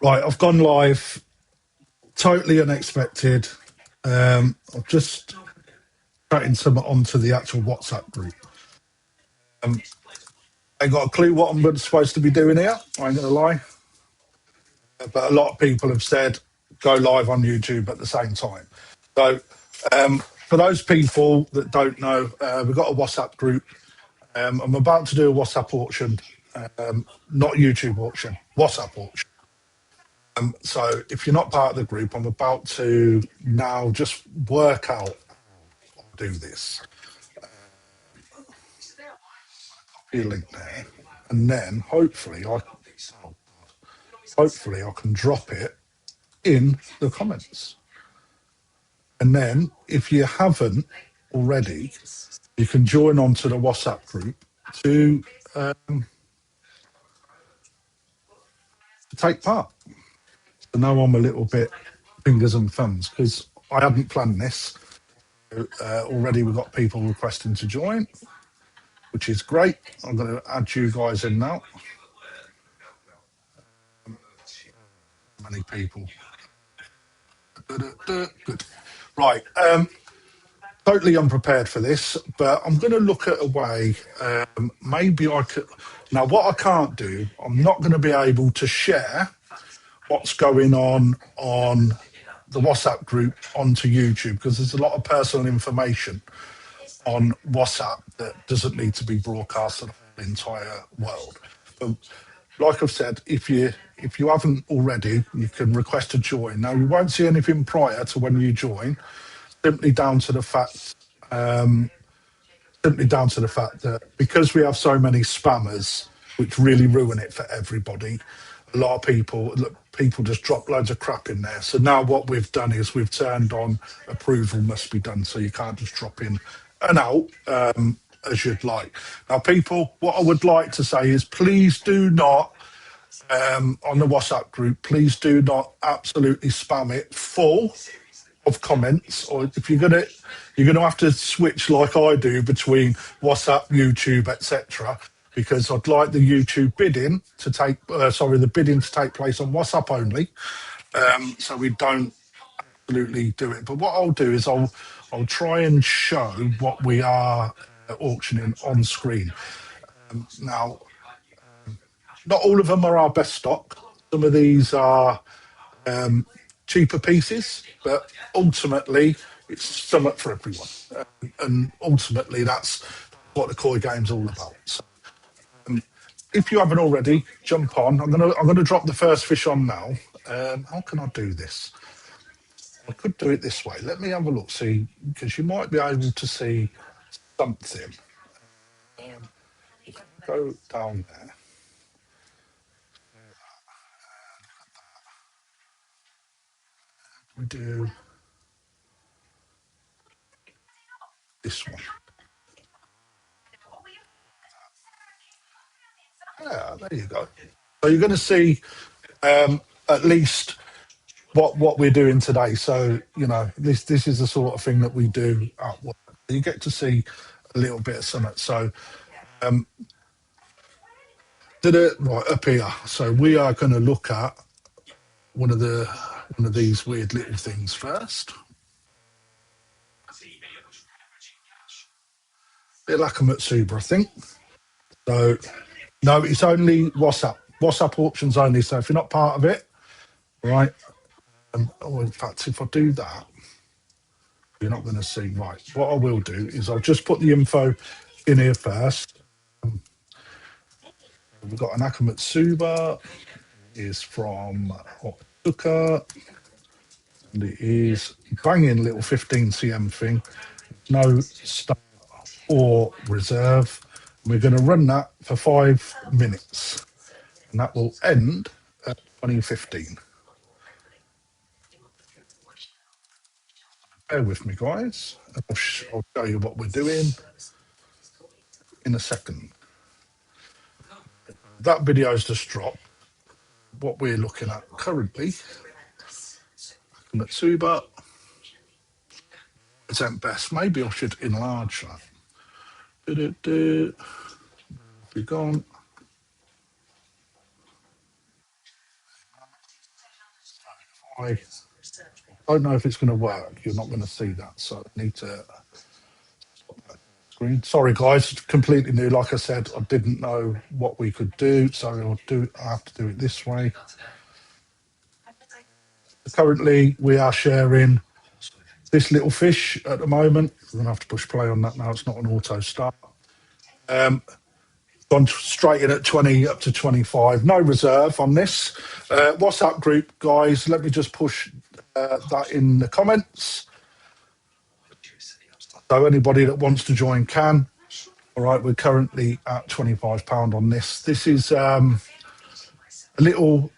Right, I've gone live, totally unexpected. I've just chatting some onto the actual WhatsApp group. Um, I ain't got a clue what I'm supposed to be doing here. I ain't gonna lie, but a lot of people have said go live on YouTube at the same time. So, for those people that don't know, we've got a WhatsApp group. I'm about to do a WhatsApp auction, not YouTube auction, WhatsApp auction. So, if you're not part of the group, I'm about to now just work out how to do this. Your link there, and then hopefully I can drop it in the comments. And then if you haven't already, you can join on to the WhatsApp group to, to take part. So now I'm a little bit fingers and thumbs because I hadn't planned this. Already we've got people requesting to join, which is great. I'm going to add you guys in now. Many people. Good. Right. Totally unprepared for this, but I'm going to look at a way. Maybe I could. Now, what I can't do, I'm not going to be able to share what's going on the WhatsApp group onto YouTube because there's a lot of personal information on WhatsApp that doesn't need to be broadcast to the whole entire world. But like I've said, if you haven't already, you can request to join. Now, you won't see anything prior to when you join, simply down to the fact that because we have so many spammers, which really ruin it for everybody, a lot of people just drop loads of crap in there. So now what we've done is we've turned on approval must be done, so you can't just drop in and out as you'd like. Now, people, what I would like to say is please do not on the WhatsApp group, please do not absolutely spam it full of comments, or if you're gonna have to switch like I do between WhatsApp, YouTube, etc. Because I'd like the YouTube bidding to take, the bidding to take place on WhatsApp only, so we don't absolutely do it. But what I'll do is I'll try and show what we are auctioning on screen. Now, not all of them are our best stock. Some of these are cheaper pieces, but ultimately it's something for everyone. And ultimately that's what the koi game's all about. So, if you haven't already, jump on. I'm gonna drop the first fish on now. How can I do this? I could do it this way. Let me have a look, see, because you might be able to see something. Go down there. We do this one. Yeah, there you go. So you're going to see at least what we're doing today. So this is the sort of thing that we do at work. You get to see a little bit of something. So did it right up here. So we are going to look at one of these weird little things first. Bit like a Matsuba, I think. So no, it's only WhatsApp. WhatsApp auctions only. So if you're not part of it, right? In fact, if I do that, you're not going to see. Right. What I will do is I'll just put the info in here first. We've got an Akamatsuba, is from Otsuka, and it is banging little 15 cm thing, no start or reserve. We're going to run that for 5 minutes, and that will end at 2015. Bear with me, guys. I'll show you what we're doing in a second. That video's just dropped. What we're looking at currently, Matsuba, present best. Maybe I should enlarge that. Be gone. I don't know if it's going to work. You're not going to see that, so I need to screen. Sorry, guys, completely new. Like I said, I didn't know what we could do, so I have to do it this way. Currently, we are sharing this little fish at the moment. We're going to have to push play on that now. It's not an auto start. Gone straight in at 20 up to 25. No reserve on this. WhatsApp group, guys. Let me just push that in the comments. So anybody that wants to join can. All right, we're currently at £25 on this. This is a little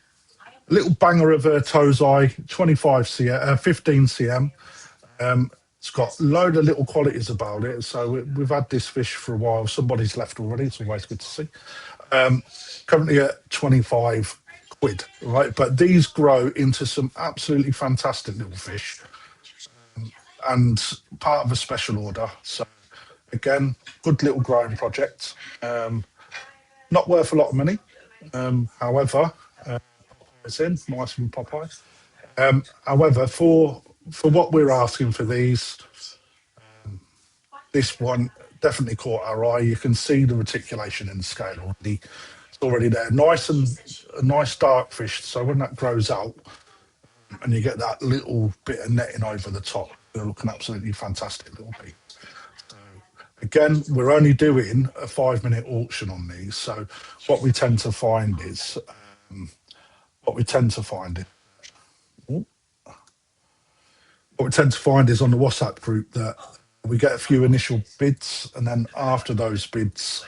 banger of a Tozai, 15 cm. It's got a load of little qualities about it. So we've had this fish for a while. Somebody's left already. It's always good to see. Currently at 25 quid, right? But these grow into some absolutely fantastic little fish and part of a special order. So again, good little growing project. Not worth a lot of money. However, it's in nice from Popeye. However, for what we're asking for these, this one definitely caught our eye. You can see the reticulation in the scale already. It's already there. A nice dark fish. So when that grows out and you get that little bit of netting over the top, they're looking absolutely fantastic little piece. So again, we're only doing a 5-minute auction on these. So what we tend to find is what we tend to find is on the WhatsApp group that we get a few initial bids, and then after those bids,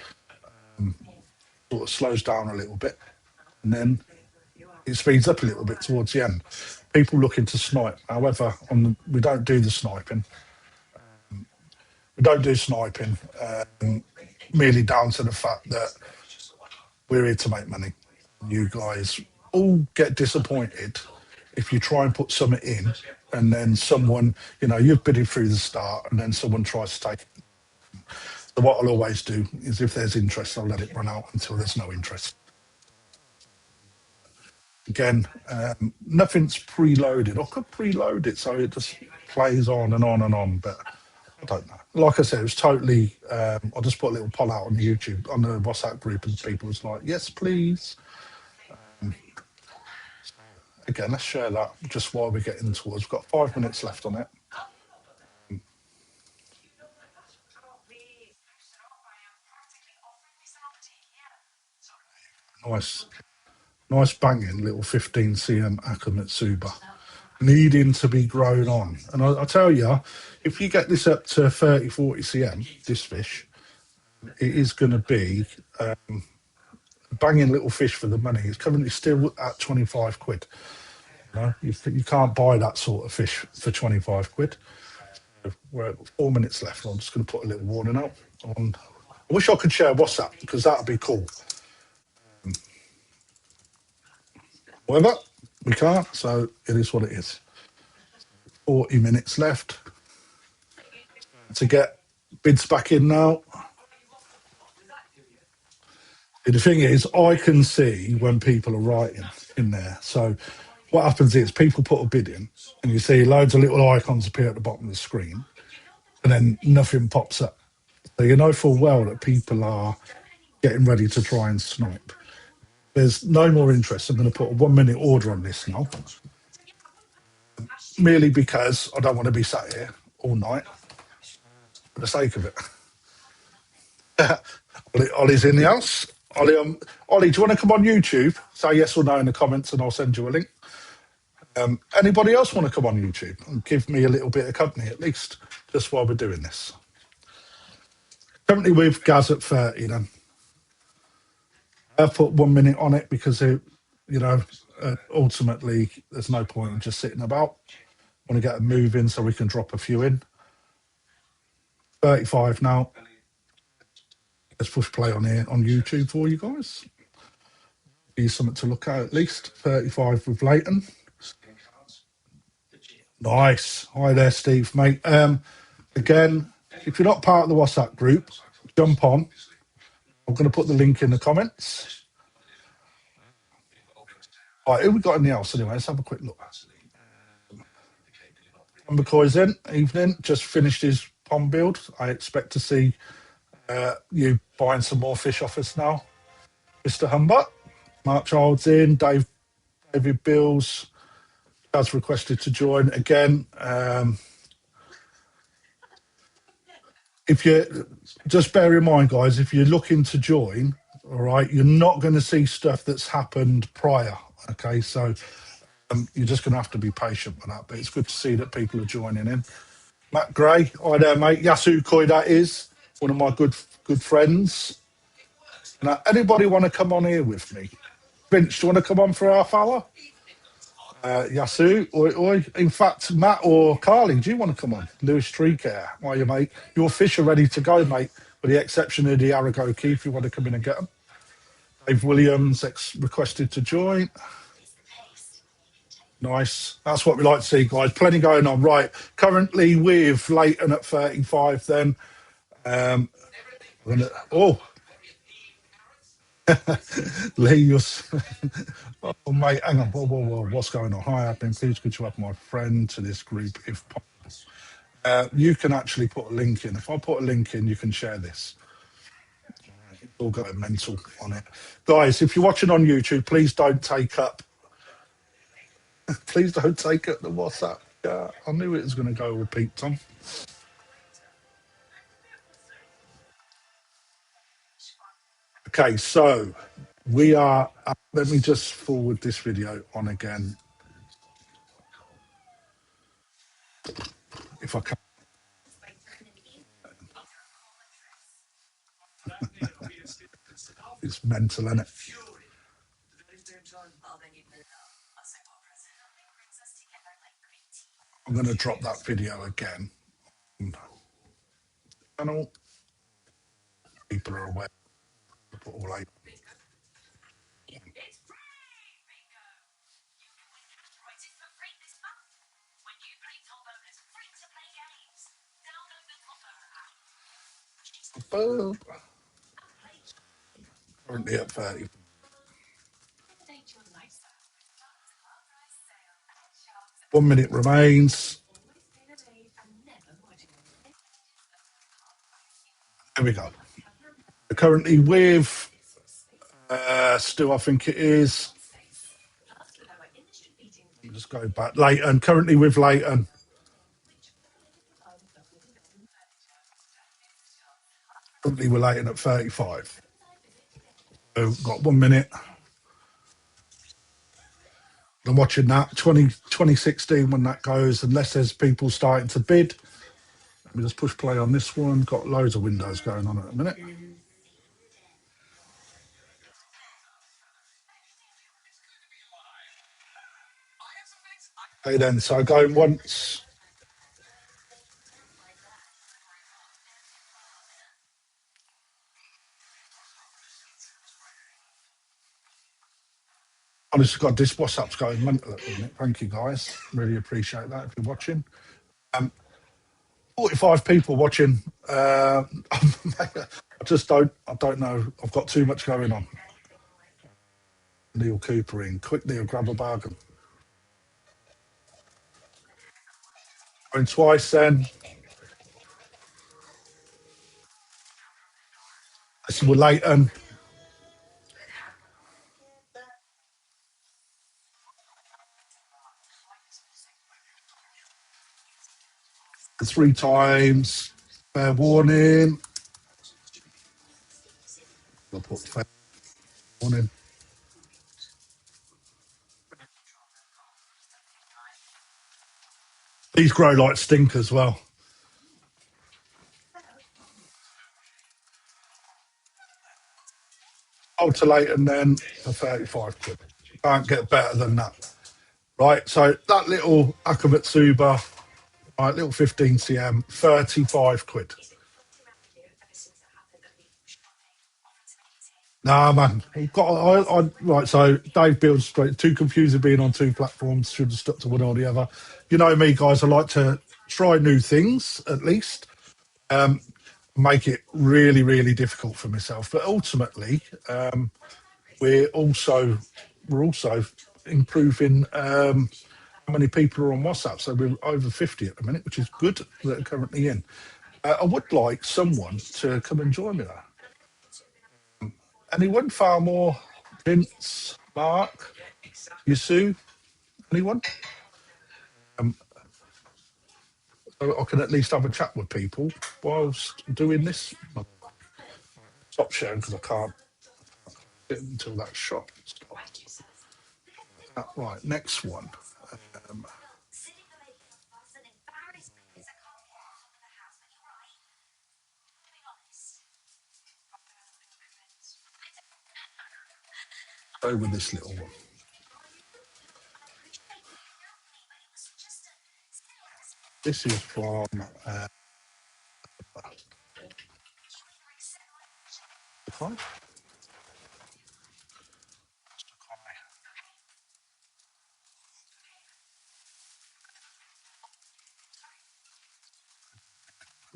sort of slows down a little bit, and then it speeds up a little bit towards the end. People looking to snipe. However, we don't do the sniping. We don't do sniping merely down to the fact that we're here to make money. You guys all get disappointed if you try and put something in and then someone, you've bidded through the start and then someone tries to take it. So what I'll always do is if there's interest, I'll let it run out until there's no interest. Again, nothing's preloaded. I could preload it so it just plays on and on and on, but I don't know. Like I said, it was totally, I just put a little poll out on YouTube, on the WhatsApp group, and people was like, yes, please. Again, let's share that just while we're getting towards. We've got 5 minutes left on it. Nice banging little 15 cm Akamatsuba needing to be grown on. And I tell you, if you get this up to 30, 40 cm, this fish, it is going to be a banging little fish for the money. It's currently still at 25 quid. You can't buy that sort of fish for 25 quid. We're at 4 minutes left. I'm just going to put a little warning out on. I wish I could share WhatsApp because that would be cool. However, we can't, so it is what it is. 40 minutes left to get bids back in now. The thing is, I can see when people are writing in there. So what happens is people put a bid in and you see loads of little icons appear at the bottom of the screen and then nothing pops up. So you know full well that people are getting ready to try and snipe. There's no more interest. I'm going to put a 1 minute order on this now, merely because I don't want to be sat here all night for the sake of it. Ollie's in the house. Ollie, do you want to come on YouTube? Say yes or no in the comments and I'll send you a link. Anybody else want to come on YouTube and give me a little bit of company at least, just while we're doing this? Currently with Gaz at 30 then. I've put 1 minute on it because, ultimately there's no point in just sitting about. I want to get a move in so we can drop a few in. 35 now. Let's push play on here on YouTube for you guys. Give you something to look at least. 35 with Leighton. Nice. Hi there, Steve, mate. Again, if you're not part of the WhatsApp group, jump on. I'm going to put the link in the comments. All right, who we got in the house anyway? Let's have a quick look. McCoy's in, evening, just finished his pond build. I expect to see you buying some more fish off us now, Mr. Humbert. Mark Child's in, David Bills has requested to join again. If you just bear in mind, guys, if you're looking to join, all right, you're not going to see stuff that's happened prior. Okay, so you're just going to have to be patient with that. But it's good to see that people are joining in. Matt Gray, hi there, mate. Yasu Koi, that is one of my good friends. Now, anybody want to come on here with me? Vince, do you want to come on for half hour? Yasu, oi. In fact, Matt or Carly, do you want to come on? Lewis Tree Care, why are you, mate? Your fish are ready to go, mate, with the exception of the Arago Key, if you want to come in and get them. Dave Williams requested to join. Nice. That's what we like to see, guys. Plenty going on. Right. Currently with Leighton at 35 then. Oh, Lee, you're... oh, mate, hang on. Whoa. What's going on? Hi, admin. Please could you add my friend to this group if possible? You can actually put a link in. If I put a link in, you can share this. It's all going mental on it. Guys, if you're watching on YouTube, please don't take up the WhatsApp. Yeah, I knew it was going to go repeat, Tom. Okay, so we are... let me just forward this video on again. If I can. It's mental, isn't it? I'm going to drop that video again. Channel. People are aware. All eight. Boom. Currently at 30. 1 minute remains. There we go. Currently with Stu, I think it is. Let me just go back. Leighton. Currently with Leighton. Currently we're Leighton at 35. So got 1 minute. I'm watching that 2016 when that goes, unless there's people starting to bid. Let me just push play on this one. Got loads of windows going on at the minute. Okay then, so going once. Honestly, God, this WhatsApp's going mental at the minute. Thank you, guys. Really appreciate that if you're watching. 45 people watching. I don't know. I've got too much going on. Neil Cooper in. Quick, Neil, grab a bargain. Going twice then. This is with Leighton. Three times. Fair warning. I'll put fair warning. These grow like stink as well. Alternate and then for 35 quid. Can't get better than that. Right, so that little Akamatsuba, right, little 15 cm, 35 quid. Nah, man. Right, so Dave builds straight. Too confusing being on two platforms. Should have stuck to one or the other. You know me, guys. I like to try new things at least. Make it really, really difficult for myself. But ultimately, we're also improving how many people are on WhatsApp. So we're over 50 at the minute, which is good that are currently in. I would like someone to come and join me there. Anyone? Farmore, Vince, Mark, Yusu, anyone? Um, so I can at least have a chat with people whilst doing this. Stop sharing because I can't get until that shot stops. Right, next one. Um, go with this little one. This is from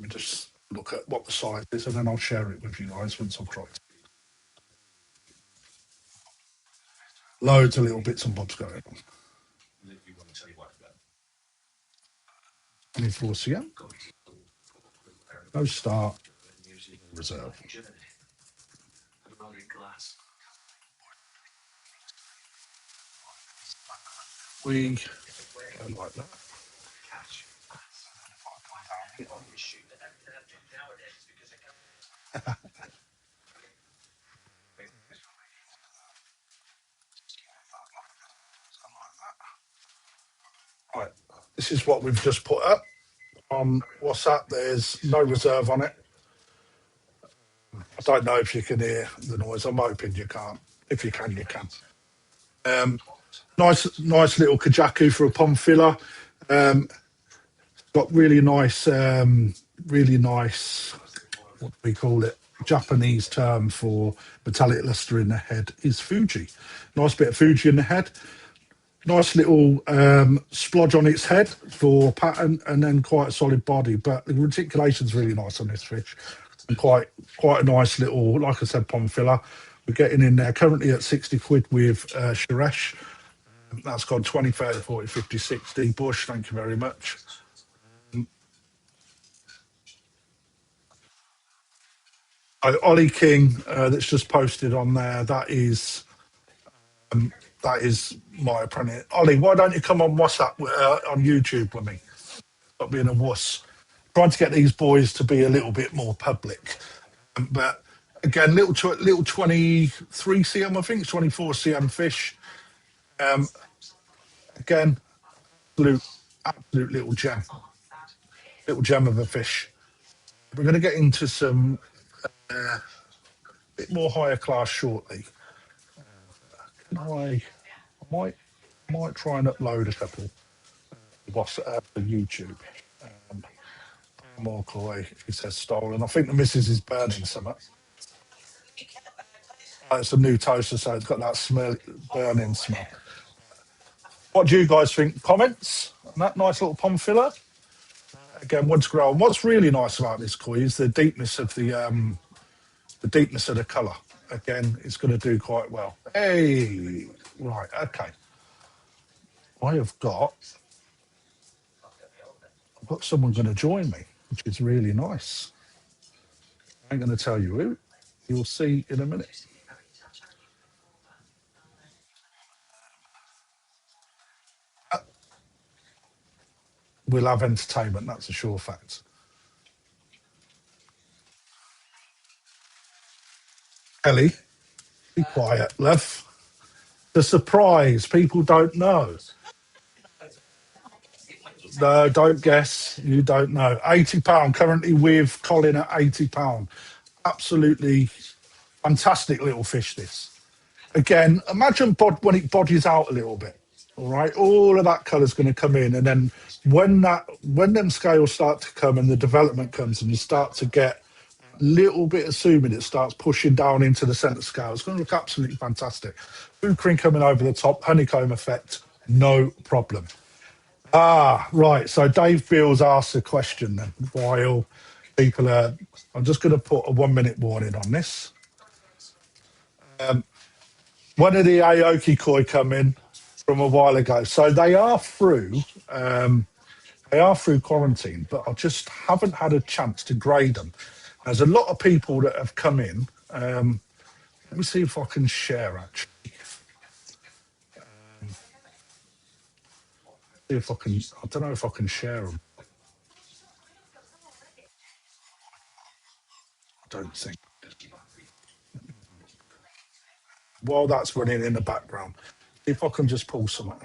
let me just look at what the size is and then I'll share it with you guys once I've dropped. Loads of little bits and bobs going on. 24 cm. No start. Reserve. We go like that. Right, this is what we've just put up on WhatsApp. There's no reserve on it. I don't know if you can hear the noise. I'm hoping you can't. If you can, you can. Nice little kajaku for a pond filler. Got really nice. What do we call it? Japanese term for metallic luster in the head is Fuji. Nice bit of Fuji in the head. Nice little splodge on its head for pattern, and then quite a solid body. But the reticulation's really nice on this fish, and quite a nice little, like I said, pond filler. We're getting in there currently at 60 quid with Suresh. That's gone 20, 30, 40, 50, 60. Bush, thank you very much. Ollie King, that's just posted on there. That is my apprentice. Ollie, why don't you come on WhatsApp on YouTube with me? Stop being a wuss. Trying to get these boys to be a little bit more public. But again, little 23 cm, I think, 24 cm fish. Again, absolute little gem of a fish. We're going to get into some bit more higher class shortly. I might try and upload a couple WhatsApp to YouTube. More Chloe, he says stolen. I think the missus is burning something. It's a new toaster, so it's got that smell, burning smell. What do you guys think? Comments on that nice little pond filler? Again, wood's grown. What's really nice about this koi is the deepness of the colour. Again, it's going to do quite well. Hey, right, okay. I've got someone going to join me, which is really nice. I ain't going to tell you who. You'll see in a minute. We'll have entertainment, that's a sure fact. Ellie, be quiet, love. The surprise, people don't know. No, don't guess. You don't know. £80 currently with Colin at £80. Absolutely fantastic little fish. This again. Imagine when it bodies out a little bit. All right, all of that colour's going to come in, and then when them scales start to come and the development comes, and you start to get a little bit of zooming, it starts pushing down into the centre scale. It's going to look absolutely fantastic. Food cream coming over the top, honeycomb effect, no problem. Right. So Dave Beals asked a question then while people are. I'm just going to put a 1 minute warning on this. When did the Aoki koi come in? from a while ago. So they are through. They are through quarantine, but I just haven't had a chance to grade them. There's a lot of people that have come in. Let me see if I can share actually. See if I can. I don't know if I can share them. I don't think. While that's running in the background, if I can just pull some out.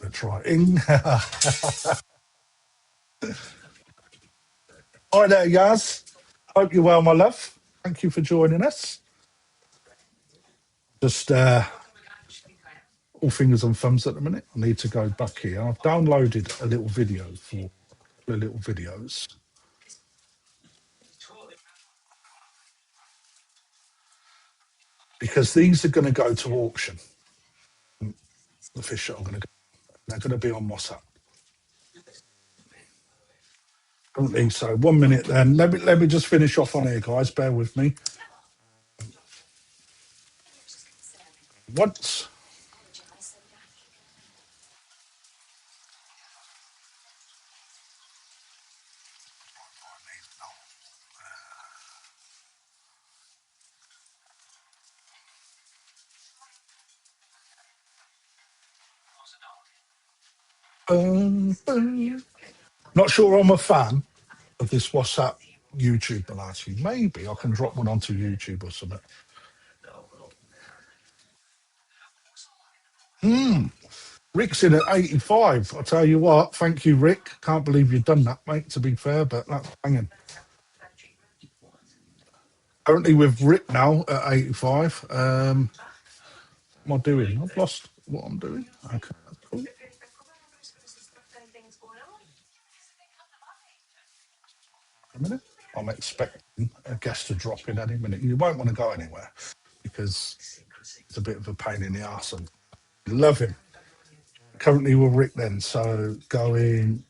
They're trying. Hi there, Yaz. Hope you're well, my love. Thank you for joining us. Just all fingers and thumbs at the minute. I need to go back here. I've downloaded a little video for the little videos because these are going to go to auction. The fish that I'm going to go, they're going to be on WhatsApp. Don't think so. 1 minute then. Let me just finish off on here, guys. Bear with me. Once. Not sure I'm a fan of this WhatsApp YouTube malarkey. Maybe I can drop one onto YouTube or something. Rick's in at 85. I'll tell you what. Thank you, Rick. Can't believe you've done that, mate, to be fair, but that's banging. Currently with Rick now at 85. What am I doing? I've lost what I'm doing. Okay, that's cool. A minute. I'm expecting a guest to drop in any minute. You won't want to go anywhere because it's a bit of a pain in the arse. And love him. Currently with Rick then, so going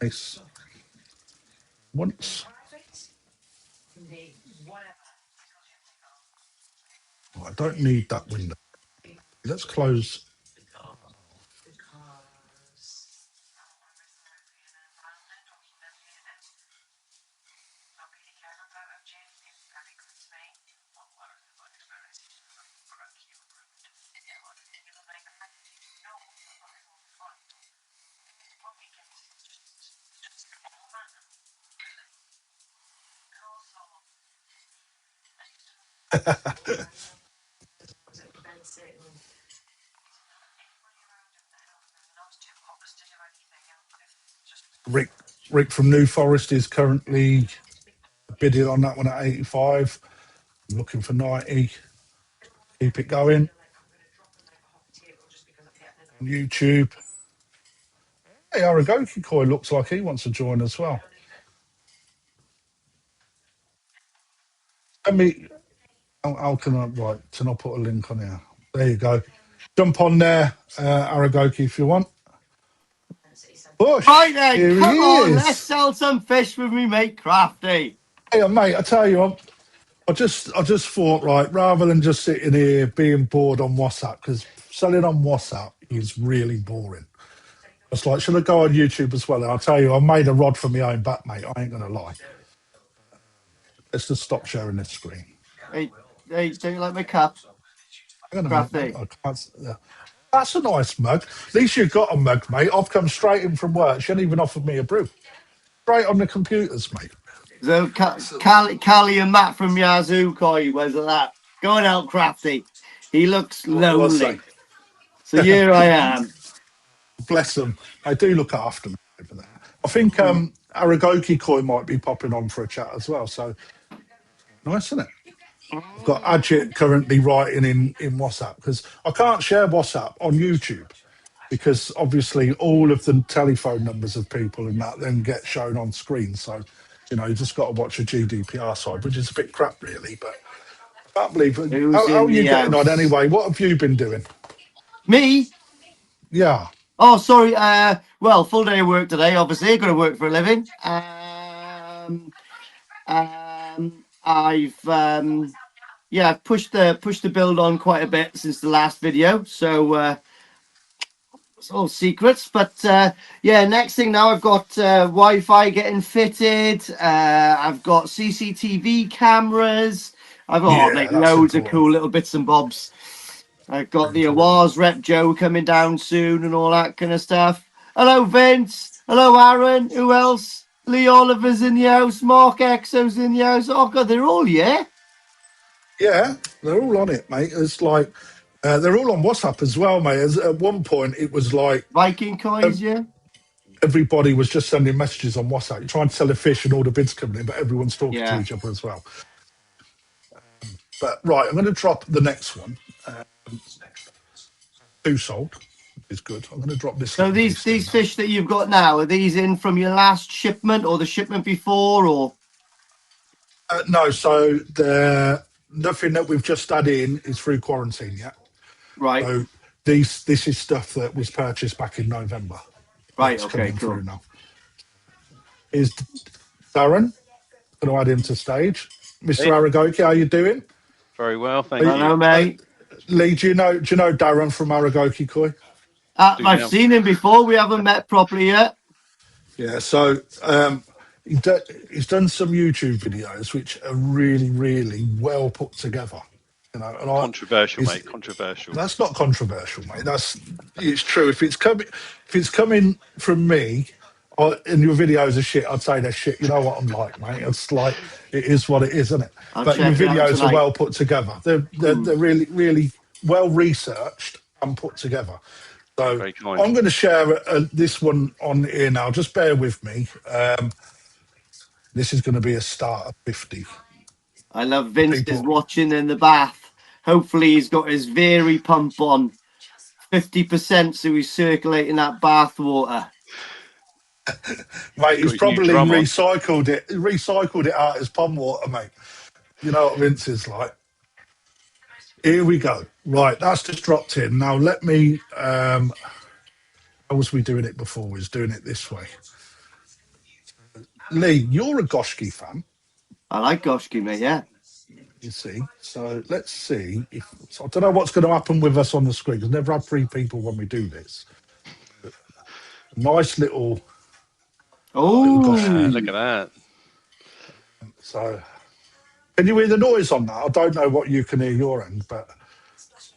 nice once. Oh, I don't need that window. Let's close. Rick Rick from New Forest is currently bidding on that one at 85. Looking for 90. Keep it going. On YouTube. Hey, Aragoki Koi looks like he wants to join as well. Let me. How can I? Right, can I put a link on here? There you go. Jump on there, Aragoki, if you want. Right Bush, then, here he come on, let's is. sell some fish with me mate Crafty. Hey, mate, I tell you, I just thought, right, rather than just sitting here being bored on WhatsApp, because selling on WhatsApp is really boring. It's like, should I go on YouTube as well? And I'll tell you, I made a rod for my own back, mate. I ain't gonna lie. Let's just stop sharing this screen. Hey, don't you like my cup, Hang on a minute, mate. Crafty? I can't. That's a nice mug. At least you've got a mug, mate. I've come straight in from work. She hadn't even offered me a brew. Straight on the computers, mate. So, Callie and Matt from Yazoo Koi, where's that? Going out, Crafty. He looks What do I say? lonely. So here I am. Bless them. They do look after me over there. I think Aragoki Koi might be popping on for a chat as well. So nice, isn't it? I've got Ajit currently writing in WhatsApp because I can't share WhatsApp on YouTube because obviously all of the telephone numbers of people and that then get shown on screen. So, you just got to watch a GDPR side, which is a bit crap, really. But I can't believe it. Who's How in are you the getting on house? anyway? What have you been doing? Me? Yeah. Oh, sorry. Well, full day of work today. Obviously, got to work for a living. I've yeah, I've pushed the build on quite a bit since the last video. So it's all secrets. But yeah, next thing now, I've got Wi-Fi getting fitted. I've got CCTV cameras. I've got Yeah, like that's loads of important. cool little bits and bobs. I've got the Awaz rep Joe coming down soon and all that kind of stuff. Hello, Vince. Hello, Aaron. Who else? Lee Oliver's in the house. Mark Exo's in the house. Oh, God, they're all, yeah? Yeah, they're all on it, mate. It's like they're all on WhatsApp as well, mate. At one point, it was like Viking Coins, yeah? everybody was just sending messages on WhatsApp. You're trying to sell a fish and all the bids coming in, but everyone's talking to Yeah. each other as well. But right, I'm going to drop the next one. Two sold is good. I'm going to drop this So little beast in these now. fish that you've got now, are these in from your last shipment or the shipment before, or? No, so the nothing that we've just had in is through quarantine yet. Right. So this is stuff that was purchased back in November. Right, That's okay, coming cool. through now. Is Darren going to add him to stage? Mr. Hey. Aragoki, how you doing? Very well, thank Hello, you. mate. Lee, do you know Darren from Aragoki Koi? Do I've now. seen him before. We haven't met properly yet. Yeah, so he's done some YouTube videos which are really, really well put together. You know, and Controversial, it's, mate. Controversial. that's not controversial, mate. It's true. If it's coming from me, and your videos are shit, I'd say they're shit. You know what I'm like, mate. It's like it is what it is, isn't it? I'll But your check it out videos are tonight. well put together. They're really, really well researched and put together. So Very kind. I'm going to share this one on here now. Just bear with me. This is going to be a start of 50. I love Vince is People, watching in the bath. Hopefully he's got his Very pump on 50%, so he's circulating that bath water. mate, he's Got his new probably drum on. recycled it out as pond water, mate. You know what Vince is like. Here we go. Right, that's just dropped in. Now let me. How was we doing it before? We was doing it this way. Lee, you're a Goshki fan, I like Goshki, mate, yeah. you see. So let's see if I don't know what's going to happen with us on the screen. I've never had three people when we do this. Nice little Oh, Goshki. Look at that. So, can you hear the noise on that? I don't know what you can hear your end, but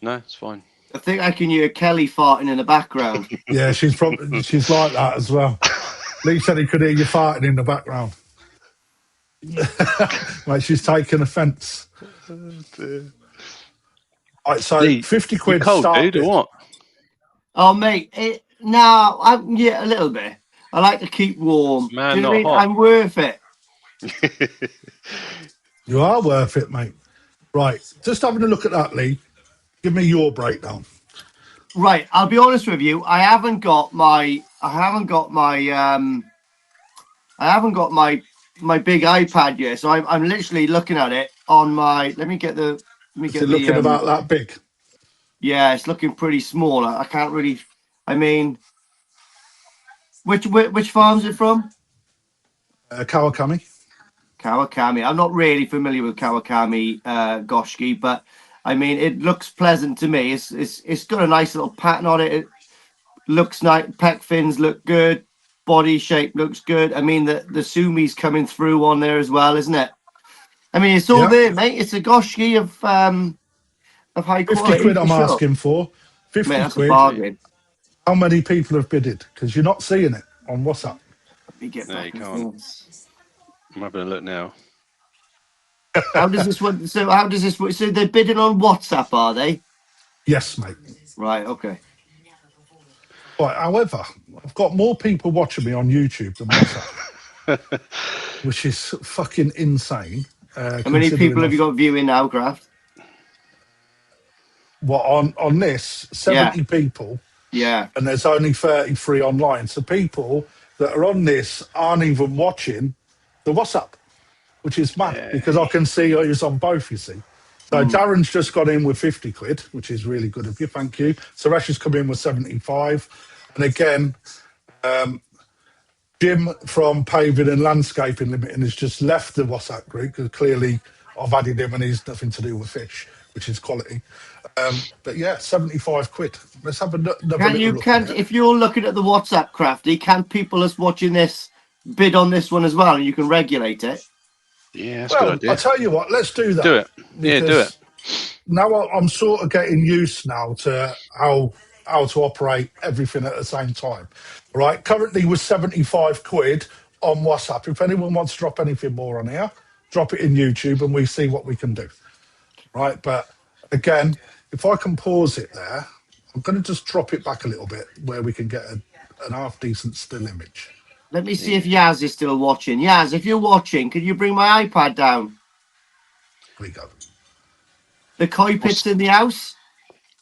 No, it's fine. I think I can hear Kelly farting in the background. yeah, she's like that as well. Lee said he could hear you farting in the background. Like she's taken offence. Right, so Lee, 50 you quid cold, start dude, or bid. what? Oh, mate, yeah, a little bit. I like to keep warm. Man, Do you know what I not mean? hot. I'm worth it. You are worth it, mate. Right, just having a look at that, Lee. Give me your breakdown. Right, I'll be honest with you. I haven't got my my big iPad yet, so I'm literally looking at it on my. Let me get Is it looking about that big? Yeah, it's looking pretty small. I can't really. I mean, which farm's it from? Kawakami. Kawakami. I'm not really familiar with Kawakami Goshki, but I mean, it looks pleasant to me. It's got a nice little pattern on it. It looks nice. Pec fins look good. Body shape looks good. I mean, the sumi's coming through on there as well, isn't it? I mean, it's all Yeah. there, mate. It's a Goshki of high 50 quality quid for I'm sure. asking for. 50 Mate, that's a quid. bargain. How many people have bidded? Because you're not seeing it on WhatsApp. Let me get No, back you into can't. this. I'm having a look now. How does this work? So how does this work? So they're bidding on WhatsApp, are they? Yes, mate. Right. Okay. Right, however, I've got more people watching me on YouTube than WhatsApp, which is fucking insane. How many people have you got viewing now, Kraft? What on this? 70 people, Yeah. and there's only 33 online. So people that are on this aren't even watching the WhatsApp, which is mad Yeah. because I can see who's on both, you see. So Darren's just got in with 50 quid, which is really good of you, thank you. Suresh has come in with 75. And again, Jim from Paving and Landscaping Limited has just left the WhatsApp group because clearly I've added him and he's nothing to do with fish, which is quality. But yeah, 75 quid. Let's have another little look at it. If you're looking at the WhatsApp, Crafty, can people that's watching this bid on this one as well, and you can regulate it? Yeah, that's a good idea. I'll tell you what, let's do that. Do it. Yeah, do it. Now I'm sort of getting used now to how to operate everything at the same time. Right, currently with 75 quid on WhatsApp. If anyone wants to drop anything more on here, drop it in YouTube and we see what we can do. Right, but again, if I can pause it there, I'm going to just drop it back a little bit where we can get an half decent still image. Let me see if Yaz is still watching. Yaz, if you're watching, can you bring my iPad down? Here we go. The koi pit's in the house.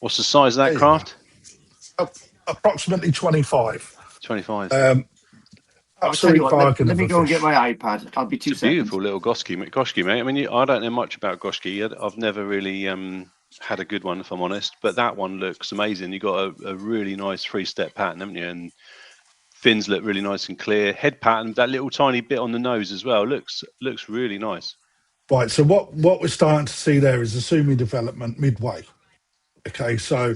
What's the size of that craft? Approximately 25. 25. Absolute bargain. Let me go and get my iPad. I'll be 2 seconds. Beautiful little Goshki, mate. I mean, I don't know much about Goshki. I've never really had a good one, if I'm honest. But that one looks amazing. You got a really nice 3-step pattern, haven't you? And fins look really nice and clear. Head pattern, that little tiny bit on the nose as well, looks really nice. Right. So what we're starting to see there is the Sumi development midway. Okay. So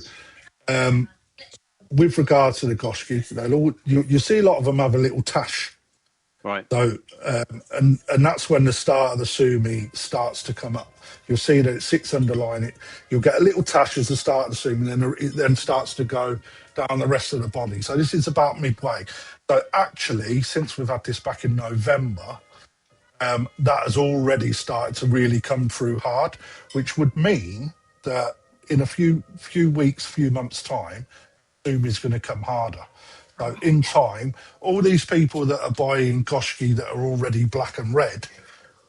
with regard to the Goshki, you see a lot of them have a little tash. Right. So and that's when the start of the Sumi starts to come up. You'll see that it sits underlying it. You'll get a little tash as the start of the Sumi, and then it then starts to go down the rest of the body. So this is about midway. So actually, since we've had this back in November, that has already started to really come through hard, which would mean that in a few weeks, few months' time, Sumi is going to come harder. So in time, all these people that are buying Goshki that are already black and red,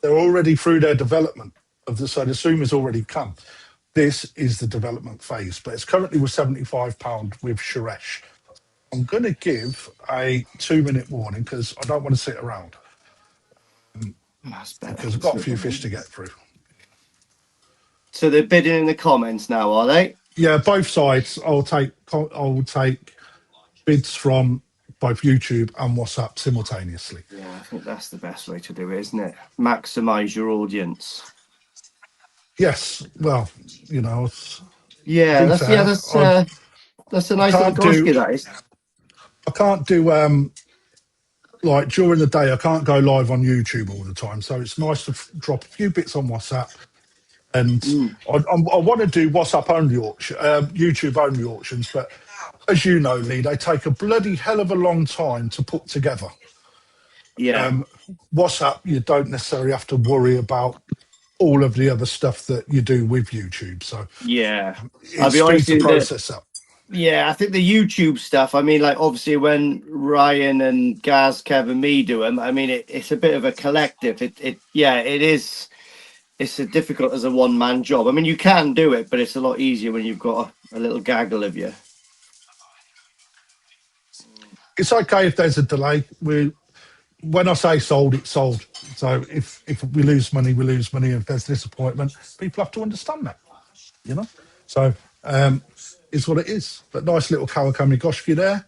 they're already through their development of the. So the Sumi's already come. This is the development phase, but it's currently with £75 with Suresh. I'm going to give a 2-minute warning because I don't want to sit around. Because I've got a few fish to get through. So they're bidding in the comments now, are they? Yeah, both sides. I'll take bids from both YouTube and WhatsApp simultaneously. Yeah, I think that's the best way to do it, isn't it? Maximise your audience. Yes, well, you know. Yeah, that's a nice little Goshki, that is. I can't do like during the day. I can't go live on YouTube all the time, so it's nice to drop a few bits on WhatsApp. And I want to do WhatsApp only auction, YouTube only auctions, but as you know, Lee, they take a bloody hell of a long time to put together. Yeah. WhatsApp, you don't necessarily have to worry about all of the other stuff that you do with YouTube. So yeah, I'll be honest with you, process up. Yeah, I think the YouTube stuff, I mean, like obviously when Ryan and Gaz, Kev and me do them, I mean, it's a bit of a collective. It is. It's a difficult as a one-man job. I mean, you can do it, but it's a lot easier when you've got a little gaggle of you. It's okay if there's a delay. When I say sold, it's sold. So if we lose money, we lose money. If there's disappointment, people have to understand that, you know. So it's what it is. But nice little Kawakami Goshki there.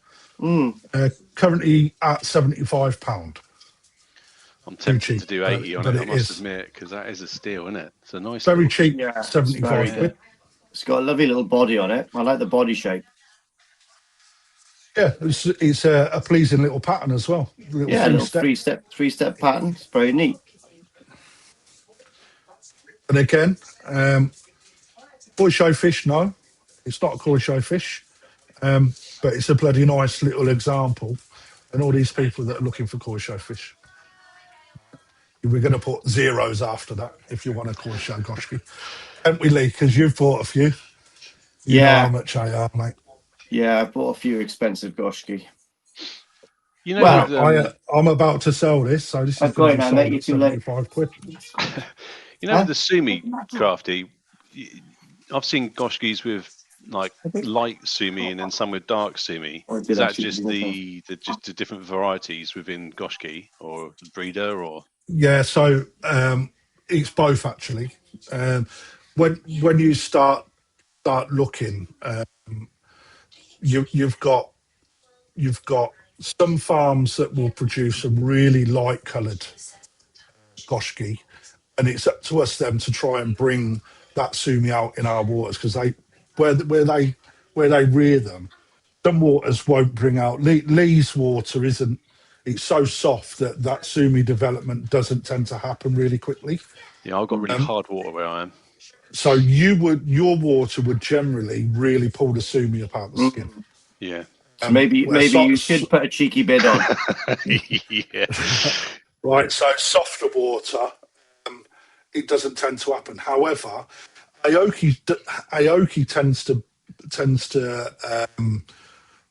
Currently at £75. I'm tempted to do 80 on it, I must admit, because that is a steal, isn't it? It's a nice, very cheap, 75 quid. It's got a lovely little body on it. I like the body shape. Yeah, it's a pleasing little pattern as well. Three-step pattern. It's very neat. And again, koi show fish, no, it's not a koi show fish, but it's a bloody nice little example. And all these people that are looking for koi show fish, we're going to put zeros after that if you want a koi show Goshki. Don't we, Lee? Because you've bought a few. You know how much they are, mate. Yeah, I bought a few expensive Goshki. You know, I'm about to sell this, so this is going to be sold at 75 quid. You know, the Sumi Crafty, I've seen Goshkis with like light Sumi and then some with dark Sumi. Is that just the different varieties within Goshki or breeder or? Yeah, so it's both actually. When you start looking, you've got you've got some farms that will produce a really light coloured goshki, and it's up to us then to try and bring that sumi out in our waters, because where they rear them, some waters won't bring out. Lee's water isn't. It's so soft that that sumi development doesn't tend to happen really quickly. Yeah, I've got really hard water where I am. So your water would generally really pull the sumi up out the skin. Yeah. So maybe you should put a cheeky bid on. Yeah. Right, so softer water, it doesn't tend to happen. However, Aoki tends to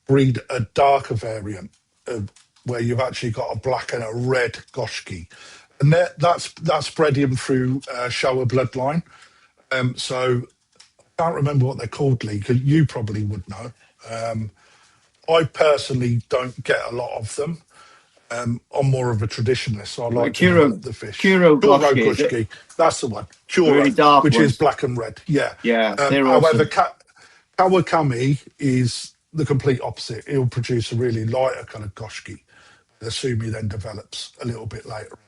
breed a darker variant of where you've actually got a black and a red goshki, and that's bred in through Showa bloodline. So I can't remember what they're called, Lee. You probably would know. I personally don't get a lot of them. I'm more of a traditionalist, so I like to develop the fish. Kuro goshki, that's the one. Kuro, really dark which ones. is black and red. Yeah. Yeah, they're however, awesome. Kawakami is the complete opposite. It'll produce a really lighter coloured goshki. The sumi then develops a little bit later.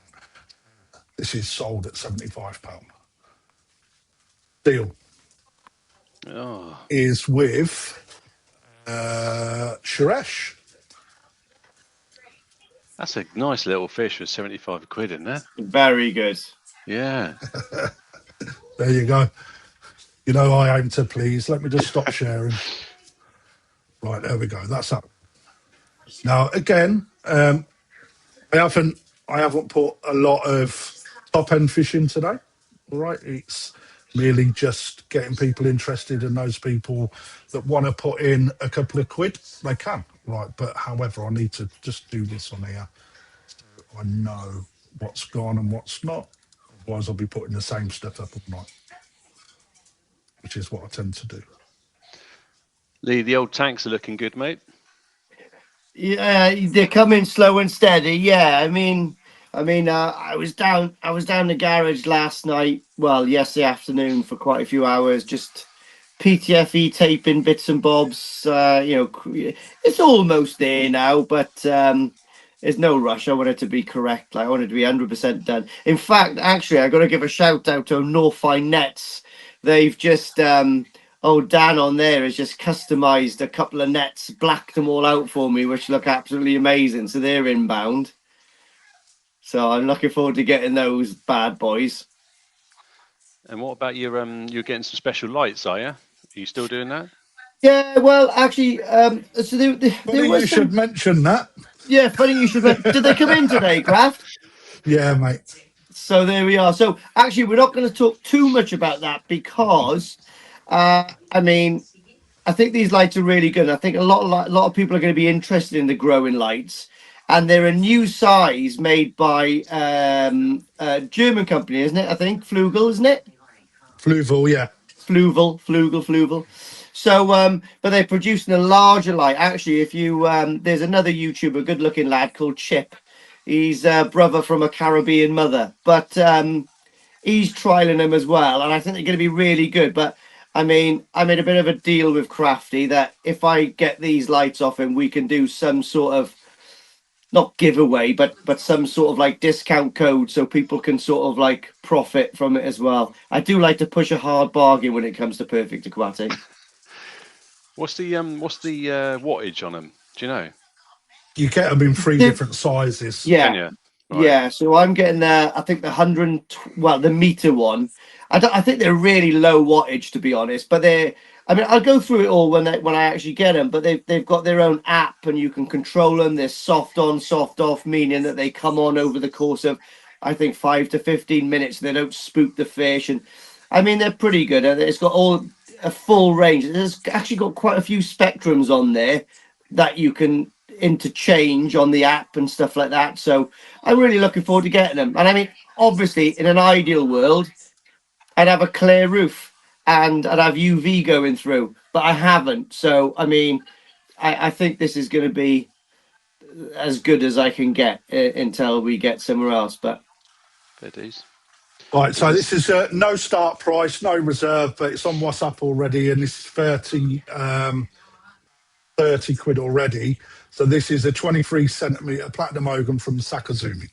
This is sold at £75. Deal is with Suresh. That's a nice little fish for 75 quid, isn't it? Very good. Yeah. There you go. You know I aim to please. Let me just stop sharing. Right, there we go. That's up. Now again, I haven't put a lot of top end fish in today. All right, it's merely just getting people interested, and those people that want to put in a couple of quid, they can. Right, but however, I need to just do this on here so I know what's gone and what's not. Otherwise, I'll be putting the same stuff up all night, which is what I tend to do. Lee, the old tanks are looking good, mate. Yeah, they're coming slow and steady. Yeah, I mean, I was down the garage last night. Well, yesterday afternoon for quite a few hours, just PTFE taping bits and bobs. It's almost there now, but there's no rush. I want it to be correct. Like, I want it to be 100% done. In fact, actually, I got to give a shout out to North Fine Nets. They've just Dan on there has just customized a couple of nets, blacked them all out for me, which look absolutely amazing. So they're inbound. So I'm looking forward to getting those bad boys. And what about you're getting some special lights, are you? Are you still doing that? Yeah, well, actually, so there was you should mention that. Yeah, funny you should. Did they come in today, Graft? Yeah, mate. So there we are. So actually, we're not going to talk too much about that because, I think these lights are really good. I think a lot of people are going to be interested in the growing lights, and they're a new size made by a German company, isn't it? I think Flugel, isn't it? Fluval, yeah. Flugel. So, but they're producing a larger light. Actually, if you there's another YouTuber, good-looking lad called Chip. He's a brother from a Caribbean mother, but he's trialing them as well, and I think they're going to be really good. But I made a bit of a deal with Crafty that if I get these lights off him, we can do some sort of not giveaway, but some sort of like discount code so people can sort of like profit from it as well. I do like to push a hard bargain when it comes to perfect aquatic. What's the wattage on them? Do you know? You get them in three different sizes. Yeah. Can you? Right. Yeah, so I'm getting I think the the meter one. I think they're really low wattage, to be honest, but I'll go through it all when I actually get them, but they've got their own app and you can control them. They're soft on, soft off, meaning that they come on over the course of, I think, 5 to 15 minutes. They don't spook the fish, and they're pretty good. It's got a full range. There's actually got quite a few spectrums on there that you can interchange on the app and stuff like that. So I'm really looking forward to getting them. And obviously, in an ideal world, I'd have a clear roof and I'd have UV going through, but I haven't. So I think this is going to be as good as I can get until we get somewhere else. But fair dues. Right, so this is no start price, no reserve, but it's on WhatsApp already, and this is 30 30 quid already. So this is a 23 centimetre platinum ogon from Sakazumi.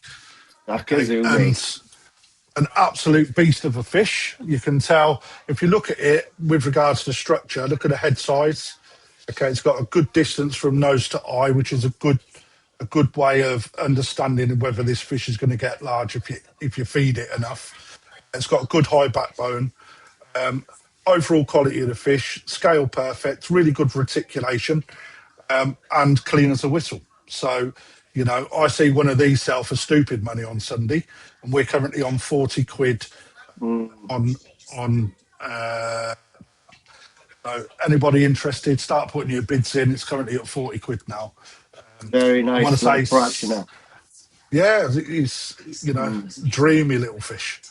Okay, and an absolute beast of a fish. You can tell if you look at it with regards to structure, look at the head size. Okay, it's got a good distance from nose to eye, which is a good way of understanding whether this fish is going to get large if you feed it enough. It's got a good high backbone. Overall quality of the fish, scale perfect, really good reticulation, and clean as a whistle. So, you know, I see one of these sell for stupid money on Sunday, and we're currently on 40 quid on so anybody interested, start putting your bids in. It's currently at 40 quid now. Very nice. I want to say, yeah, it's, you know, dreamy little fish.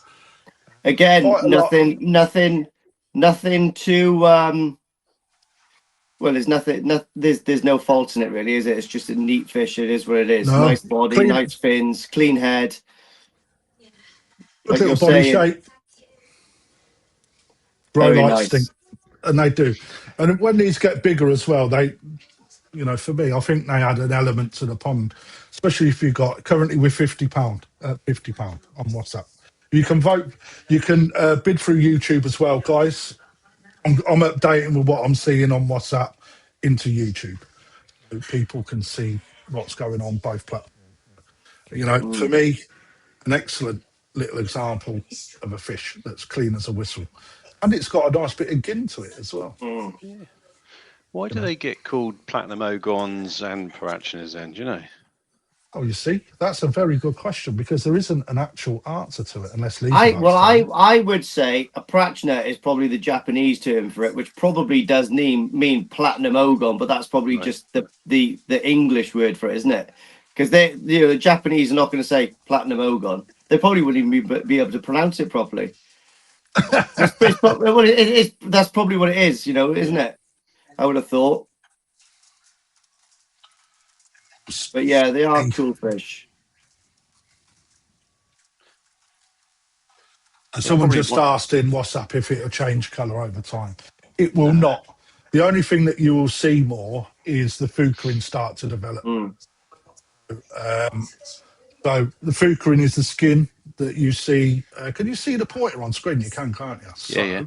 Again, nothing too. Well, there's nothing. There's no faults in it, really, is it? It's just a neat fish. It is what it is. No, nice body, nice fins, clean head. Good little body shape. Bright light stink. And they do. And when these get bigger as well, they, you know, for me, I think they add an element to the pond, especially if you've got, currently with £50 on WhatsApp. You can vote, you can bid through YouTube as well, guys. I'm updating with what I'm seeing on WhatsApp into YouTube, so people can see what's going on both platforms. You know, for me, an excellent little example of a fish that's clean as a whistle. And it's got a nice bit of gin to it as well. Yeah. Why do they get called platinum ogons and parachinas then, do you know? Oh, you see, that's a very good question, because there isn't an actual answer to it unless Lisa. I would say a parachina is probably the Japanese term for it, which probably does mean platinum ogon, but that's probably just the English word for it, isn't it? Because the Japanese are not going to say platinum ogon. They probably wouldn't even be able to pronounce it properly. That's probably what it is, you know, isn't it? I would have thought. But yeah, they are cool fish. And someone just asked in WhatsApp if it'll change colour over time. It will not. The only thing that you will see more is the fukurin start to develop. So the fukurin is the skin that you see. Can you see the pointer on screen? You can, can't you? Yeah.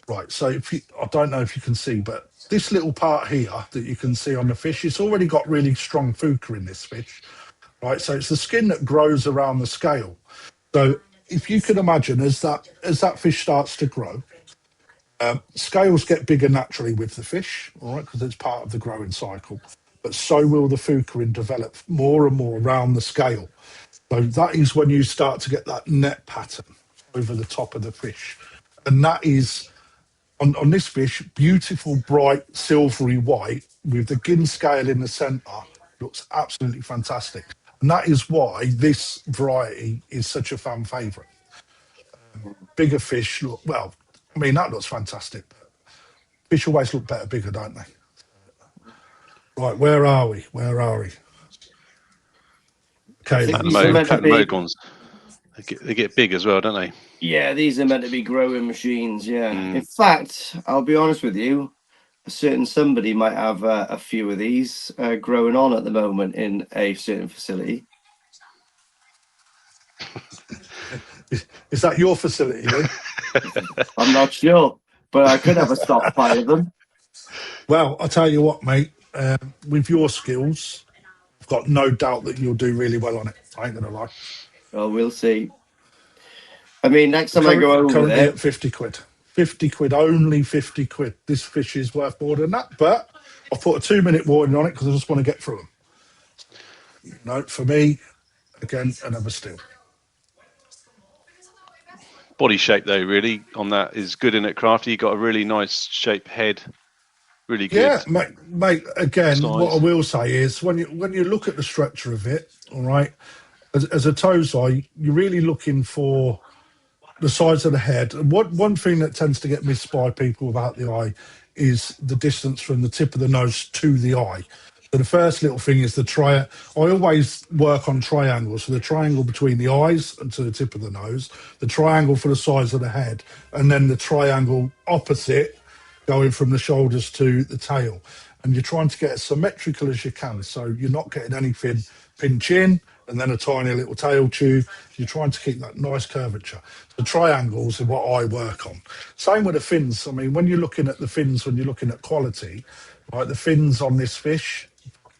Right, so I don't know if you can see, but this little part here that you can see on the fish, it's already got really strong fukurin in this fish, right? So it's the skin that grows around the scale. So if you can imagine, as that fish starts to grow, scales get bigger naturally with the fish, all right, because it's part of the growing cycle. But so will the fukurin develop more and more around the scale. So that is when you start to get that net pattern over the top of the fish. And that is, on this fish, beautiful, bright, silvery white with the gin scale in the centre. Looks absolutely fantastic. And that is why this variety is such a fan favourite. Bigger fish look, well, I mean, that looks fantastic. Fish always look better bigger, don't they? Right, where are we? Okay, platinum ogons. They get big as well, don't they? Yeah, these are meant to be growing machines, yeah. In fact, I'll be honest with you, a certain somebody might have a few of these growing on at the moment in a certain facility. Is that your facility, Lee? I'm not sure, but I could have a stockpile of them. Well, I'll tell you what, mate, with your skills, I've got no doubt that you'll do really well on it. I ain't going to lie. Oh, we'll see. I mean, next time I go over there... at 50 quid. 50 quid, only 50 quid. This fish is worth more than that, but I've put a 2-minute warning on it because I just want to get through them. No, for me, again, another steal. Body shape, though, really, on that is good in it, Crafty. You got a really nice shaped head. Really good. Yeah, mate, again, size. What I will say is when you look at the structure of it, all right, as a tozai, you're really looking for the size of the head. And one thing that tends to get missed by people about the eye is the distance from the tip of the nose to the eye. So the first little thing is I always work on triangles. So the triangle between the eyes and to the tip of the nose, the triangle for the size of the head, and then the triangle opposite going from the shoulders to the tail. And you're trying to get as symmetrical as you can. So you're not getting anything pinch in and then a tiny little tail tube. You're trying to keep that nice curvature. The triangles are what I work on. Same with the fins. I mean, when you're looking at the fins, when you're looking at quality, like the fins on this fish,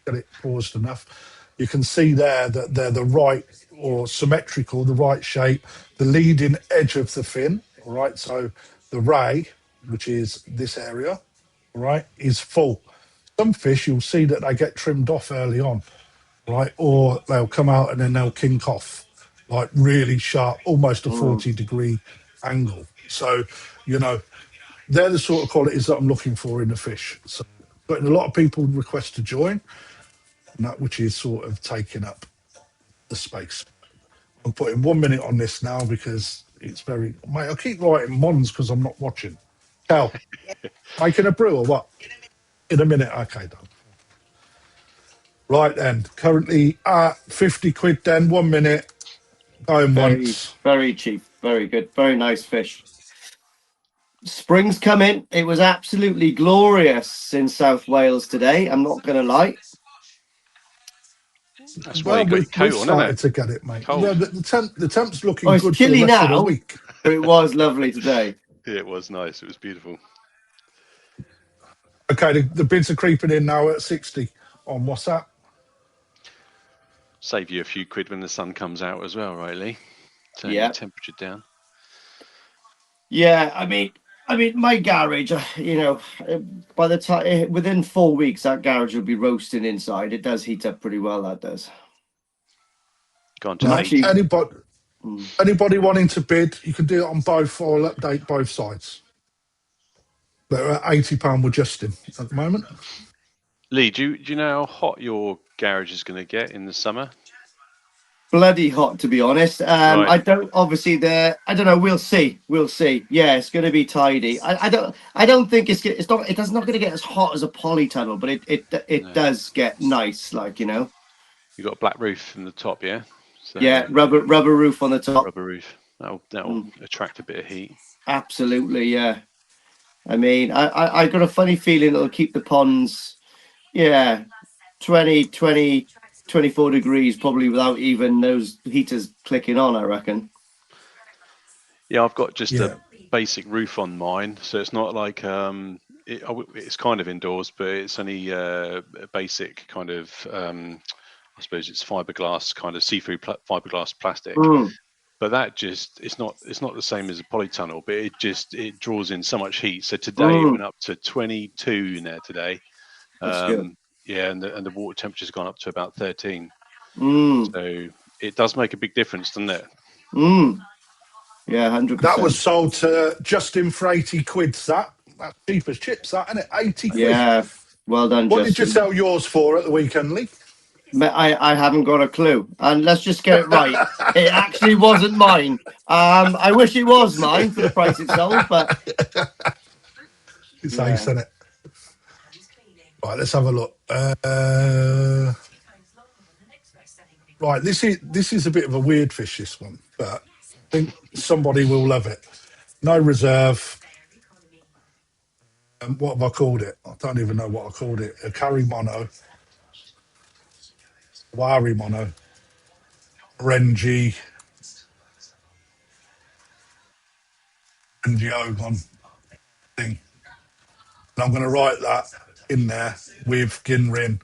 get it paused enough, you can see there that they're the right or symmetrical, the right shape, the leading edge of the fin, all right? So the ray, which is this area, all right, is full. Some fish, you'll see that they get trimmed off early on, right? Or they'll come out and then they'll kink off, like really sharp, almost a 40-degree angle. So, you know, they're the sort of qualities that I'm looking for in the fish. So, getting a lot of people request to join, and that which is sort of taking up the space. I'm putting 1 minute on this now because it's very. Mate, I keep writing Mons because I'm not watching. Cal, making a brew or what? In a minute. Okay, done. Right then, currently at 50 quid then, 1 minute, going once. Very cheap, very good, very nice fish. Spring's come in. It was absolutely glorious in South Wales today. I'm not going to lie. That's why you got your coat we've on, started isn't to get it, mate. Cold. Yeah, the temp's looking Oh, it's good for the chilly rest of the now, week. but it was lovely today. Yeah, it was nice. It was beautiful. Okay, the bids are creeping in now at 60 on WhatsApp. Save you a few quid when the sun comes out as well, right, Lee? Turn Yeah. the temperature down. Yeah, I mean, my garage, you know, by the time within 4 weeks, that garage will be roasting inside. It does heat up pretty well. That does. Gone to Now, 80. anybody wanting to bid, you can do it on both, or I'll update both sides. They're at £80 with Justin at the moment. Lee, do you know how hot your garage is going to get in the summer? Bloody hot, to be honest. Right. I don't know. We'll see. Yeah, it's going to be tidy. I don't think it's not going to get as hot as a polytunnel, but it does get nice, like, you know. You got a black roof from the top, yeah. So, yeah, rubber roof on the top. Rubber roof. That'll attract a bit of heat. Absolutely, yeah. I mean, I got a funny feeling it'll keep the ponds, 24 degrees, probably without even those heaters clicking on, I reckon. Yeah, I've got just a basic roof on mine, so it's not like it's kind of indoors, but it's only a basic kind of I suppose it's fiberglass, kind of see-through fiberglass plastic. But that just it's not the same as a polytunnel, but it draws in so much heat. So today it went up to 22 in there today. That's good. Yeah, and the water temperature's gone up to about 13. So it does make a big difference, doesn't it? Yeah, 100%. That was sold to Justin for 80 quid. That's cheap as chips, that, isn't it? 80 quid. Yeah, well done, What Justin. did you sell yours for at the weekend, Lee? I haven't got a clue, and let's just get it right. It actually wasn't mine. I wish it was mine for the price it sold, but it's ace, isn't it? Right, let's have a look. Right, this is a bit of a weird fish, this one, but I think somebody will love it. No reserve. What have I called it? I don't even know what I called it. A curry mono. Wari mono. Renji. Renji Ogon thing. And I'm going to write that in there with Ginrin.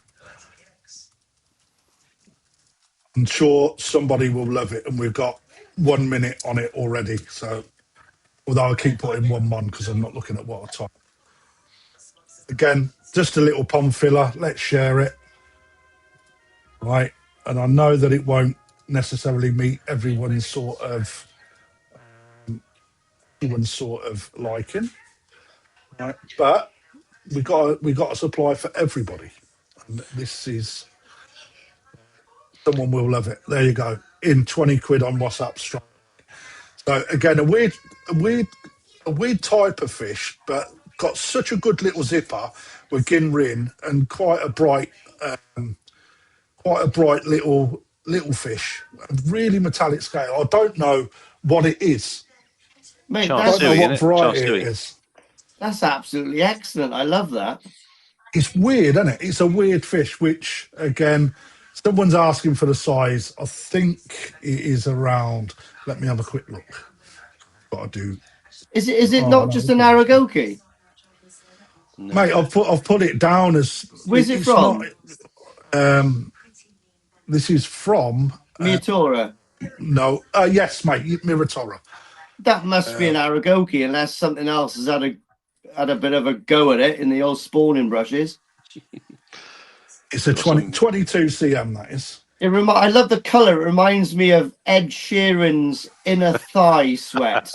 I'm sure somebody will love it, and we've got 1 minute on it already. So, although I keep putting 1 mon because I'm not looking at what I type. Again, just a little pond filler. Let's share it, right? And I know that it won't necessarily meet everyone's sort of liking, right? But we got a supply for everybody, and this is. Someone will love it. There you go. In 20 quid on WhatsApp straight. So again, a weird type of fish, but got such a good little zipper with Ginrin and quite a bright little fish. Really metallic scale. I don't know what it is. Mate, I don't know what variety it is. That's absolutely excellent. I love that. It's weird, isn't it? It's a weird fish, which again, someone's asking for the size. I think it is around. Let me have a quick look. Got to do. Is it Oh not no, just an Aragoki? mate. No. I've put it down as Where's it it's not. from? This is from Miatora. no. Yes, mate. Miratora. That must be an Aragoki, unless something else has had a bit of a go at it in the old spawning brushes. It's a 22 cm. That is. I love the color. It reminds me of Ed Sheeran's Inner Thigh Sweat.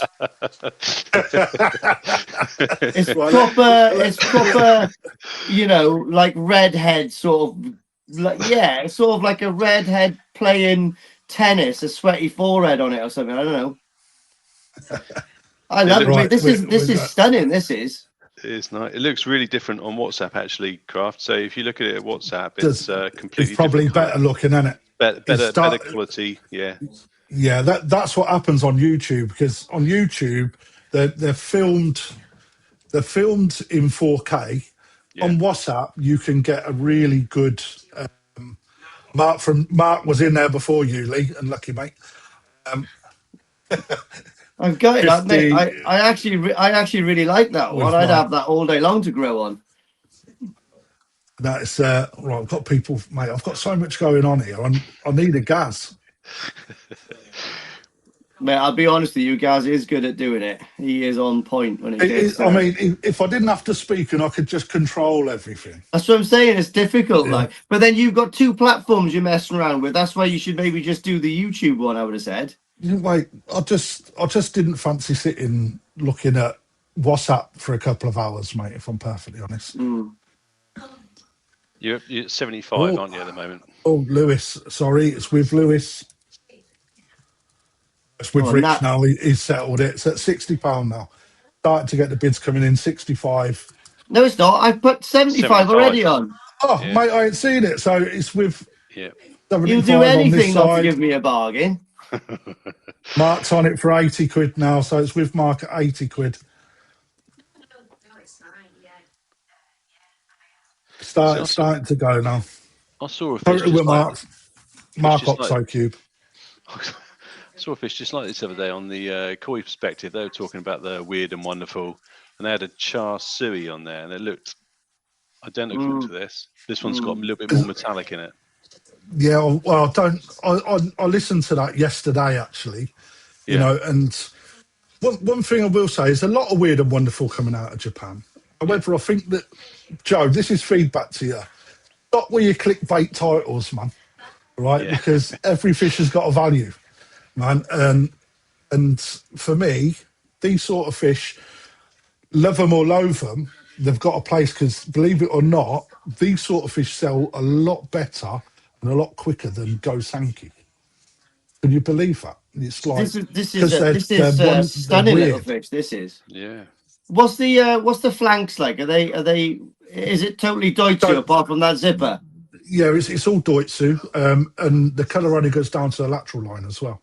It's proper. It's proper. You know, like redhead sort of. It's sort of like a redhead playing tennis, a sweaty forehead on it or something. I don't know. I love it. Right, This is stunning. This is. It's nice. It looks really different on WhatsApp, actually, Craft. So if you look at it at WhatsApp, it's completely it's probably different better looking, isn't it? better quality. Yeah. Yeah, that's what happens on YouTube, because on YouTube they're filmed in 4K. Yeah. On WhatsApp you can get a really good Mark was in there before you, Lee, and lucky mate. I've got it, 50, mate. I actually really like that one. I'd have that all day long to grow on. That's right. I've got people, mate. I've got so much going on here. I need a gas. Mate, I'll be honest with you, Gaz is good at doing it. He is on point when it gets I mean, if I didn't have to speak and I could just control everything. That's what I'm saying. It's difficult, like. But then you've got two platforms you're messing around with. That's why you should maybe just do the YouTube one, I would have said. Wait, I just didn't fancy sitting looking at WhatsApp for a couple of hours, mate. If I'm perfectly honest. You're 75, aren't you, at the moment? Oh, Lewis. Sorry, it's with Lewis. It's with Rich now. He's settled it. It's at £60 now. Starting to get the bids coming in. 65. No, it's not. I've put 75 already on. Oh, yeah. Mate, I ain't seen it. So it's with 75 You'll do anything on this not side. to give me a bargain. Mark's on it for 80 quid now. So it's with Mark at 80 quid. Starting to go now. I saw a fish with Mark Ypoutube. I saw a fish just like this the other day on the Koi Perspective. They were talking about the weird and wonderful, and they had a char sui on there, and it looked identical to this. This one's got a little bit more metallic in it. Yeah, well, I listened to that yesterday, actually. You know, and one thing I will say is a lot of weird and wonderful coming out of Japan. However, I think that, Joe, this is feedback to you. Stop with your clickbait titles, man. Right? Because every fish has got a value, man. And for me, these sort of fish, love them or loathe them, they've got a place, because believe it or not, these sort of fish sell a lot better and a lot quicker than Go Sankey. Can you believe that? It's like this is stunning little fish. This is. Yeah. What's the flanks like? Are they? Is it totally Deutsche apart from that zipper? Yeah, it's all Deutsche, and the colour only goes down to the lateral line as well.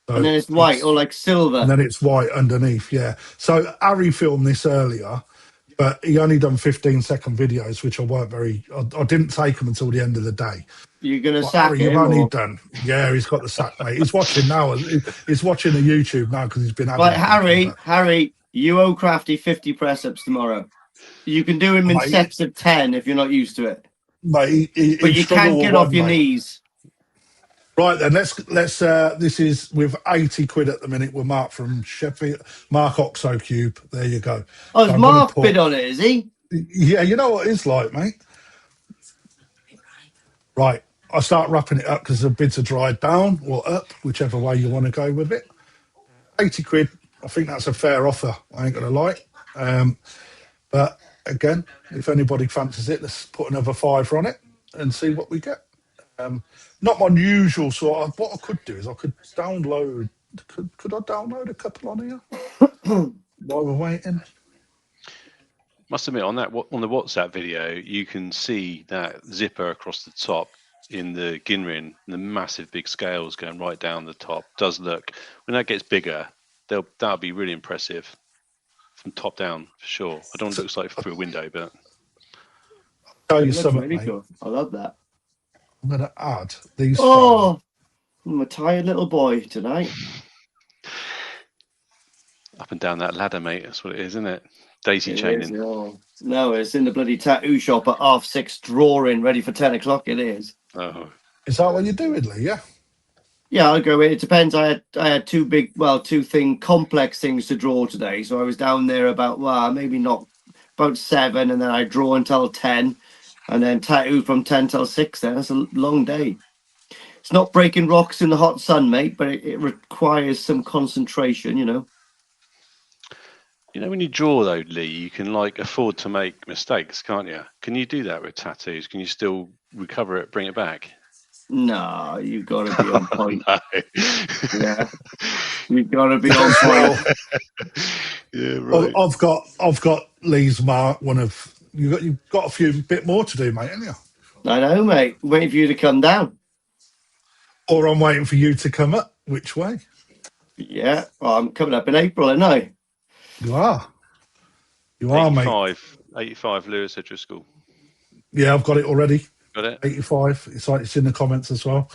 So and then it's white or like silver. And then it's white underneath. Yeah. So Harry filmed this earlier, but he only done 15-second videos, which I didn't take them until the end of the day. You're gonna sack him? You've only done. Yeah, he's got the sack, mate. He's watching now. He's watching the YouTube now because he's been. Right, Harry, you owe Crafty 50 press ups tomorrow. You can do him in sets of 10 if you're not used to it. Mate, but you can't get off your knees. Right then, let's. This is with 80 quid at the minute. We're Mark from Sheffield, Mark Ypoutube. There you go. Oh, so Mark bid on it, is he? Yeah, you know what it's like, mate. Right, I start wrapping it up because the bids are dried down or up, whichever way you want to go with it. 80 quid. I think that's a fair offer. I ain't gonna lie. But again, if anybody fancies it, let's put another £5 on it and see what we get. Not my usual sort of. What I could do is I could download. Could I download a couple on here while we're waiting? Must admit, on the WhatsApp video, you can see that zipper across the top in the Ginrin, the massive big scales going right down the top. Does look, when that gets bigger, that'll be really impressive from top down for sure. I don't know what it looks like through a window, but Tell It you looks something, really mate. cool. I love that. I'm going to add these five. Oh, I'm a tired little boy tonight. up and down that ladder, mate. That's what it is, isn't it? Daisy It chaining. is, oh. No, it's in the bloody tattoo shop at 6:30, drawing, ready for 10 o'clock. It is. Oh, Is that what you're doing, Lee? Yeah. Yeah, I'll go in. It depends. I had two complex things to draw today. So I was down there about, maybe not about 7, and then I draw until 10, and then tattoo from 10 till 6. Then that's a long day. It's not breaking rocks in the hot sun, mate, but it requires some concentration, you know. you know, when you draw though, Lee, you can like afford to make mistakes, can't you? Can you do that with tattoos? Can you still recover it, bring it back? No, you've got to be on point. No. Yeah, you've got to be on point. Yeah, right. I've got Lee's mark. You've got a few bit more to do, mate, haven't you? I know, mate. Waiting for you to come down. Or I'm waiting for you to come up. Which way? Yeah, well, I'm coming up in April, aren't I? You are. You are, mate. 85 Lewis O'Driscoll. Yeah, I've got it already. Got it? 85. It's in the comments as well.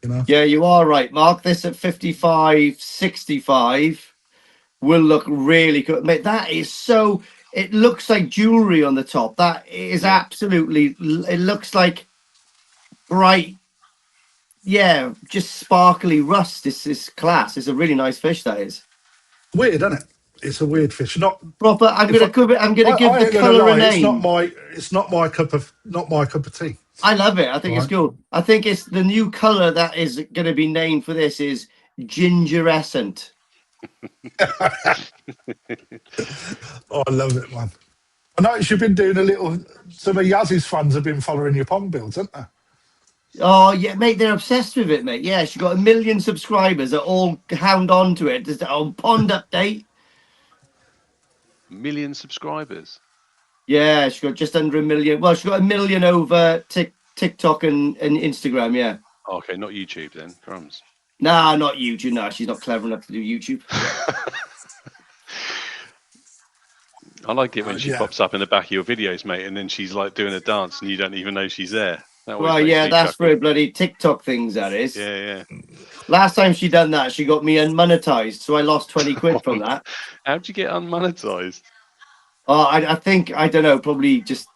You know. Yeah, you are right, Mark. This at 55, 65 will look really good. Mate, that is so... It looks like jewellery on the top. That is absolutely... It looks like bright... Yeah, just sparkly rust. This is class. It's a really nice fish, that is. Weird, isn't it? It's a weird fish. Not proper. I'm gonna give the colour a name. It's not my cup of tea. I love it. I think it's cool. I think it's the new colour that is going to be named for this is gingerescent. Oh, I love it, man. I noticed you've been doing some of Yaz's fans have been following your pond builds, haven't they? Oh yeah, mate, they're obsessed with it, mate. Yeah, she got 1 million subscribers that all hound on to it. Just pond update. 1 million subscribers. Yeah, she got just under 1 million. Well, she got 1 million over TikTok and Instagram. Yeah. Oh, okay, not YouTube then. Crumbs. Nah, not YouTube. No, she's not clever enough to do YouTube. I like it when she pops up in the back of your videos, mate, and then she's like doing a dance and you don't even know she's there. Well, yeah, that's for bloody TikTok things, that is. Yeah. Last time she done that, she got me unmonetized, so I lost 20 quid from that. How'd you get unmonetized? Oh, I think, I don't know, probably just...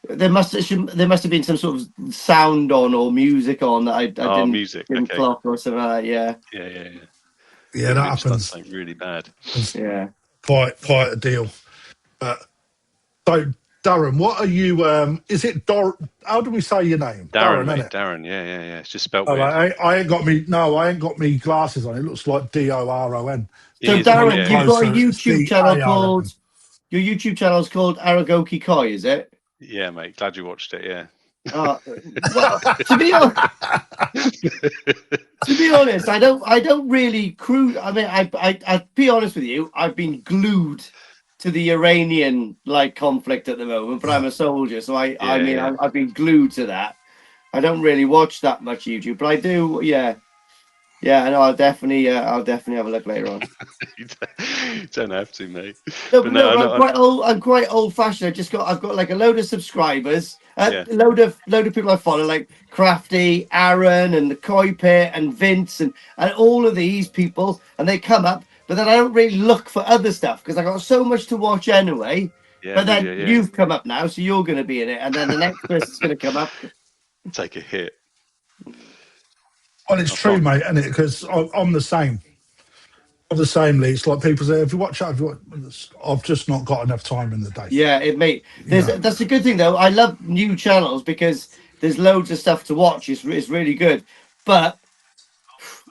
There must have been some sort of sound on or music on that I didn't clock or something like that, yeah. Yeah, that happens. Something really bad. Yeah. Quite a deal. So, Darren, what are you? Is it how do we say your name? Darren, mate. Darren. Yeah. It's just spelled weird. I ain't got me glasses on. It looks like DORON. So, Darren, you've got a YouTube channel called. Your YouTube channel is called Aragoki Koi, is it? Yeah, mate. Glad you watched it. Yeah. Well, to be honest, I don't really cruise. I mean, I'd be honest with you. I've been glued to the Iranian conflict at the moment, but I'm a soldier, so I've been glued to that. I don't really watch that much YouTube, but I do. Yeah. I know. I'll definitely have a look later on. You don't have to, mate. I'm quite old fashioned. I've got like a load of subscribers, a load of people I follow, like Crafty, Aaron, and the Koi Pit, and Vince, and all of these people, and they come up. But then I don't really look for other stuff because I got so much to watch anyway. Yeah, but then you've come up now, so you're going to be in it, and then the next person's going to come up. Take a hit. Well, it's true, mate, isn't it? Because I'm the same. I'm the same, Lee. It's like people say, if you watch that, I've just not got enough time in the day. Yeah, that's a good thing, though. I love new channels because there's loads of stuff to watch. It's really good. But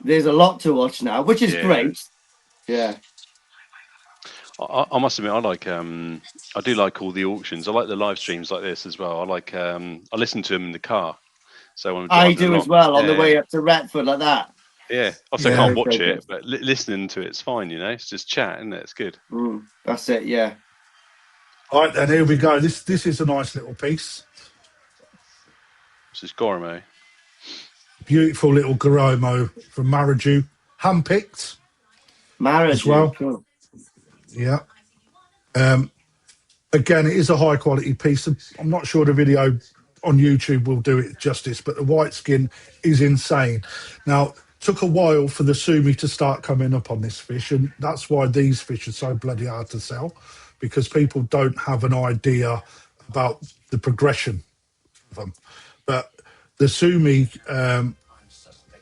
there's a lot to watch now, which is great. Yeah. I must admit, I do like all the auctions. I like the live streams like this as well. I listen to them in the car. So when I do as well on the way up to Retford like that. Yeah, obviously I can't watch it, but listening to it's fine. You know, it's just chat, isn't it? It's good. That's it. Yeah. All right, then here we go. This is a nice little piece. This is Goromo. Beautiful little Goromo from Maraju, handpicked. Maraju as well. Cool. Yeah. Again, it is a high quality piece. I'm not sure the video on YouTube will do it justice, but the white skin is insane. Now, took a while for the sumi to start coming up on this fish, and that's why these fish are so bloody hard to sell, because people don't have an idea about the progression of them. But the sumi,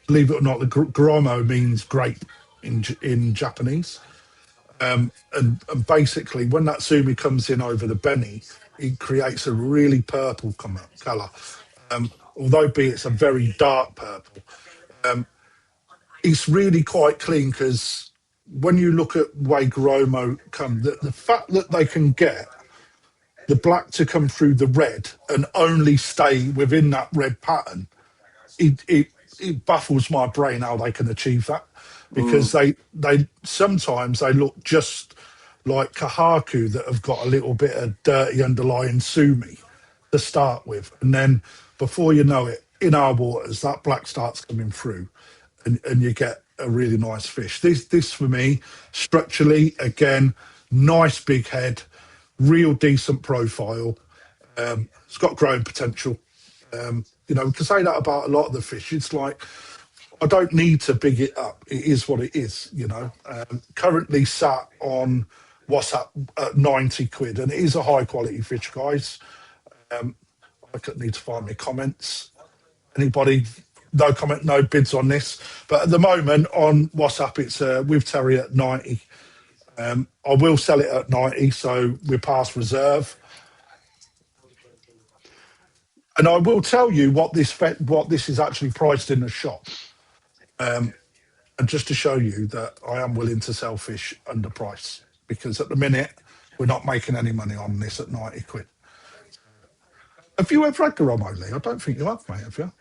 believe it or not, the goromo means grape in Japanese. And basically, when that sumi comes in over the benny, it creates a really purple colour. Although it's a very dark purple, it's really quite clean, because when you look at the way Goromo come, the fact that they can get the black to come through the red and only stay within that red pattern, it baffles my brain how they can achieve that, because they sometimes they look just like kahaku that have got a little bit of dirty underlying sumi to start with, and then before you know it, in our waters that black starts coming through, and you get a really nice fish. This for me, structurally, again, nice big head, real decent profile. It's got growing potential. You know, we can say that about a lot of the fish. It's like, I don't need to big it up. It is what it is, you know. Currently sat on WhatsApp at 90 quid, and it is a high quality fish, guys. I could need to find my comments. Anybody, no comment, no bids on this. But at the moment on WhatsApp, it's with Terry at 90. I will sell it at 90, so we're past reserve. And I will tell you what this is actually priced in the shop. And just to show you that I am willing to sell fish under price, because at the minute we're not making any money on this at 90 quid. Have you ever had Goromo, Lee? I don't think you have, mate, have you?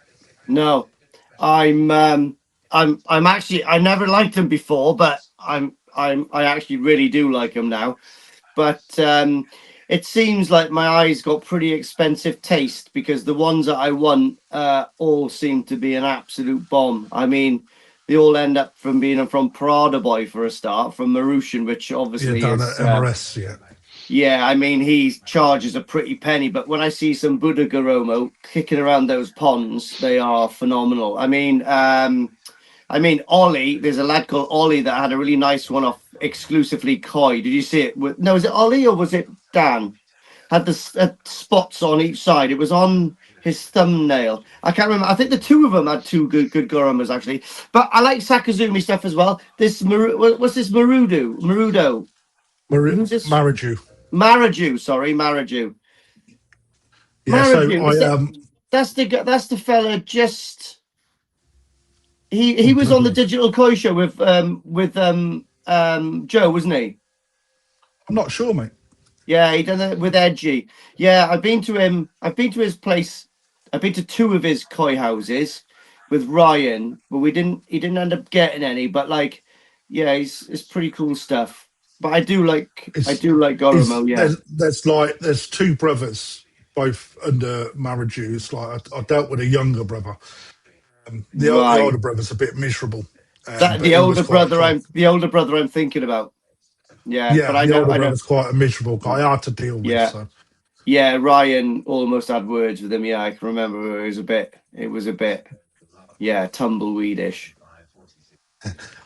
No, I'm actually, I never liked them before, but I actually really do like them now. But it seems like my eyes got pretty expensive taste, because the ones that I want all seem to be an absolute bomb. I mean, they all end up from being from Parada Boy for a start, from Marushan, which obviously down is at MRS, yeah. Yeah, I mean, he charges a pretty penny, but when I see some Buddha Goromo kicking around those ponds, they are phenomenal. I mean, Ollie, there's a lad called Ollie that had a really nice one off exclusively koi. Did you see it? No, was it Ollie or was it Dan? Had the spots on each side. It was on his thumbnail. I can't remember. I think the two of them had two good Goromas, actually. But I like Sakazumi stuff as well. This, what's this Marudo? Who's this? Maraju. Sorry, Maraju. Yeah, Maraju, so that's the fella. Just he was on the Digital Koi show with Joe, wasn't he? I'm not sure, mate. Yeah, he done it with Edgy. Yeah, I've been to him. I've been to his place. I've been to two of his koi houses with Ryan, but he didn't end up getting any. But like, yeah, it's pretty cool stuff. But I do like Goromo. Yeah, there's two brothers, both under Maraju. It's like I dealt with a younger brother. The older brother's a bit miserable. The older brother I'm thinking about. Yeah, but the older brother's quite a miserable guy. Hard to deal with. Yeah, so. yeah. Ryan almost had words with him. Yeah, I can remember. It was a bit, yeah, tumbleweedish.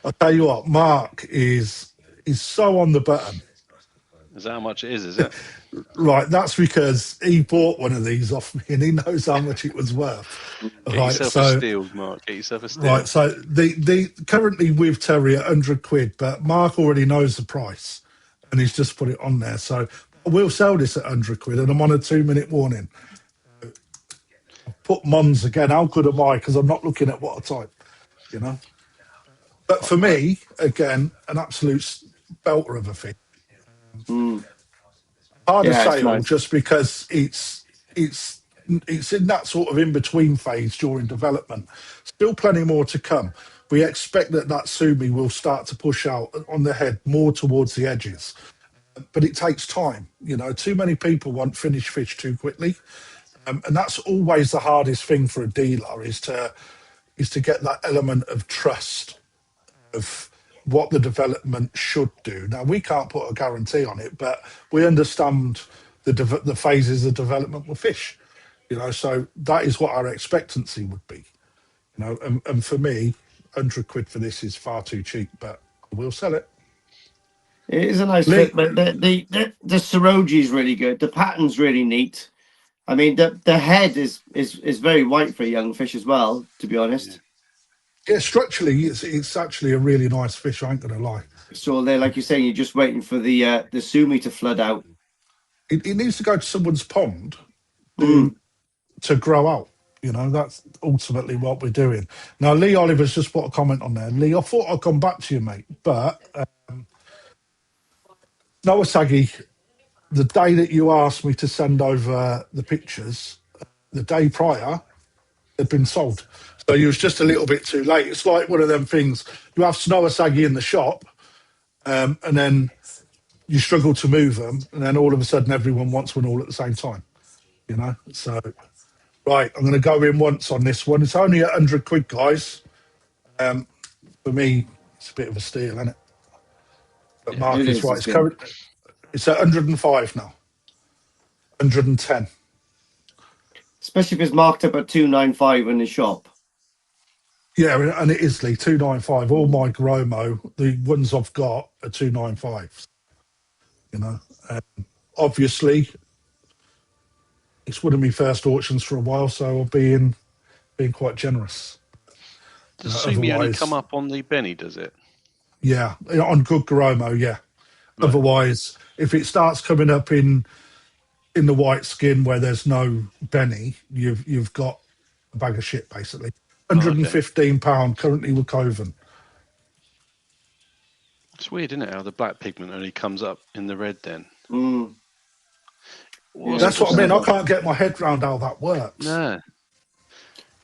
I'll tell you what, Mark is so on the button. Is that how much it is it? Right, that's because he bought one of these off me and he knows how much it was worth. Get yourself a steal, Mark. Get yourself a steal. Right, so the currently with Terry at 100 quid, but Mark already knows the price and he's just put it on there. So I will sell this at 100 quid and I'm on a 2-minute warning. I've put Mons again. How good am I? Because I'm not looking at what I type, you know. But for me, again, an absolute belter of a thing. Hard to sale, nice. Just because it's in that sort of in-between phase during development. Still plenty more to come. We expect that sumi will start to push out on the head more towards the edges. But it takes time. You know, too many people want finished fish too quickly. And that's always the hardest thing for a dealer is to get that element of trust of what the development should do. Now, we can't put a guarantee on it, but we understand the phases of development with fish, so that is what our expectancy would be, and for me, 100 quid for this is far too cheap, but I will sell it. It is a nice Lee, fit, but the Saroji is really good. The pattern's really neat. I mean, the head is very white for a young fish as well, to be honest. yeah, structurally, it's actually a really nice fish, I ain't going to lie. So there, like you're saying, you're just waiting for the sumi to flood out. It needs to go to someone's pond to grow out. That's ultimately what we're doing. Now, Lee Oliver's just put a comment on there. Lee, I thought I'd come back to you, mate, but Nawasagi, the day that you asked me to send over the pictures, the day prior, they'd been sold. So you was just a little bit too late. It's like one of them things. You have Snowasagi in the shop, and then you struggle to move them, and then all of a sudden everyone wants one all at the same time. So right, I'm going to go in once on this one. It's only 100 quid, guys. For me, it's a bit of a steal, isn't it? But Yeah, Mark it is is, right. It's at 105 now. 110. Especially if it's marked up at 295 in the shop. Yeah, and it is, Lee, 295. All my Gromo, the ones I've got are 295. Obviously, it's one of my first auctions for a while, so I'll being quite generous. Does Sumi only come up on the Benny, does it? Yeah, on good Gromo, yeah. Right. Otherwise, if it starts coming up in the white skin where there's no Benny, you've got a bag of shit, basically. £115 currently with Coven. It's weird, isn't it, how the black pigment only comes up in the red then? That's what I mean. I can't get my head around how that works. No.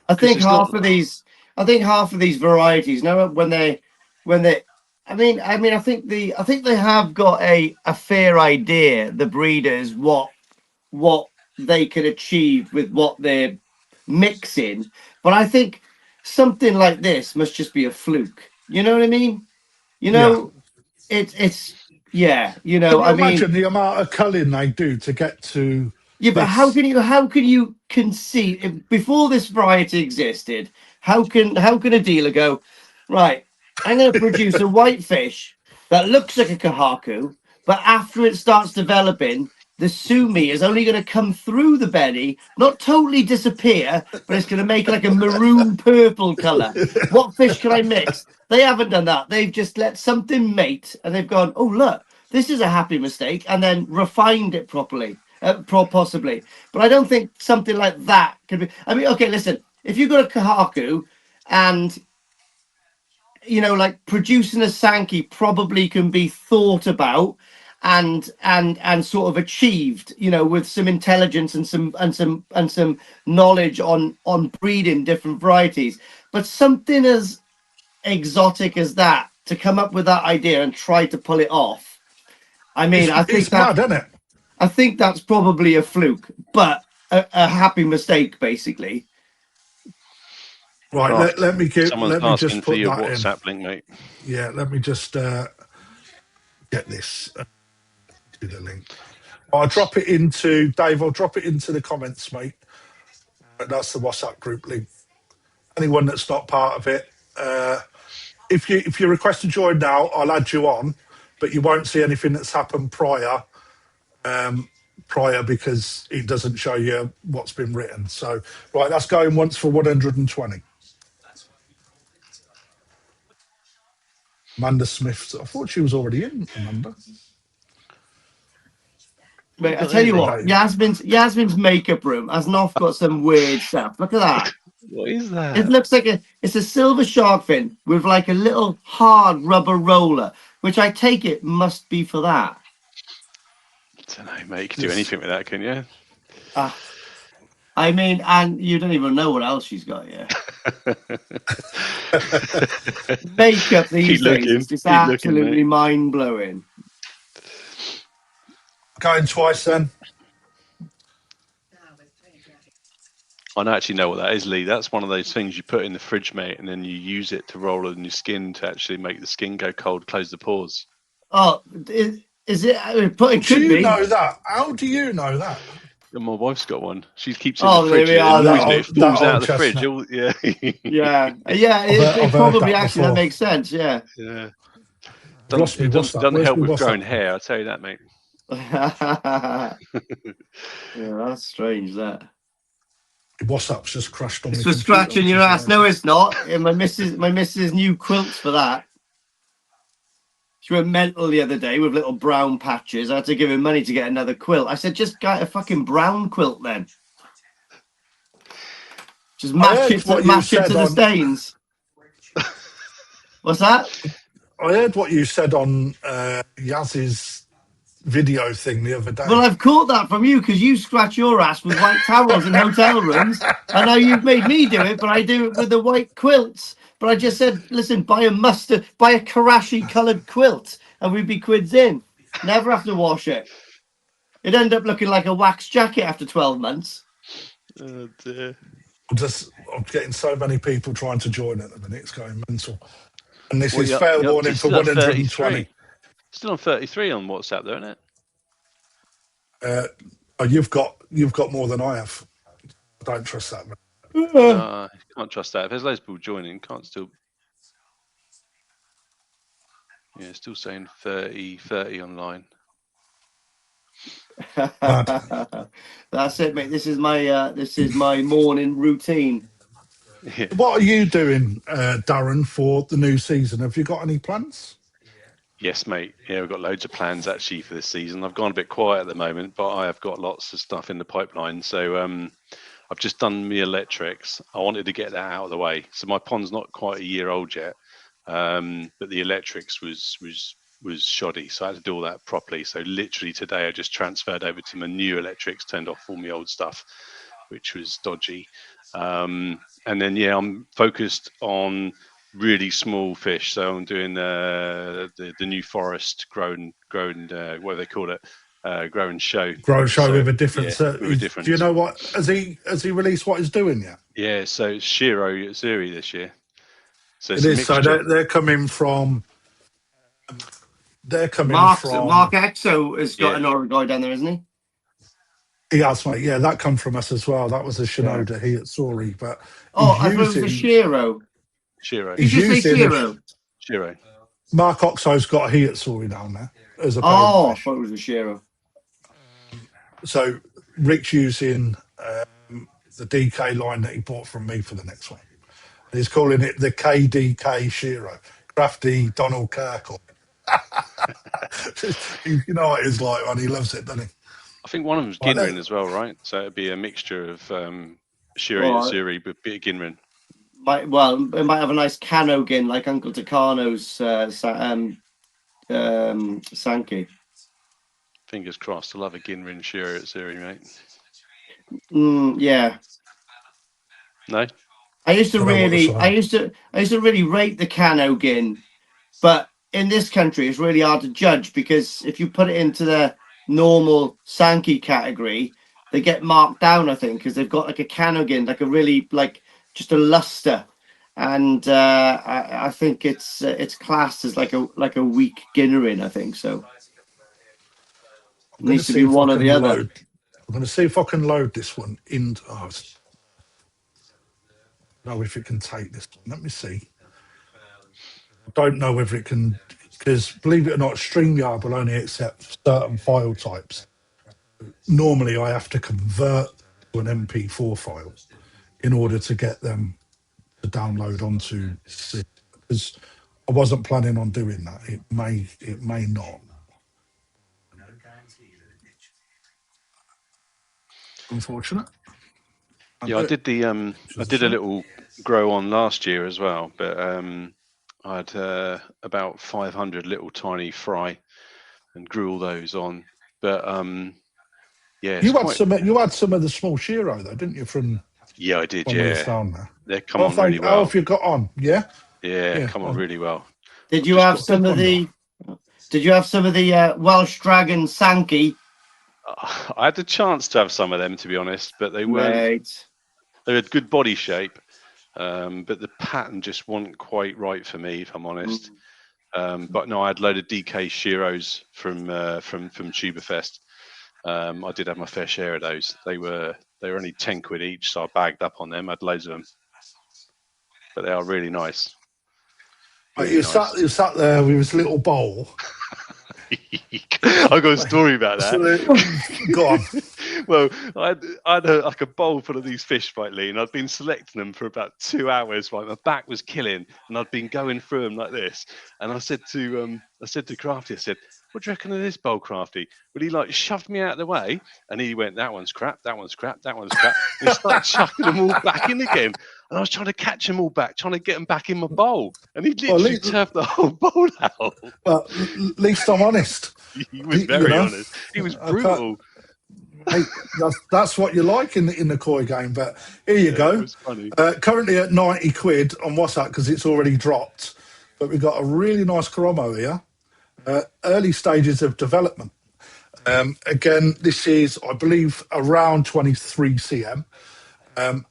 I think half of these varieties, when they I think they have got a fair idea, the breeders, what they can achieve with what they're mixing. But I think something like this must just be a fluke. You know what I mean? It's yeah. Can you imagine the amount of culling they do to get to? Yeah, but how can you conceive before this variety existed? How can a dealer go, right? I'm going to produce a white fish that looks like a kahaku, but after it starts developing, the sumi is only going to come through the belly, not totally disappear, but it's going to make like a maroon purple color. What fish can I mix? They haven't done that. They've just let something mate, and they've gone, oh look, this is a happy mistake, and then refined it properly. Possibly, but I don't think something like that could be. I mean, okay, listen, if you've got a kahaku and like producing a Sankey probably can be thought about and sort of achieved, with some intelligence and some knowledge on breeding different varieties. But something as exotic as that, to come up with that idea and try to pull it off, I mean, I think it's mad, isn't it? I think that's probably a fluke, but a happy mistake, basically. Right, let me just put your that WhatsApp in. link, mate. Yeah, let me just get this to the link. I'll drop it into Dave. I'll drop it into the comments, mate. That's the WhatsApp group link. Anyone that's not part of it, if you request to join now, I'll add you on, but you won't see anything that's happened prior because it doesn't show you what's been written. So, right, that's going once for 120. Amanda Smith. I thought she was already in, Amanda. Wait, I tell you what, Yasmin's makeup room has not got some weird stuff. Look at that. What is that? It looks like it's a silver shark fin with like a little hard rubber roller, which I take it must be for that. I don't know, mate. You can do anything with that, can you? I mean, and you don't even know what else she's got here. Makeup these days is just absolutely mind-blowing. Going twice then. I actually know what that is, Lee. That's one of those things you put in the fridge, mate, and then you use it to roll it in your skin to actually make the skin go cold, close the pores. Oh, is it? It Do could you be. know that? How do you know that? And my wife's got one. She keeps it in Oh, the there fridge. we It are. annoys me. Then. It falls that out old of the fridge. chestnut. Yeah. Yeah. I've It heard probably that actually that before. makes sense. Yeah. Yeah. I've lost me Doesn't WhatsApp. Where's help my with WhatsApp? growing hair. I'll tell you that, mate. Yeah, that's strange. That WhatsApp's just crashed on it's my for computer. scratching your ass. No, it's not. My missus new quilts for that. She went mental the other day with little brown patches. I had to give him money to get another quilt. I said, just get a fucking brown quilt then. Just match it to the stains. What's that? I heard what you said on Yaz's video thing the other day. Well, I've caught that from you because you scratch your ass with white towels in hotel rooms. I know you've made me do it, but I do it with the white quilts. But I just said, listen, buy a Karashi coloured quilt and we'd be quids in. Never have to wash it. It'd end up looking like a wax jacket after 12 months. Oh, dear. I'm getting so many people trying to join at the minute. It's going mental. And this is You're fair warning for still at 120. 33. Still on 33 on WhatsApp, though, isn't it? You've got more than I have. I don't trust that, man. No, can't trust that. If there's loads of people joining, can't still. Yeah, still saying 30 online. That's it, mate. This is my morning routine. Yeah. What are you doing, Darren, for the new season? Have you got any plans? Yes, mate. Yeah, we've got loads of plans actually for this season. I've gone a bit quiet at the moment, but I have got lots of stuff in the pipeline. So I've just done the electrics. I wanted to get that out of the way. So my pond's not quite a year old yet, but the electrics was shoddy, so I had to do all that properly. So literally today, I just transferred over to my new electrics, turned off all my old stuff, which was dodgy. And then I'm focused on really small fish. So I'm doing the new forest grown what do they call it? Grow and show. Grow show with a different. Do you know what? Has he released what he's doing yet? Yeah, so it's Shiro Zuri this year. So it is. So they're coming from. Mark Exo has got an Oregon down there, isn't he? He has, mate. Yeah, that come from us as well. That was a Shinoda Hiatsuri, but I thought it was a Shiro. Shiro. Did you say Shiro? Shiro. Mark Oxo's got a Hiatsuri down there as a I thought it was a Shiro. So Rick's using the DK line that he bought from me for the next one. And he's calling it the KDK Shiro, Crafty Donald Kirkle. You know what it's like, man. He loves it, doesn't he? I think one of them's Ginrin as well, right? So it'd be a mixture of Shiro Zuri, but a bit of Ginrin. It might have a nice Kano Gin like Uncle Takano's Sankey. Fingers crossed. I'll have a Ginrin Shiro Zuri, mate. Yeah. No. I used to really rate the Kano Gin, but in this country it's really hard to judge because if you put it into the normal Sankey category, they get marked down, I think, because they've got like a Kano Gin, like a really just a luster, and I think it's classed as like a weak Ginnerin, I think so. It needs to be one or the other. I'm going to see if I can load this one in. Know if it can take this. Let me see. I don't know whether it can, because believe it or not, StreamYard will only accept certain file types. Normally, I have to convert to an MP4 file in order to get them to download onto this. Because I wasn't planning on doing that. It may not. Unfortunate. Yeah, I did a little grow on last year as well, but I had about 500 little tiny fry and grew all those on. But you had some of the small Shiro though, didn't you? From I did. Yeah, down there. They come on really well. How have you got on? Yeah, come on really well. Did you have some of the? Did you have some of the Welsh Dragon Sankey? I had the chance to have some of them, to be honest, but they weren't. They had good body shape, but the pattern just wasn't quite right for me, if I'm honest. But no, I had a load of DK Shiros from Tuberfest. I did have my fair share of those. They were only 10 quid each, so I bagged up on them. I had loads of them, but they are really nice. Really nice. You sat there with his little bowl. I got a story about that. Go on. Well, I had like a bowl full of these fish, right, Lee, and I'd been selecting them for about 2 hours. Right, my back was killing, and I'd been going through them like this. And I said to Crafty, I said, "What do you reckon of this bowl, Crafty?" Well, he like shoved me out of the way, and he went, "That one's crap. That one's crap. That one's crap." And he started chucking them all back in again. And I was trying to catch them all back, trying to get them back in my bowl, and he literally turfed the whole bowl out. Well, at least I'm honest. He was very honest. He was brutal. Hey, that's what you like in the koi game. But here you go. It was funny. Currently at 90 quid on WhatsApp because it's already dropped. But we've got a really nice Coromo here. Early stages of development. Again, this is, I believe, around 23 cm.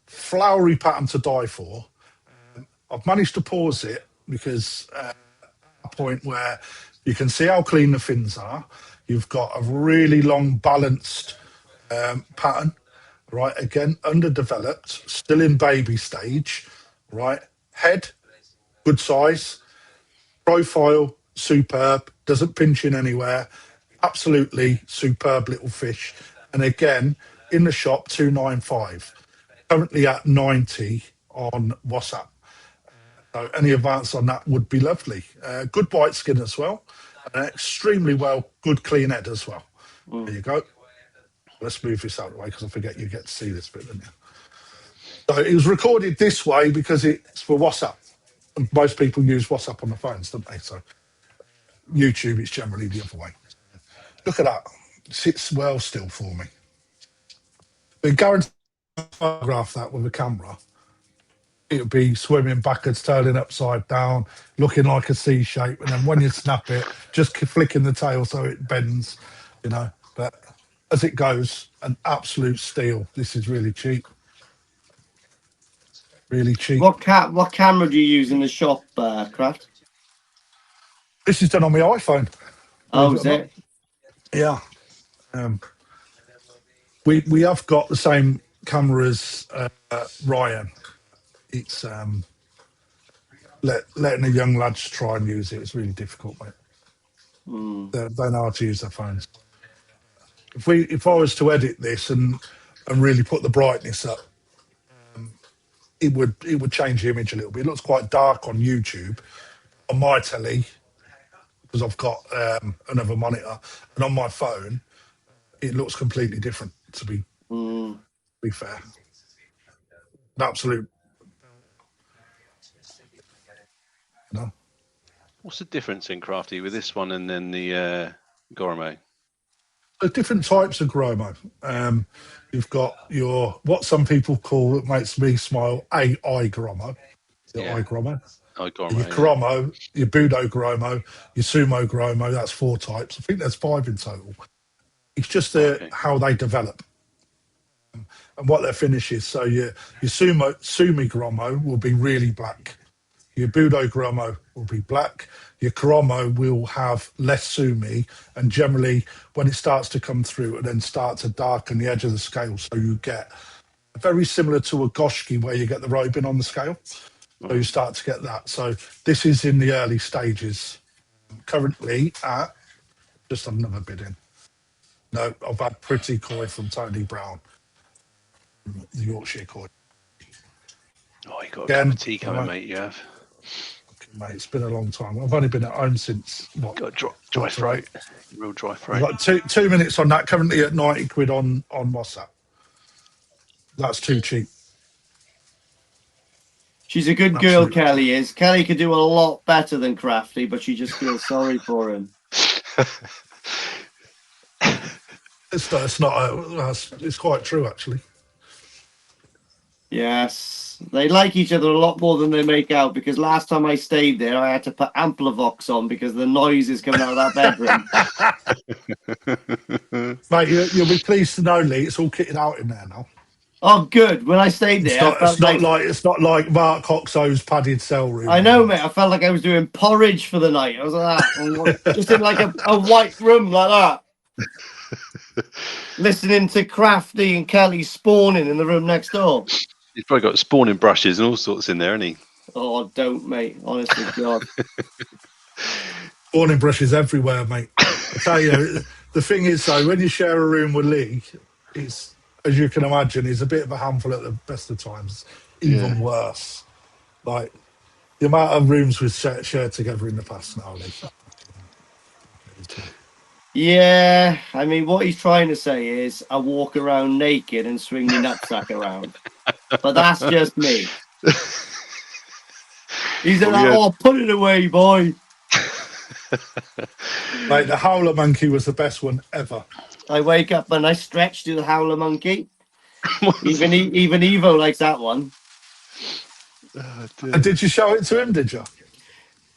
Flowery pattern to die for. I've managed to pause it because a point where you can see how clean the fins are. You've got a really long balanced pattern, right? Again, underdeveloped, still in baby stage, right? Head, good size, profile, superb, doesn't pinch in anywhere, absolutely superb little fish. And again, in the shop, 295, currently at 90 on WhatsApp. So any advance on that would be lovely. Good bite skin as well. And extremely good clean head as well. There you go. Let's move this out of the way because I forget you get to see this bit, don't you? So it was recorded this way because it's for WhatsApp. And most people use WhatsApp on the phones, don't they? So YouTube, it's generally the other way. Look at that. It sits well still for me. But guaranteed to photograph that with a camera. It would be swimming backwards, turning upside down, looking like a C shape, and then when you snap it, just flicking the tail so it bends, you know. But as it goes, an absolute steal. This is really cheap. Really cheap. What camera do you use in the shop, Craft? This is done on my iPhone. Oh, is it? Yeah. We have got the same camera as Ryan. It's letting the young lads try and use it. It's really difficult, mate. They know how to use their phones. If I was to edit this and really put the brightness up, it would change the image a little bit. It looks quite dark on YouTube. On my telly, because I've got another monitor, and on my phone, it looks completely different. To be fair, an absolute. No. What's the difference in Crafty with this one and then the Gourmet? There's different types of Gromo. You've got your, what some people call, it makes me smile, AI Gromo. Your iGromo. iGromo. Your Gromo, your Budo Gromo, your Sumo Gromo, that's 4 types. I think there's 5 in total. It's just how they develop and what their finish is. So your Sumi Gromo will be really black. Your Budo Gromo will be black. Your Cromo will have less sumi, and generally when it starts to come through and then start to darken the edge of the scale, so you get very similar to a Goshki where you get the robing on the scale. So you start to get that. So this is in the early stages. Currently at just another bid in. No, I've had Pretty Koi from Tony Brown, the Yorkshire Koi. Oh, you got a cup of tea coming, mate. You have. Mate, it's been a long time. I've only been at home since what? Got a dry throat. Real dry throat. I've got 2 minutes on that. Currently at 90 quid on WhatsApp. That's too cheap. She's a good girl, Kelly is. Kelly could do a lot better than Crafty, but she just feels sorry for him. It's not. It's quite true, actually. Yes, they like each other a lot more than they make out, because last time I stayed there, I had to put Amplivox on because the noise is coming out of that bedroom. Mate, you'll be pleased to know, Lee, it's all kitted out in there now. Oh, good. When I stayed there, I felt It's not like Mark Hoxo's padded cell room. I know, mate. I felt like I was doing porridge for the night. I was like that, just in like a white room like that, listening to Crafty and Kelly spawning in the room next door. He's probably got spawning brushes and all sorts in there, hasn't he? Oh, don't, mate. Honestly, God. Spawning brushes everywhere, mate. I tell you, the thing is, though, when you share a room with Lee, it's, as you can imagine, he's a bit of a handful at the best of times. Even worse. Like, the amount of rooms we've shared together in the past now, Lee. Yeah, I mean, what he's trying to say is I walk around naked and swing my nutsack around. But that's just me. He's like, oh, put it away, boy. Like, the howler monkey was the best one ever. I wake up and I stretch to the howler monkey. Even Evo likes that one. And did you show it to him, did you?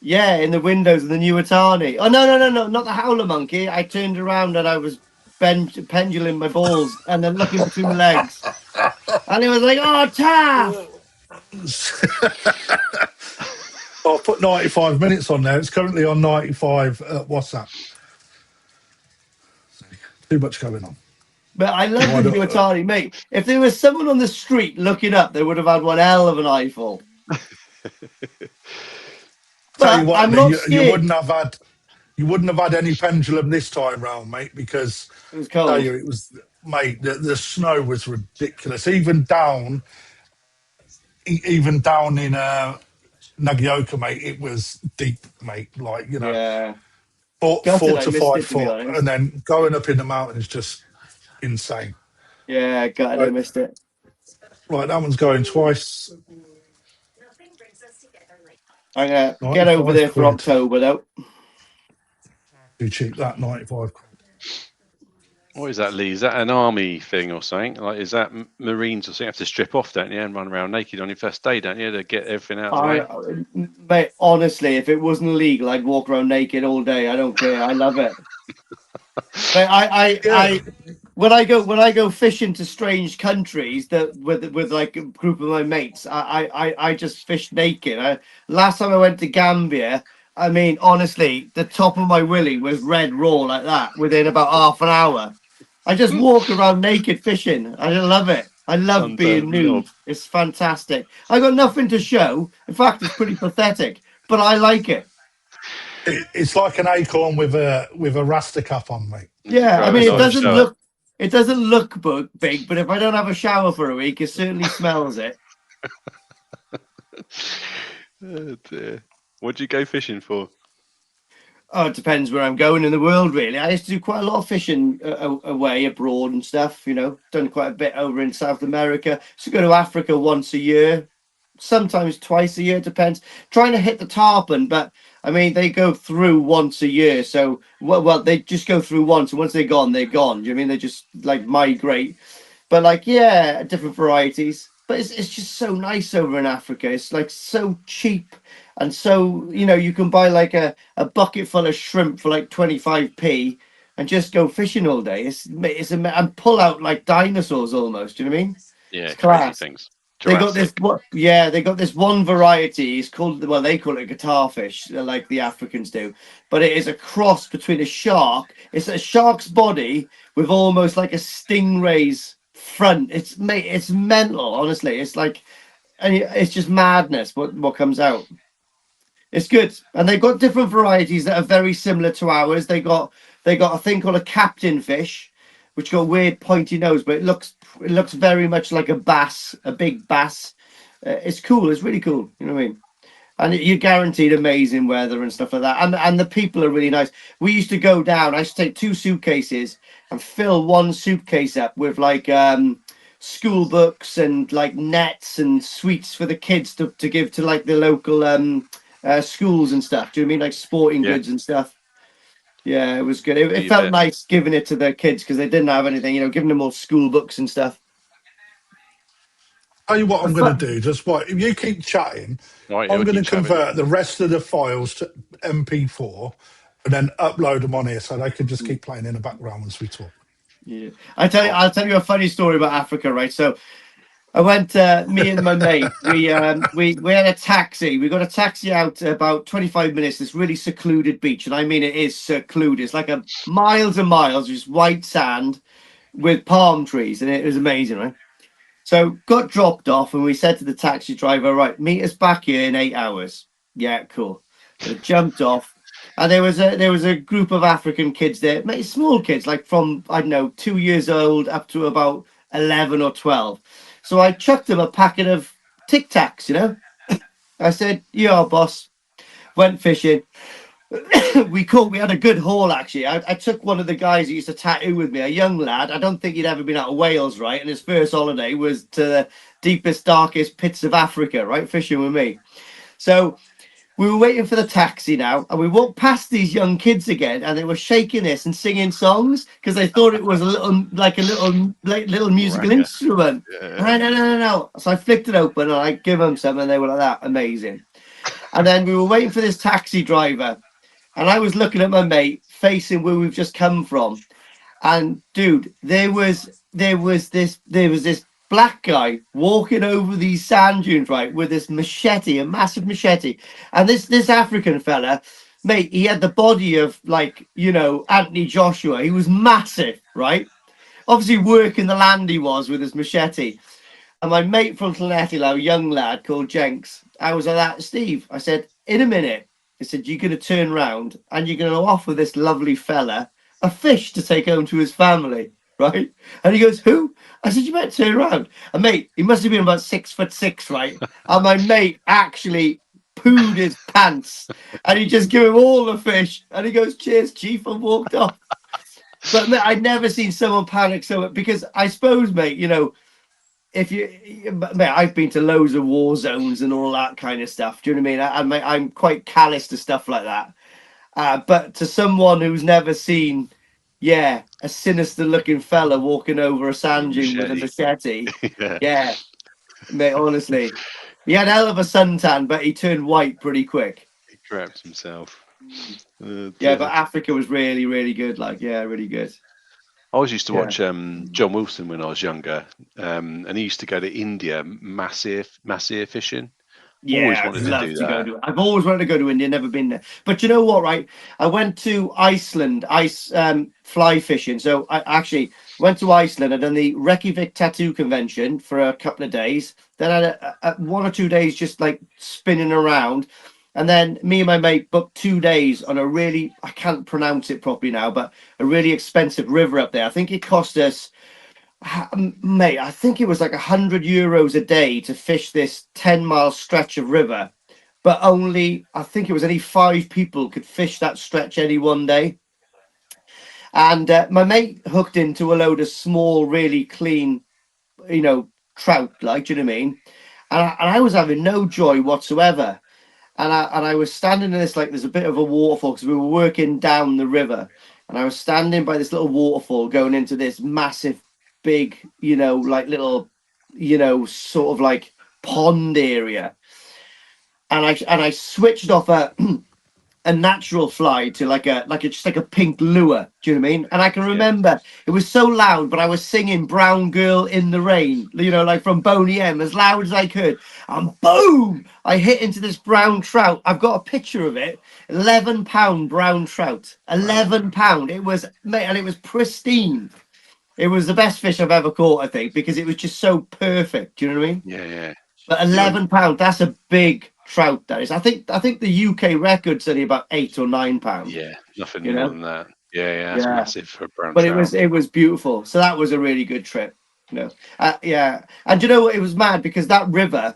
Yeah, in the windows of the new Atari. Oh, no, not the howler monkey. I turned around and I was pendulum my balls and then looking between my legs. And he was like, oh, Taff! I'll put 95 minutes on there. It's currently on 95 WhatsApp. Too much going on. But I love the new Atari, mate. If there was someone on the street looking up, they would have had one hell of an eyeful. Tell you what, you wouldn't have had any pendulum this time round, mate, because it was cold. It was, mate. The snow was ridiculous. Even down in Nagioka, mate, it was deep, mate. Like, you know, yeah. 4 to 5 foot, and then going up in the mountain is just insane. Yeah, God, I missed it. Right, that one's going twice. I'm gonna get over there for October, though. Too cheap, that 95 quid. What is that, Lee? Is that an army thing or something? Like, is that Marines or something? You have to strip off, don't you, and run around naked on your first day, don't you, to get everything out of the way? Mate, honestly, if it wasn't illegal, I'd walk around naked all day. I don't care. I love it. But when I go fishing to strange countries with like a group of my mates, I just fish naked. Last time I went to Gambia, I mean, honestly, the top of my willy was red raw like that within about half an hour. I just walk around naked fishing. I love it. I love being nude. It's fantastic. I got nothing to show. In fact, it's pretty pathetic, but I like it. It's like an acorn with a rasta cap on, mate. Yeah, I mean, it doesn't look big, but if I don't have a shower for a week, it certainly smells it. Oh dear. What do you go fishing for? Oh, it depends where I'm going in the world, really. I used to do quite a lot of fishing away abroad and stuff, you know, done quite a bit over in South America. So go to Africa once a year, sometimes twice a year, depends. Trying to hit the tarpon, but I mean, they go through once a year. So, well, they just go through once, and once they're gone, they're gone. Do you know what I mean? They just like migrate. But like, yeah, different varieties. But it's just so nice over in Africa. It's like so cheap. And so, you know, you can buy like a bucket full of shrimp for like 25p and just go fishing all day. And pull out like dinosaurs almost. Do you know what I mean? Yeah, it's class. Things. Jurassic. They got this one variety. It's called, well, they call it guitarfish, like the Africans do. But it is a cross between a shark. It's a shark's body with almost like a stingray's front. It's mental, honestly. It's like, and it's just madness what comes out. It's good, and they've got different varieties that are very similar to ours. They got a thing called a captain fish, which got a weird pointy nose, but it looks very much like a bass, a big bass. It's cool. It's really cool. You know what I mean? And you're guaranteed amazing weather and stuff like that. And the people are really nice. We used to go down. I used to take 2 suitcases and fill one suitcase up with like school books and like nets and sweets for the kids to give to like the local schools and stuff. Do you know what I mean? Like sporting goods and stuff. Yeah, it was good. It felt nice giving it to the kids because they didn't have anything, you know, giving them all school books and stuff. Tell you what I'm going to do. Just what if you keep chatting, I'm going to convert the rest of the files to MP4 and then upload them on here so they can just keep playing in the background once we talk. Yeah, I'll tell you a funny story about Africa, right? So I went. Me and my mate. We had a taxi. We got a taxi out about 25 minutes. This really secluded beach, and I mean it is secluded. It's like a miles and miles, just white sand with palm trees, and it was amazing, right? So got dropped off, and we said to the taxi driver, "Right, meet us back here in 8 hours." Yeah, cool. So jumped off, and there was a group of African kids there, small kids, like from I don't know 2 years old up to about 11 or 12. So I chucked them a packet of Tic Tacs, you know. I said, "Yeah, boss." Went fishing. We had a good haul actually. I took one of the guys who used to tattoo with me, a young lad. I don't think he'd ever been out of Wales, right? And his first holiday was to the deepest, darkest pits of Africa, right? Fishing with me. So we were waiting for the taxi now, and we walked past these young kids again, and they were shaking this and singing songs because they thought it was a little musical Raga. instrument. Yeah. No. So I flicked it open and I give them some, and they were like that, amazing. And then we were waiting for this taxi driver, and I was looking at my mate facing where we've just come from, and dude, there was this black guy walking over these sand dunes, right, with this machete, a massive machete. And this African fella, mate, he had the body of, like, you know, Anthony Joshua. He was massive, right? Obviously working the land he was with his machete. And my mate from Llanelli, a young lad called Jenks, I was like that, Steve. I said, in a minute, I said, you're going to turn round and you're going to offer this lovely fella a fish to take home to his family, right? And he goes, who? I said, you better turn around. And mate, he must have been about 6'6", right? And my mate actually pooed his pants, and he just gave him all the fish. And he goes, cheers, chief, and walked off. But mate, I'd never seen someone panic so much, because I suppose, mate, you know, if you, mate, I've been to loads of war zones and all that kind of stuff. Do you know what I mean? I'm quite callous to stuff like that. But to someone who's never seen, yeah, a sinister looking fella walking over a sand dune with a machete, Yeah. yeah, mate, honestly, he had a hell of a suntan, but he turned white pretty quick. He crapped himself. Yeah, but Africa was really, really good. Like, yeah, really good. I always used to watch John Wilson when I was younger, and he used to go to India massive fishing. Yeah, I'd love to go to. I've always wanted to go to India, never been there. But you know what, right? I went to Iceland, fly fishing. So I actually went to Iceland. I'd done the Reykjavik Tattoo Convention for a couple of days. Then I had 1 or 2 days just like spinning around. And then me and my mate booked 2 days on a really, I can't pronounce it properly now, but a really expensive river up there. I think it cost us, mate, I think it was like €100 a day to fish this 10-mile stretch of river, but I think it was only 5 people could fish that stretch any one day. And my mate hooked into a load of small, really clean, you know, trout, like, do you know what I mean? And I was having no joy whatsoever. And I was standing in this, like, there's a bit of a waterfall because we were working down the river, and I was standing by this little waterfall going into this massive, big, you know, like little, you know, sort of like pond area, and I switched off a natural fly to like a just like a pink lure. Do you know what I mean? And I can remember it was so loud, but I was singing "Brown Girl in the Rain," you know, like from Boney M, as loud as I could. And boom, I hit into this brown trout. I've got a picture of it. 11-pound brown trout. 11-pound. It was, mate, and it was pristine. It was the best fish I've ever caught, I think, because it was just so perfect. Do you know what I mean? Yeah. But 11-pound, that's a big trout, that is. I think the UK record's only about 8 or 9 pounds. Yeah, nothing more than that. Yeah, that's massive for a brown but trout. it was beautiful. So that was a really good trip. You know, yeah. And you know what? It was mad because that river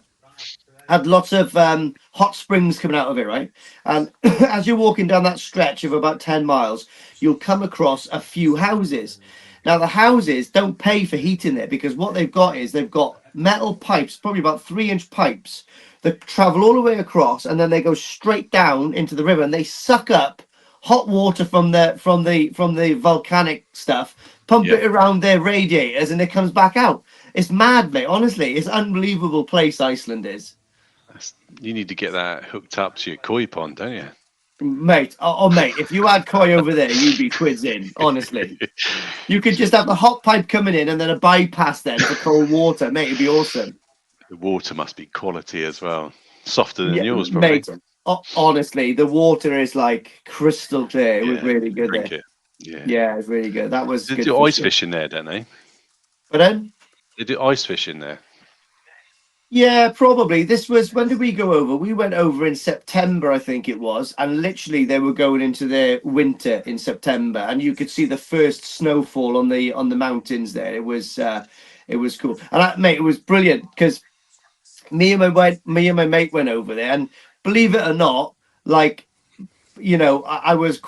had lots of hot springs coming out of it, right? And as you're walking down that stretch of about 10 miles, you'll come across a few houses. Now, the houses don't pay for heating there because what they've got is they've got metal pipes, probably about 3-inch pipes, that travel all the way across, and then they go straight down into the river, and they suck up hot water from the volcanic stuff, pump it around their radiators, and it comes back out. It's mad, mate. Honestly, it's an unbelievable place Iceland is. You need to get that hooked up to your koi pond, don't you? Mate, mate, if you had koi over there, you'd be quids in, honestly. You could just have the hot pipe coming in and then a bypass then for cold water, mate. It'd be awesome. The water must be quality as well. Softer than yours, probably. Mate, honestly, the water is like crystal clear. It was really good drink there. it. Yeah, it's really good. That was They good. do ice fish in there, don't they? But then? They do ice fish in there. Yeah, probably. This was, when did we go over? We went over in September, I think it was, and literally they were going into their winter in September, and you could see the first snowfall on the mountains there. It was cool, and mate, it was brilliant because me and my mate went over there, and believe it or not, like, you know, I was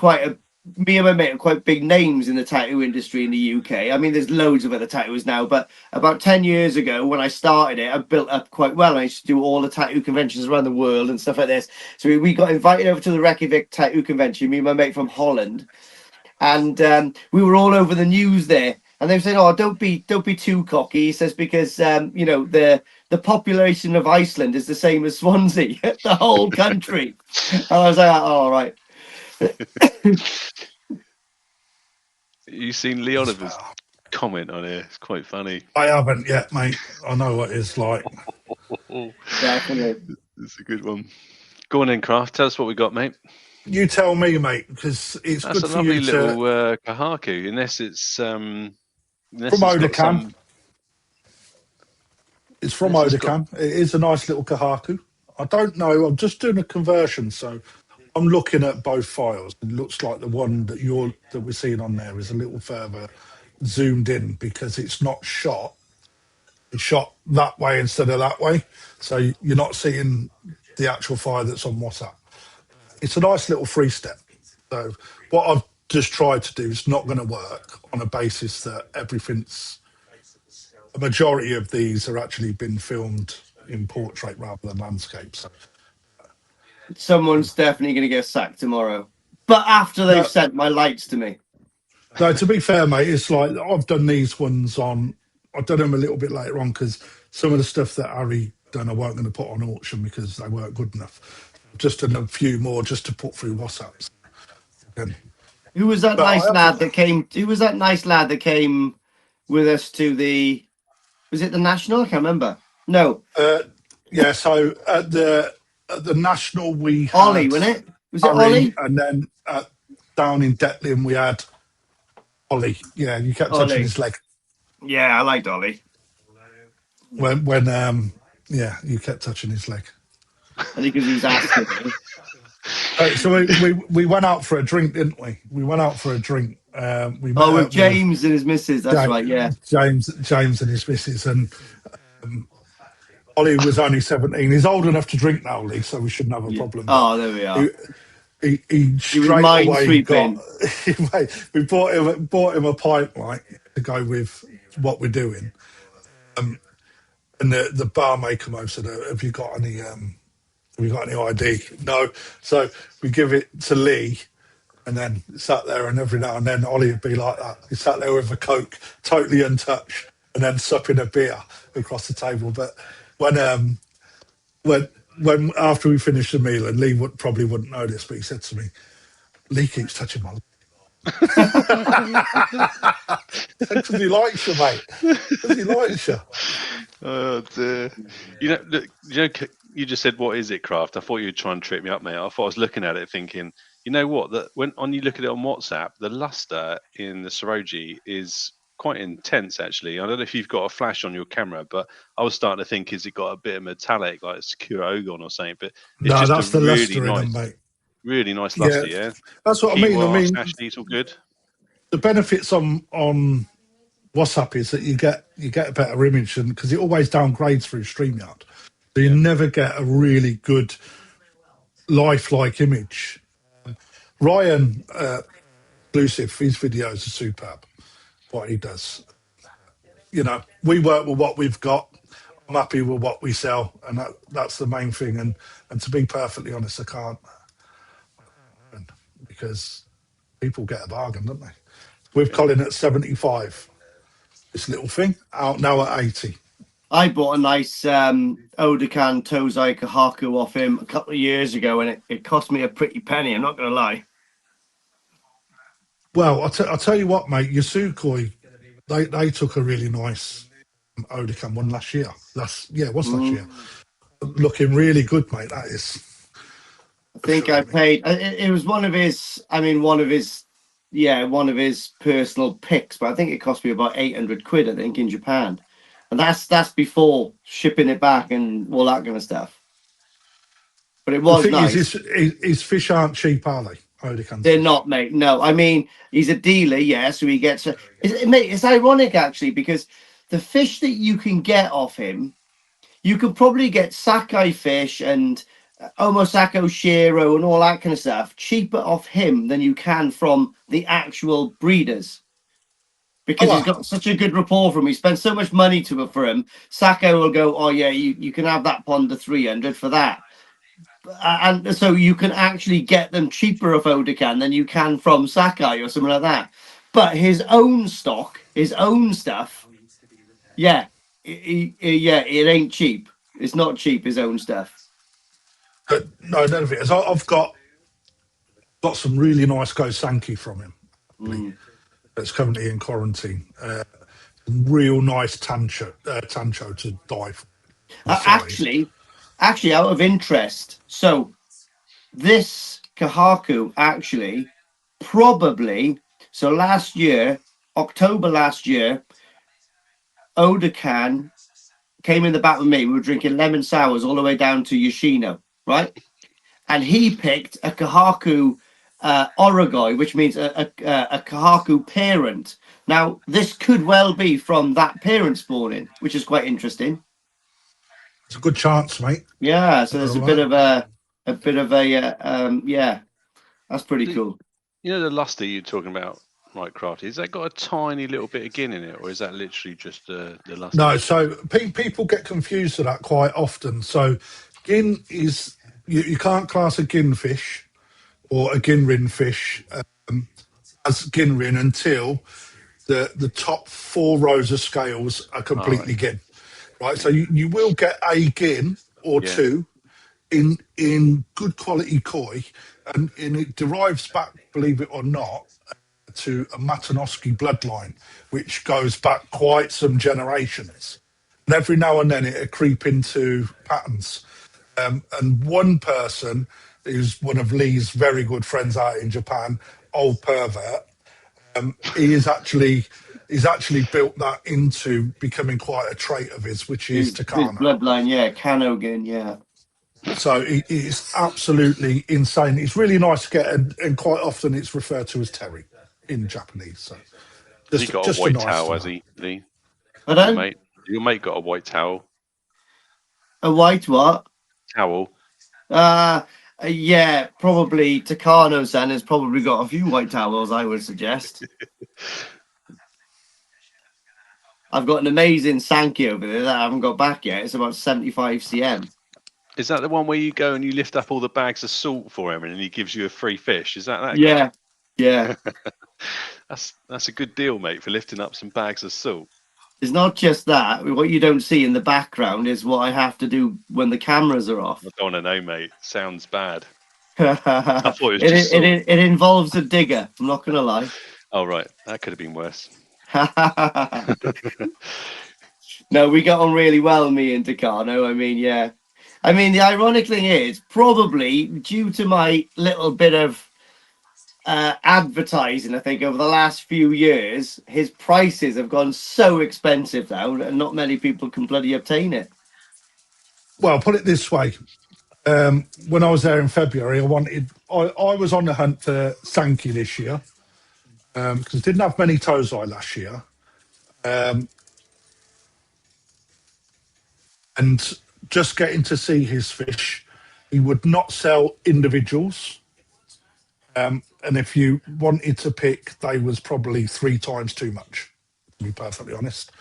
me and my mate are quite big names in the tattoo industry in the UK. I mean, there's loads of other tattoos now, but about 10 years ago when I started it, I built up quite well. I used to do all the tattoo conventions around the world and stuff like this. So we got invited over to the Reykjavik tattoo convention, me and my mate from Holland. And we were all over the news there. And they were saying, "Oh, don't be too cocky." He says, because you know, the population of Iceland is the same as Swansea, the whole country. And I was like, "Oh, all right." You seen Lee Oliver's comment on it? It's quite funny. I haven't yet, mate. I know what it's like. Definitely. It's a good one. Go on in, Craft. Tell us what we got, mate. You tell me, mate, because it's That's good a for lovely you little to. kahaku, unless it's From Odokan. It's from Odokan. It is a nice little kahaku. I don't know. I'm just doing a conversion, so I'm looking at both files. It looks like the one that we're seeing on there is a little further zoomed in because it's not shot. It's shot that way instead of that way, so you're not seeing the actual file that's on WhatsApp. It's a nice little three-step. So what I've just tried to do is not going to work on a basis that a majority of these are actually been filmed in portrait rather than landscape. So someone's definitely going to get sacked tomorrow, but after they've sent my lights to me. No, to be fair, mate, it's like I've done these ones on. I've done them a little bit later on because some of the stuff that Harry done I weren't going to put on auction because they weren't good enough. Just done a few more just to put through WhatsApps. Who was that nice lad that came? Who was that nice lad that came with us to the? Was it the National? I can't remember. No. Yeah. So at the National we had Ollie, wasn't it? Was it Ollie? And then down in Detlin we had Ollie. Yeah, you kept touching his leg. Yeah, I liked Ollie. When you kept touching his leg. I think because he was asking me. So we went out for a drink, didn't we? We went out for a drink. We met with James and his missus. That's right. Yeah, James and his missus, and Ollie was only 17. He's old enough to drink now, Lee, so we shouldn't have a problem. Oh, there we are. He straight away got. We bought him a pint, like, to go with what we're doing. And the barmaid came over and said, "Have you got any? Have you got any ID?" No. So we give it to Lee, and then sat there, and every now and then Ollie would be like that. He sat there with a Coke, totally untouched, and then supping a beer across the table. But when after we finished the meal, and Lee probably wouldn't know this, but he said to me, "Lee keeps touching my leg." Because he likes you, mate. Because he likes you. Oh dear. You just said, "What is it, Craft?" I thought you'd try and trip me up, mate. I thought I was looking at it thinking, you know what? That when you look at it on WhatsApp, the luster in the Saroji is quite intense, actually. I don't know if you've got a flash on your camera, but I was starting to think, has it got a bit of metallic, like Secure Ogon or something? But it's just that's the really luster nice, in them, mate. Really nice luster, yeah. That's what I mean. Actually, it's all good. The benefits on WhatsApp is that you get a better image, and because it always downgrades through StreamYard, so you never get a really good lifelike image. Ryan Exclusive, his videos are superb. What he does, we work with what we've got. I'm happy with what we sell, and that's the main thing. And to be perfectly honest, I can't, because people get a bargain, don't they? With Colin at 75, this little thing out now at 80. I bought a nice Odakan Tozai Kahaku off him a couple of years ago, and it cost me a pretty penny. I'm not going to lie. Well, I'll tell you what, mate. Yasukoi, they took a really nice Odecan one last year. Last last year. Looking really good, mate. That is. I think I paid. It was one of his. I mean, one of his personal picks. But I think it cost me about 800 quid. I think in Japan, and that's before shipping it back and all that kind of stuff. But it was the thing nice. is, his fish aren't cheap, are they? Odecan They're fish. not, mate. No, I mean he's a dealer, yeah. So he gets. Mate, it's ironic actually because the fish that you can get off him, you could probably get Sakai fish and Omosako Shiro and all that kind of stuff cheaper off him than you can from the actual breeders. Because he's got such a good rapport for him. He spends so much money for him. Sako will go, oh yeah, you can have that pond to 300 for that. And so you can actually get them cheaper off Odakan than you can from Sakai or something like that. But his own stock, his own stuff, yeah, it ain't cheap. It's not cheap, his own stuff. No, none of it is. I've got some really nice Gosanki from him. That's currently in quarantine. Real nice tancho to die for. Actually, out of interest, so this Kahaku actually probably so last year, October last year, Odakan came in the back with me. We were drinking lemon sours all the way down to Yoshino, right? And he picked a Kahaku Orogoi, which means a Kahaku parent. Now, this could well be from that parent spawning, which is quite interesting. It's a good chance, mate. Yeah, so there's a bit of a yeah, that's pretty cool. You know the luster you're talking about, right, Crafty? Has that got a tiny little bit of gin in it, or is that literally just the luster? No, so people get confused with that quite often. So gin is you can't class a gin fish or a ginrin fish as ginrin until the top 4 rows of scales are completely gin. Right, so you will get a gin or two in good quality koi, and it derives back, believe it or not, to a Matanoski bloodline, which goes back quite some generations. And every now and then it'll creep into patterns. And one person, who's one of Lee's very good friends out in Japan, old pervert, he's actually built that into becoming quite a trait of his, which is His Takano. bloodline, yeah, Kanogin, yeah. So it's absolutely insane. It's really nice to get, and quite often it's referred to as Terry in Japanese. So he got a white towel, has he, Lee? Your mate got a white towel. A white what? Towel. Yeah, probably Takano-san has probably got a few white towels, I would suggest. I've got an amazing Sankey over there that I haven't got back yet. It's about 75 cm. Is that the one where you go and you lift up all the bags of salt for him and he gives you a free fish? Is that Yeah, guy? yeah. That's a good deal, mate, for lifting up some bags of salt. It's not just that. What you don't see in the background is what I have to do when the cameras are off. I don't want to know, mate. Sounds bad. I thought it was just it involves a digger. I'm not going to lie. Oh, right. That could have been worse. No, we got on really well, me and Takano. I mean, yeah. I mean, the ironic thing is, probably due to my little bit of advertising, I think, over the last few years, his prices have gone so expensive now, and not many people can bloody obtain it. Well, put it this way. When I was there in February, I was on the hunt for Sankey this year because I didn't have many Tozai last year. And just getting to see his fish, he would not sell individuals. And if you wanted to pick, they was probably 3 times too much, to be perfectly honest.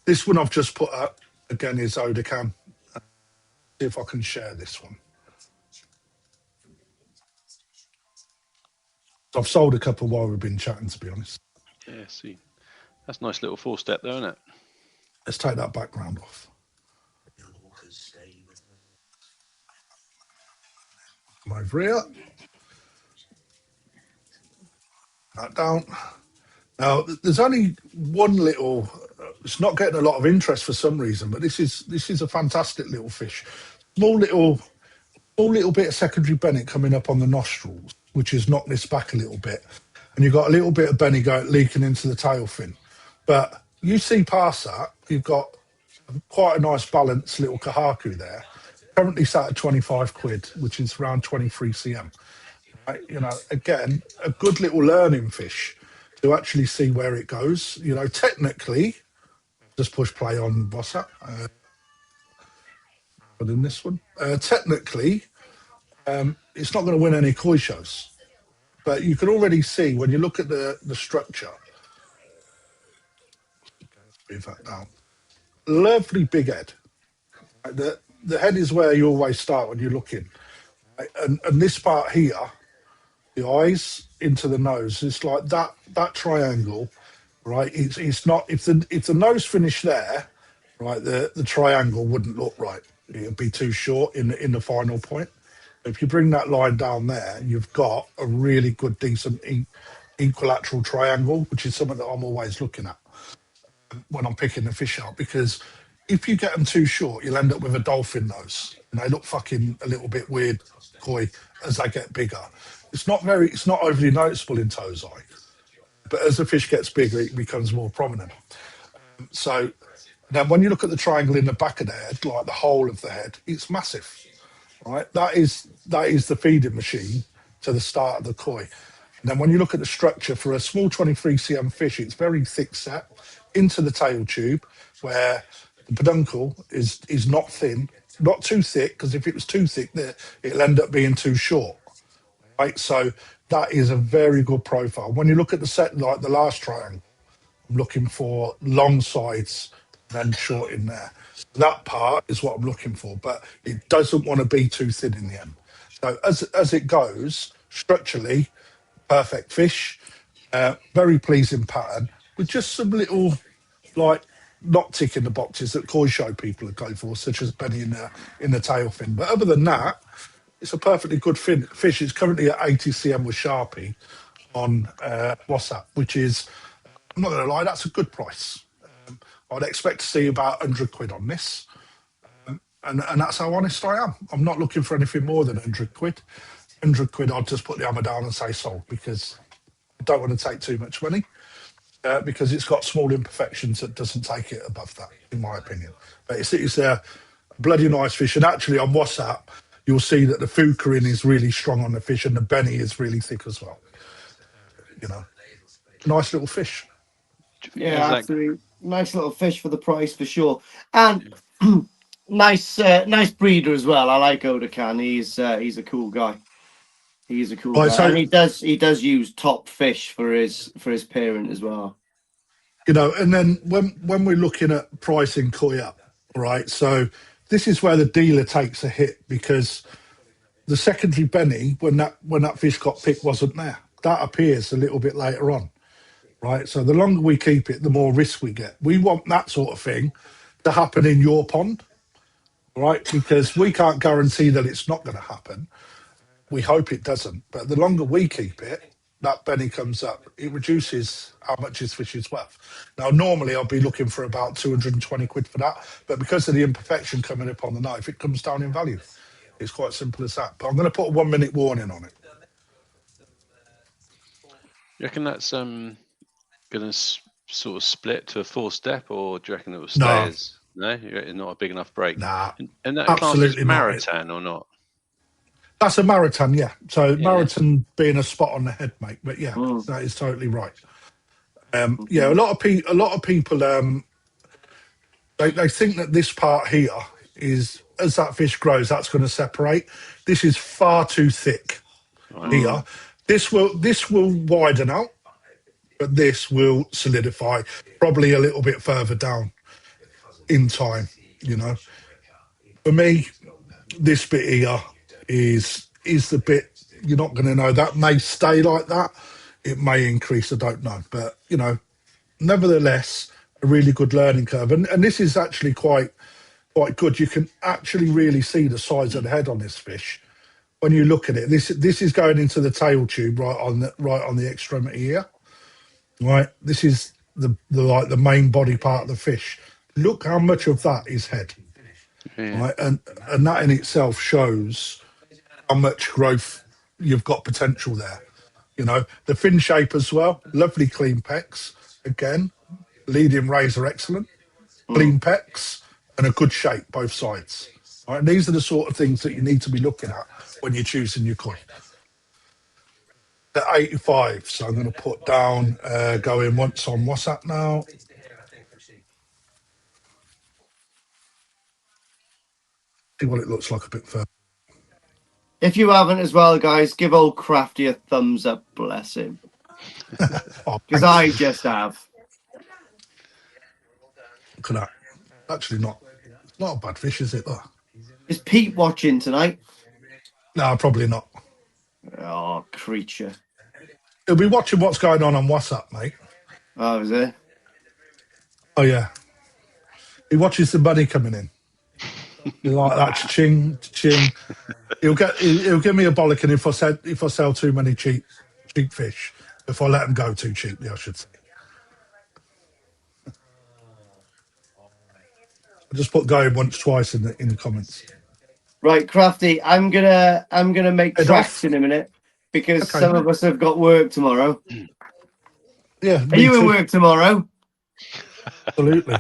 This one I've just put up, again, is Odakan. See if I can share this one. I've sold a couple while we've been chatting, to be honest. Yeah, see. That's a nice little 4-step there, isn't it? Let's take that background off. Come over here. That down. Now, there's only one little. It's not getting a lot of interest for some reason, but this is a fantastic little fish. Small little bit of secondary bennet coming up on the nostrils, which has knocked this back a little bit, and you've got a little bit of bennet leaking into the tail fin. But you see past that, you've got quite a nice balanced little kahaku there. Currently sat at 25 quid, which is around 23 cm. Right? You know, again, a good little learning fish to actually see where it goes. You know, technically, just push play on WhatsApp. But in this one, technically, it's not going to win any koi shows. But you can already see when you look at the structure. Move that down. Lovely big head. The head is where you always start when you're looking. Right? And this part here, the eyes into the nose, it's like that triangle, right? It's not if the nose finished there, right, the triangle wouldn't look right. It'd be too short in the final point. If you bring that line down there, you've got a really good, decent equilateral triangle, which is something that I'm always looking at when I'm picking the fish out, because if you get them too short, you'll end up with a dolphin nose, and they look fucking a little bit weird koi as they get bigger. It's not overly noticeable in toes eye, but as the fish gets bigger, it becomes more prominent. So now when you look at the triangle in the back of the head, like the whole of the head, it's massive, right? That is the feeding machine to the start of the koi. And then when you look at the structure for a small 23 cm fish, it's very thick set into the tail tube, where the peduncle is not thin, not too thick, because if it was too thick, it'll end up being too short, right? So that is a very good profile. When you look at the set, like the last triangle, I'm looking for long sides and then short in there. That part is what I'm looking for, but it doesn't want to be too thin in the end. So as it goes, structurally, perfect fish, very pleasing pattern, with just some little, like, not ticking the boxes that koi show people are going for, such as Benny in the tail fin. But other than that, it's a perfectly good fish. It's currently at 80 cm with Sharpie on WhatsApp, which is, I'm not going to lie, that's a good price. I'd expect to see about 100 quid on this. And that's how honest I am. I'm not looking for anything more than 100 quid. 100 quid, I'd just put the hammer down and say sold, because I don't want to take too much money. Because it's got small imperfections that doesn't take it above that, in my opinion. But it's a bloody nice fish. And actually on WhatsApp, you'll see that the fukarin is really strong on the fish, and the benny is really thick as well. You know, nice little fish. Yeah, absolutely. Nice little fish for the price, for sure. And nice breeder as well. I like Odakan. He's a cool guy. He's a cool guy. So, and he does use top fish for his parent as well. You know, and then when we're looking at pricing koi up, right? So this is where the dealer takes a hit, because the secondary benny, when that fish got picked, wasn't there. That appears a little bit later on, right? So the longer we keep it, the more risk we get. We want that sort of thing to happen in your pond, right? Because we can't guarantee that it's not going to happen. We hope it doesn't. But the longer we keep it, that benny comes up, it reduces how much his fish is worth. Now, normally I'll be looking for about 220 quid for that, but because of the imperfection coming up on the knife, it comes down in value. It's quite simple as that. But I'm going to put a 1 minute warning on it. You reckon that's going to sort of split to a 4-step, or do you reckon it will stay as... No? You're not a big enough break? Nah, and that absolutely class is Maritan or not? That's a Maritan, yeah. So Maritan being a spot on the head, mate. But yeah, that is totally right. Yeah, a lot of people, they think that this part here is, as that fish grows, that's going to separate. This is far too thick here. This will widen out, but this will solidify probably a little bit further down in time. You know, for me, this bit here is the bit you're not going to know. That may stay like that. It may increase. I don't know. But, you know, nevertheless, really good learning curve. And this is actually quite good. You can actually really see the size of the head on this fish when you look at it. This is going into the tail tube right on the extremity here. Right, this is the main body part of the fish. Look how much of that is head. Yeah. Right, and that in itself shows how much growth you've got potential there. You know, the fin shape as well, lovely clean pecs. Again, leading razor excellent, clean pecs, and a good shape both sides. All right, these are the sort of things that you need to be looking at when you're choosing your koi. The 85, so I'm going to put down going once on WhatsApp now. See what it looks like a bit further. If you haven't as well, guys, give old Crafty a thumbs up, bless him. Oh, Because I just have. look at that. Actually, not a bad fish, is it? Though? Is Pete watching tonight? No, probably not. Oh, creature. He'll be watching what's going on WhatsApp, mate. Oh, is it? Oh yeah, he watches the money coming in. You like that? Ching, ching. He'll give me a bollocking if I sell too many cheap fish. If I let them go too cheaply, I should say. I just put going once, twice in the comments. Right, Crafty, I'm gonna make Head tracks off. in a minute because Okay, some mate. of us have got work tomorrow. Yeah, Are you in work tomorrow? Absolutely.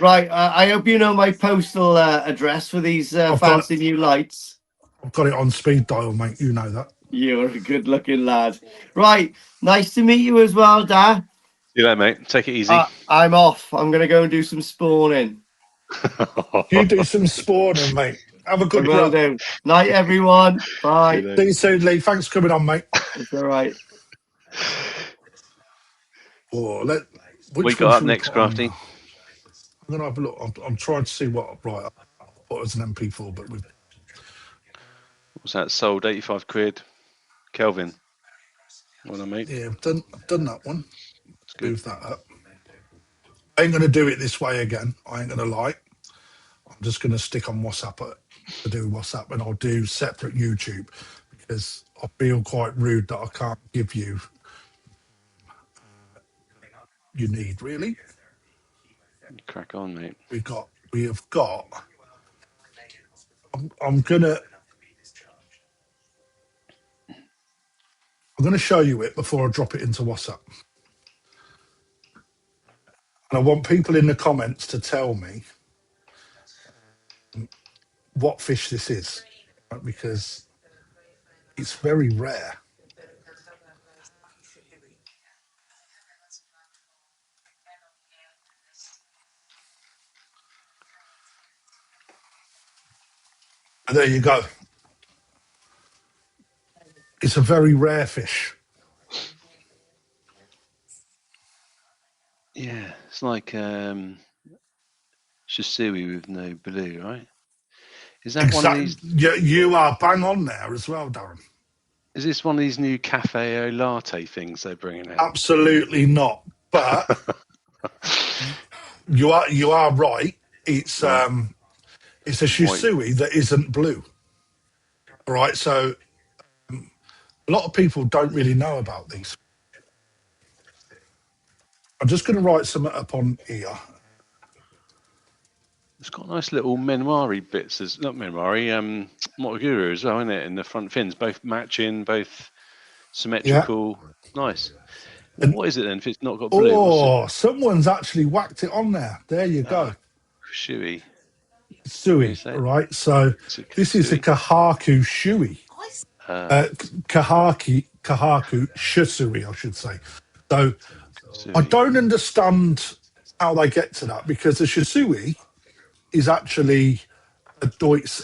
Right, I hope you know my postal address for these fancy new lights. I've got it on speed dial, mate. You know that. You're a good-looking lad. Right, nice to meet you as well, Dad. See you later, mate. Take it easy. I'm off. I'm going to go and do some spawning. You do some spawning, mate. Have a good run. Do. Night, everyone. Bye. See you soon, Lee. Thanks for coming on, mate. It's all right. We got up next, Crafty. I'm going to have a look. I'm trying to see what I put as an MP4, but we've... What's that? Sold 85 quid. Kelvin. Well done, mate. Yeah, I've done that one. Let's move that up. I ain't going to do it this way again. I ain't going to lie. I'm just going to stick on WhatsApp to do WhatsApp, and I'll do separate YouTube because I feel quite rude that I can't give you you need, really. Crack on, mate. We have got. I'm gonna show you it before I drop it into WhatsApp. And I want people in the comments to tell me what fish this is, right? Because it's very rare. And there you go. It's a very rare fish. Yeah, it's like Shisui with no blue, right? Is that one of these? You are bang on there as well, Darren. Is this one of these new cafe au latte things they're bringing out? Absolutely not. But you are right. It's a Shisui that isn't blue. All right, so a lot of people don't really know about these. I'm just going to write some up on here. It's got nice little Menwari bits, not Menwari, Motoguru as well, isn't it? In the front fins, both matching, both symmetrical. Yeah. Nice. Well, what is it then if it's not got blue? Oh, someone's actually whacked it on there. There you go. Shui. Sui, right? So this is a Kahaku Shui. Kahaku Shisui, I should say. So I don't understand how they get to that because the Shisui is actually a Deutsch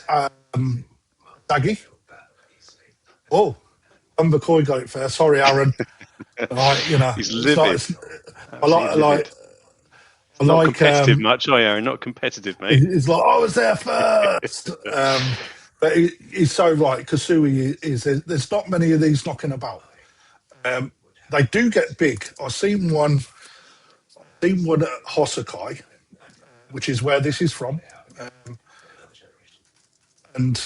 Daggy. Oh, Umbercoy got it first. Sorry, Aaron. Right, you know, he's livid. I like not competitive much, are you, Aaron? Not competitive, mate. He's like, I was there first. But he's so right. Kasui is there's not many of these knocking about. They do get big. I've seen one seen one at Hosakai, which is where this is from. And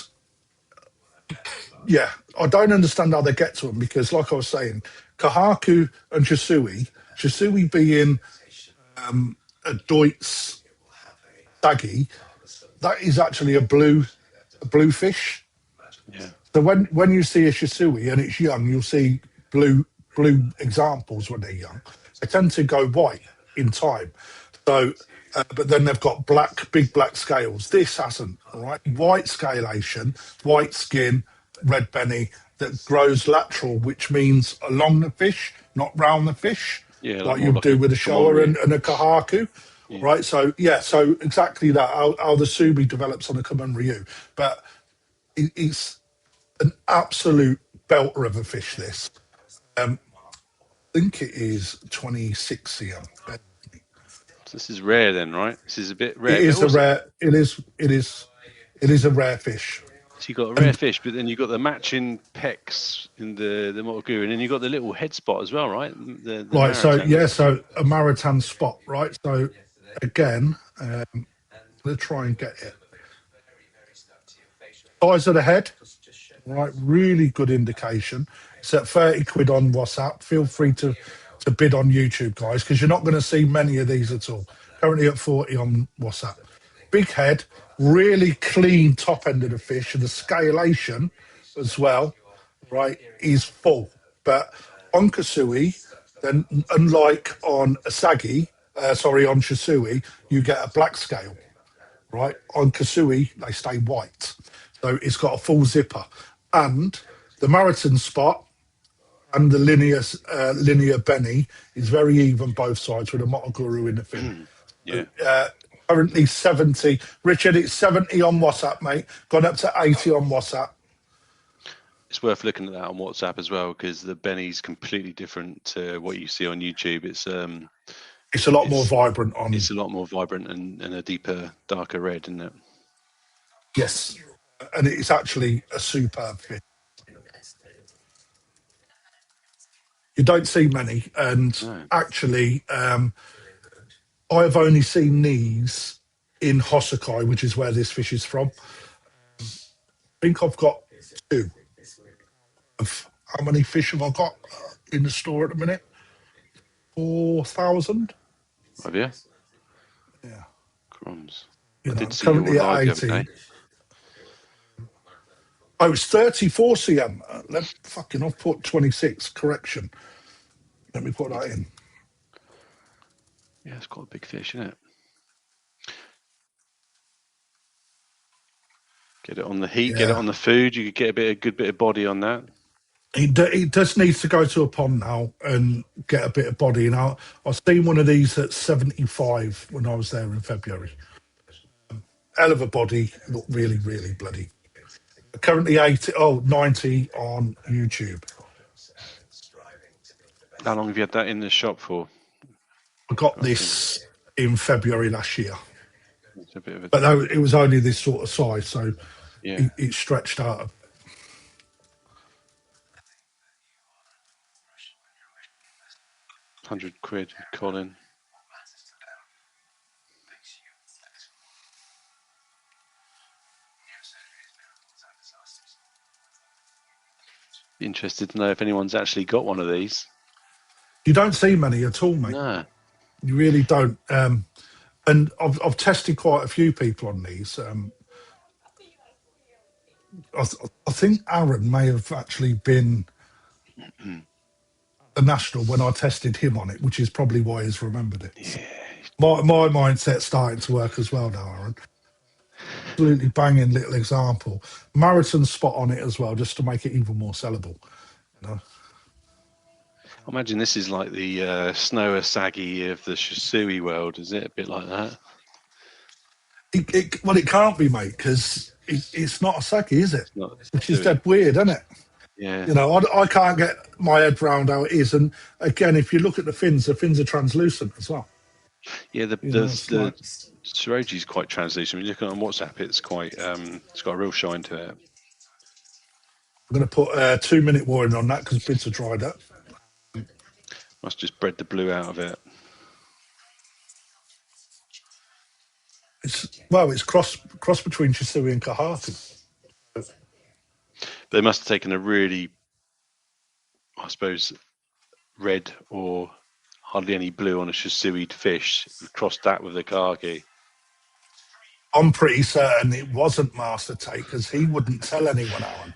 yeah, I don't understand how they get to them because, like I was saying, Kahaku and Shisui being a Deutz saggy, that is actually a blue fish. Yeah. So when you see a Shisui and it's young, you'll see blue examples when they're young. They tend to go white in time. So, but then they've got big black scales. This hasn't, all right? White scalation, white skin, red benny that grows lateral, which means along the fish, not round the fish, Yeah, like more you like do a with a shower Komori. and a kahaku. Yeah. Right, so yeah, so exactly that, how the Subi develops on a Kamen Ryu. But it's an absolute belter of a fish, this. I think it is 26 cm. So this is rare then, right? This is a bit It rare, but is a also rare. It is a rare fish. so you got a rare And fish, but then you got the matching pecs in the Motogu, and then you got the little head spot as well, right? The right, so Maritan. yeah, so a Maritan spot, right? So again, let's try and get it. Size of the head, right? Really good indication. It's at 30 quid on WhatsApp. Feel free to bid on YouTube, guys, because you're not going to see many of these at all. Currently at 40 on WhatsApp. Big head, really clean top end of the fish, and the scalation as well, right, is full. But on Kasui, then unlike on Asagi, on Shisui, you get a black scale, right? On Kasui, they stay white. So it's got a full zipper. And the Maritan spot and the linear Benny is very even both sides with a Motoguru in the fin. Yeah. Currently 70. Richard, it's 70 on WhatsApp, mate. Gone up to 80 on WhatsApp. It's worth looking at that on WhatsApp as well because the Benny's completely different to what you see on YouTube. It's a lot more vibrant on. It's a lot more vibrant and a deeper, darker red, isn't it? Yes, and it's actually a superb fish. You don't see many, and actually, I've only seen these in Hosakai, which is where this fish is from. I think I've got two. Of how many fish have I got in the store at the minute? 4,000. Have you? Yeah. Crumbs. I did see currently your at live 80. the other day. Oh, it's 34 cm. I've put 26. Correction. Let me put that in. Yeah, it's quite a big fish, isn't it? Get it on the heat, get it on the food. You could get a good bit of body on that. It just needs to go to a pond now and get a bit of body. Now, I've seen one of these at 75 when I was there in February. Hell of a body, look really, really bloody. Currently 90 on YouTube. How long have you had that in the shop for? I got this in February last year. It's a bit of a... But it was only this sort of size, so yeah. it stretched out. £100, Colin. Interested to know if anyone's actually got one of these. You don't see many at all, mate. No. You really don't. And I've tested quite a few people on these. I think Aaron may have actually been the national when I tested him on it, which is probably why he's remembered it. Yeah. My mindset's starting to work as well now, Aaron. Absolutely banging little example. Maritan spot on it as well, just to make it even more sellable. You know? I imagine this is like the Snow Asagi of the Shisui world. Is it a bit like that? Well, it can't be, mate, because it's not a saki, is it? Which is dead weird, isn't it? Yeah. You know, I can't get my head round how it is. And again, if you look at the fins are translucent as well. Yeah, the Shiroji's quite translucent. When you look at it on WhatsApp, it's quite it's got a real shine to it. I'm going to put a 2-minute warning on that because bits are dried up. Must just bred the blue out of it. It's cross between Shisui and Kahati. They must have taken a really, I suppose, red or hardly any blue on a Shisui fish, crossed that with the Kagi. I'm pretty certain it wasn't Master Take because he wouldn't tell anyone, Alan.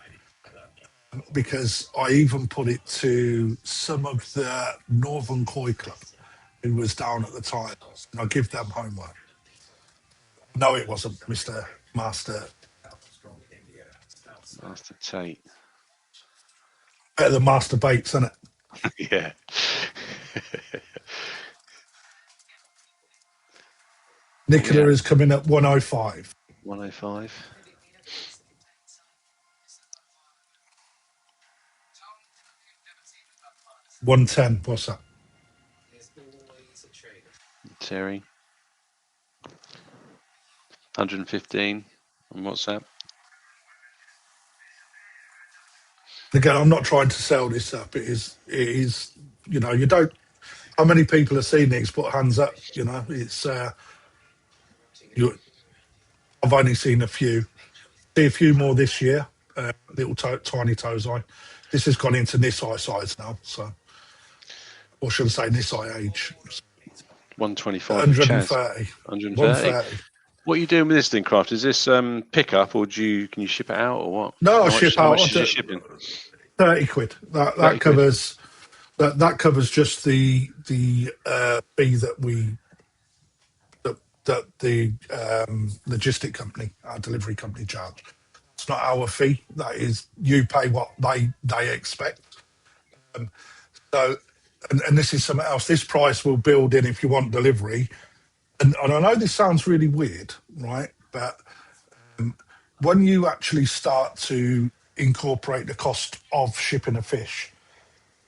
Because I even put it to some of the Northern Koi Club who was down at the time, and I give them homework. No, it wasn't Mr. Master. Master Tate. Better than Master Bates, isn't it? Yeah. Nicola is coming at 105. 105. $110. What's that? Terry. 115 on WhatsApp. Again, I'm not trying to sell this up. It is. You know, you don't. How many people have seen these? Put hands up. You know, it's. I've only seen a few. See a few more this year. Little tiny toes eye. This has gone into Nisai size now. So, or should I say Nisai age? 125. 130. 130. What are you doing with this thing, Craft? Is this pick up, or can you ship it out, or what? No, I ship out. How much is it shipping? 30 quid. That covers quid. That covers just the fee that we that the logistic company, our delivery company, charge. It's not our fee. That is, you pay what they expect. So, and this is something else. This price will build in if you want delivery. And I know this sounds really weird, right? But when you actually start to incorporate the cost of shipping a fish,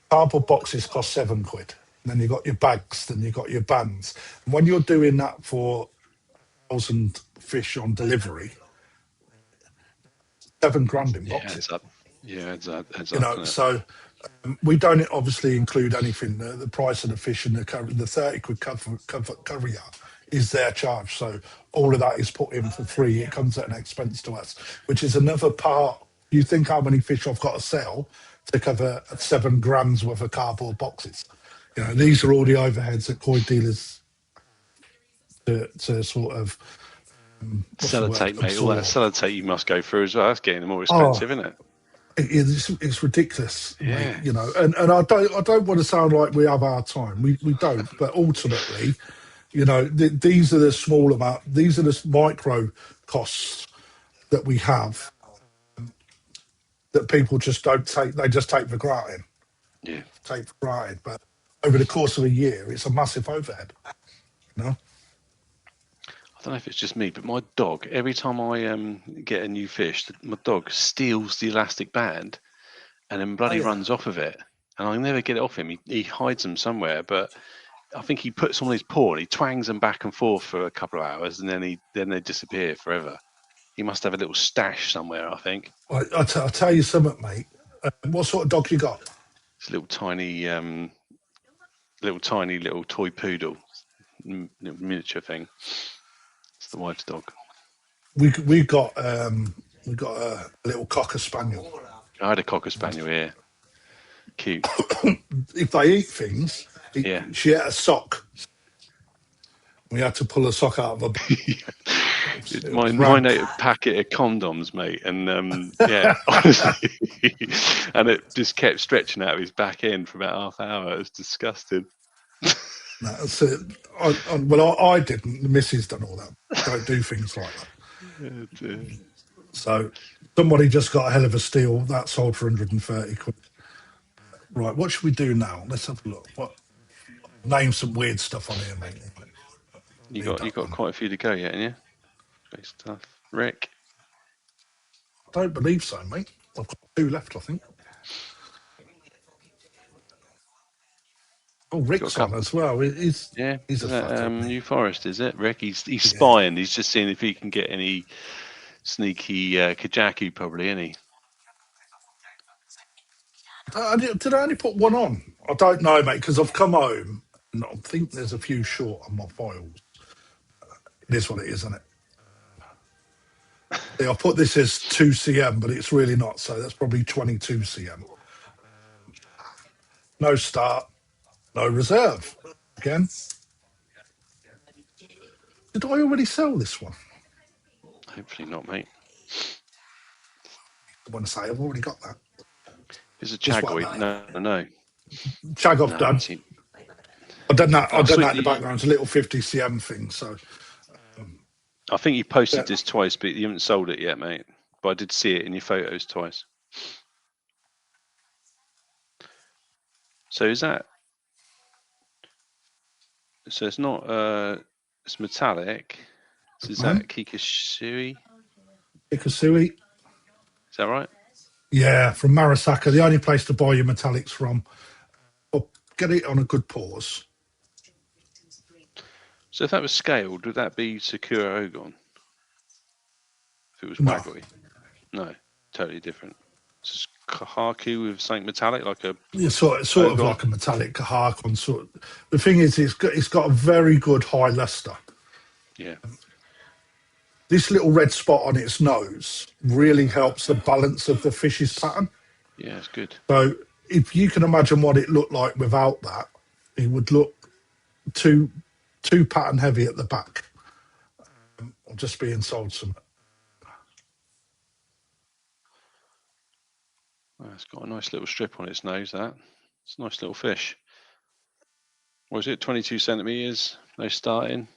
cardboard boxes cost 7 quid. And then you've got your bags, then you've got your bands. And when you're doing that for 1,000 fish on delivery, 7 grand in boxes. Yeah, adds up. You know, so we don't obviously include anything. The price of the fish and the 30 quid cover yard is their charge. So all of that is put in for free. It comes at an expense to us, which is another part. You think how many fish I've got to sell to cover 7 grand's worth of cardboard boxes? You know, these are all the overheads that koi dealers to sort of sellotape, mate. All that sellotape you must go through as well. That's getting more expensive, isn't it? It's ridiculous, yeah. Mate, you know. And I don't want to sound like we have our time. We don't. But ultimately, you know, these are the small amount. These are the micro costs that we have that people just don't take. They just take for granted. Yeah, take for granted. But over the course of a year, it's a massive overhead. You know. I don't know if it's just me, but my dog, every time I get a new fish, my dog steals the elastic band and then bloody runs off of it. And I never get it off him. He hides them somewhere, but I think he puts them on his paw and he twangs them back and forth for a couple of hours, and then they disappear forever. He must have a little stash somewhere, I think. I'll tell you something, mate. What sort of dog you got? It's a little tiny toy poodle, little miniature thing. It's the wife's dog. We got a little cocker spaniel. I had a cocker spaniel here. Cute. If they eat things, she ate a sock. We had to pull a sock out of her. Mine ate a packet of condoms, mate, and honestly, and it just kept stretching out of his back end for about half an hour. It was disgusting. That's it. I didn't. The missus done all that. Don't do things like that. So somebody just got a hell of a steal. That sold for 130 quid. Right, what should we do now? Let's have a look. Name some weird stuff on here, mate. You got quite a few to go yet, haven't you? Great stuff. Rick? I don't believe so, mate. I've got 2 left, I think. Oh, Rick's on as well. He's a fucker. New Forest, is it? Rick, he's spying. He's just seeing if he can get any sneaky kajaku, probably, isn't he? Did I only put 1 on? I don't know, mate, because I've come home and I think there's a few short on my files. It is what it is, isn't it? I'll put this as 2 cm, but it's really not. So that's probably 22 cm. No start, no reserve. Again. Did I already sell this one? Hopefully not, mate. I want to say I've already got that. It's a Chagoid. No. Chag I've done. I've done that. I've done that in the background. It's a little 50 cm thing. So I think you posted this twice, but you haven't sold it yet, mate. But I did see it in your photos twice. So is that? So it's not. It's metallic. So is that Kikasui? Kikasui. Is that right? Yeah, from Marasaka, the only place to buy your metallics from. Or get it on a good pause. So if that was scaled, would that be Sakura Ogon? If it was No. Wagoi? No, totally different. It's just Kahaku with something metallic, like a sort of like a metallic Kahakon sort. The thing is, it's got a very good high luster. Yeah. This little red spot on its nose really helps the balance of the fish's pattern. Yeah, it's good. So if you can imagine what it looked like without that, it would look too pattern heavy at the back. I'm just being sold some. It's got a nice little strip on its nose, that. It's a nice little fish. What is it, 22 centimetres, no starting.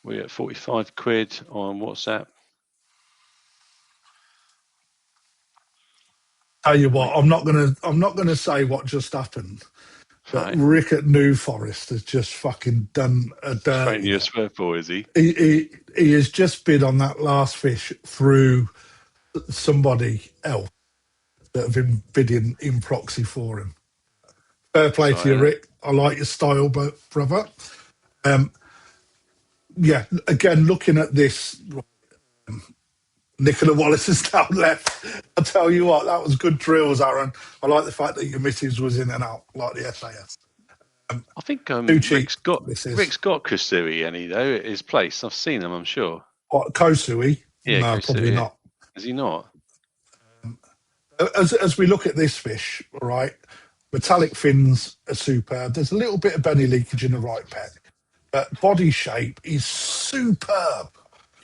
We're at 45 quid on WhatsApp. Tell you what, I'm not gonna say what just happened. But Right. Rick at New Forest has just fucking done a dirty. Thrown you a sweatball, is he? He has just bid on that last fish through somebody else that have been bidding in proxy for him. Fair play to you, Rick. I like your style, but brother. Yeah, again, looking at this, Nicola Wallace is now left. I'll tell you what, that was good drills, Aaron. I like the fact that your missus was in and out, like the SAS. I think Rick's got Kusui, any though, at his place. I've seen him, I'm sure. What, Kosui? Yeah, no, Kosui, probably not. Is he not? As we look at this fish, right, metallic fins are superb. There's a little bit of belly leakage in the right peg, but body shape is superb.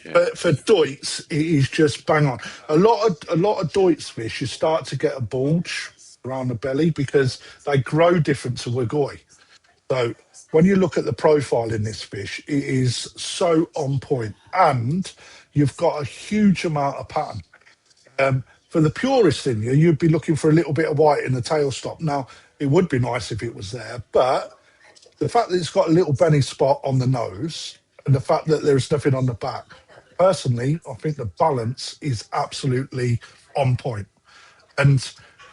Yeah. But for Deutz, it is just bang on. A lot of Deutz fish, you start to get a bulge around the belly because they grow different to Wagoi. So when you look at the profile in this fish, it is so on point, and you've got a huge amount of pattern. For the purist in you, you'd be looking for a little bit of white in the tail stop. Now, it would be nice if it was there, but the fact that it's got a little benny spot on the nose and the fact that there's nothing on the back, personally, I think the balance is absolutely on point. And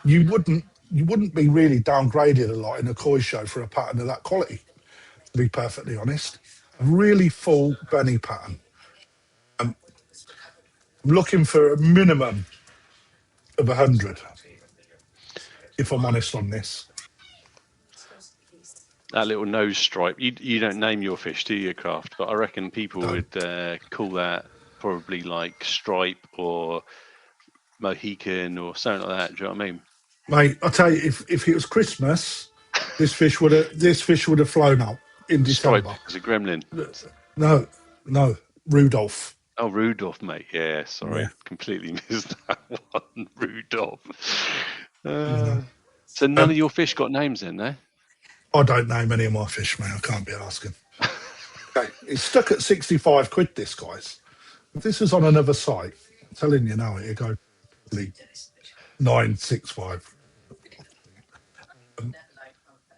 you wouldn't be really downgraded a lot in a koi show for a pattern of that quality, to be perfectly honest. A really full benny pattern. I'm looking for a minimum of 100, if I'm honest on this. That little nose stripe. You don't name your fish, do you, Craft? But I reckon people would call that probably like stripe or Mohican or something like that. Do you know what I mean? Mate, I tell you, if it was Christmas, this fish would have flown out in December. Stripe is a gremlin. No, Rudolph. Oh, Rudolph, mate. Yeah, sorry, Yeah. Completely missed that one. Rudolph. So none of your fish got names in there? I don't name any of my fish, mate. I can't be asking. Okay, it's stuck at 65 quid, this, guys. If this is on another site, I'm telling you now, it'll go probably 965.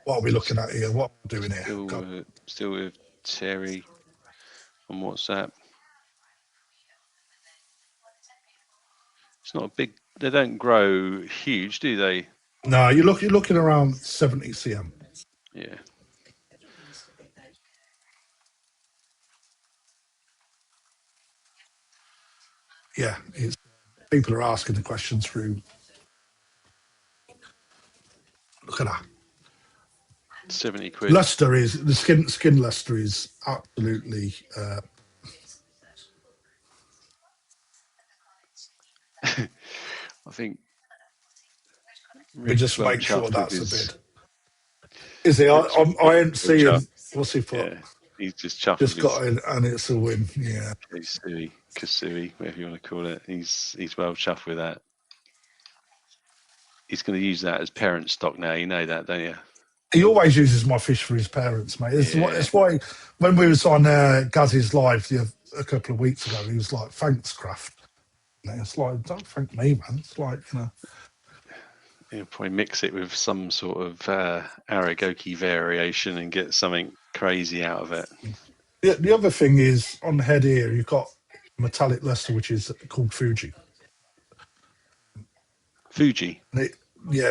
What are we looking at here? What are we doing here? Still with Terry on WhatsApp. It's not a big. They don't grow huge, do they? No, you're looking around 70 cm. Yeah. Yeah, people are asking the questions through. Look at that. 70 quid. Luster is the skin luster is absolutely I think We just Rick's well make sure chuffed with that's a his. bid. Is he? Rick's I ain't well chuffed. seeing. What's he put? Yeah, he's just chuffed Just with his got in, and it's a win. Yeah. Kasui, whatever you want to call it. He's well chuffed with that. He's going to use that as parent stock now. You know that, don't you? He always uses my fish for his parents, mate. It's why when we was on Gaz's live a couple of weeks ago, he was like, "Thanks, Kraft." And it's like, don't thank me, man. It's like, you know. He'll probably mix it with some sort of Aragoki variation and get something crazy out of it. The other thing is on the head here, you've got metallic luster, which is called Fuji. Fuji.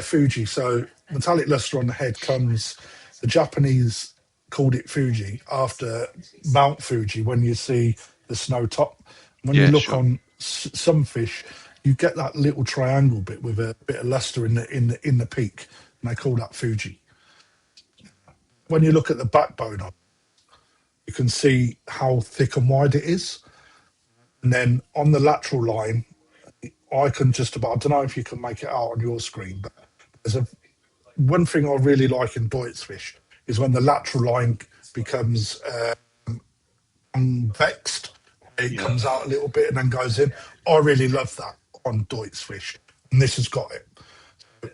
Fuji. So metallic luster on the head comes. The Japanese called it Fuji after Mount Fuji. When you see the snow top, when you look on some fish, you get that little triangle bit with a bit of luster in the peak, and they call that Fuji. When you look at the backbone of it, you can see how thick and wide it is, and then on the lateral line, I can just about. I don't know if you can make it out on your screen, but there's one thing I really like in Deutz fish is when the lateral line becomes convexed. It comes out a little bit and then goes in. I really love that on Deutz fish, and this has got it.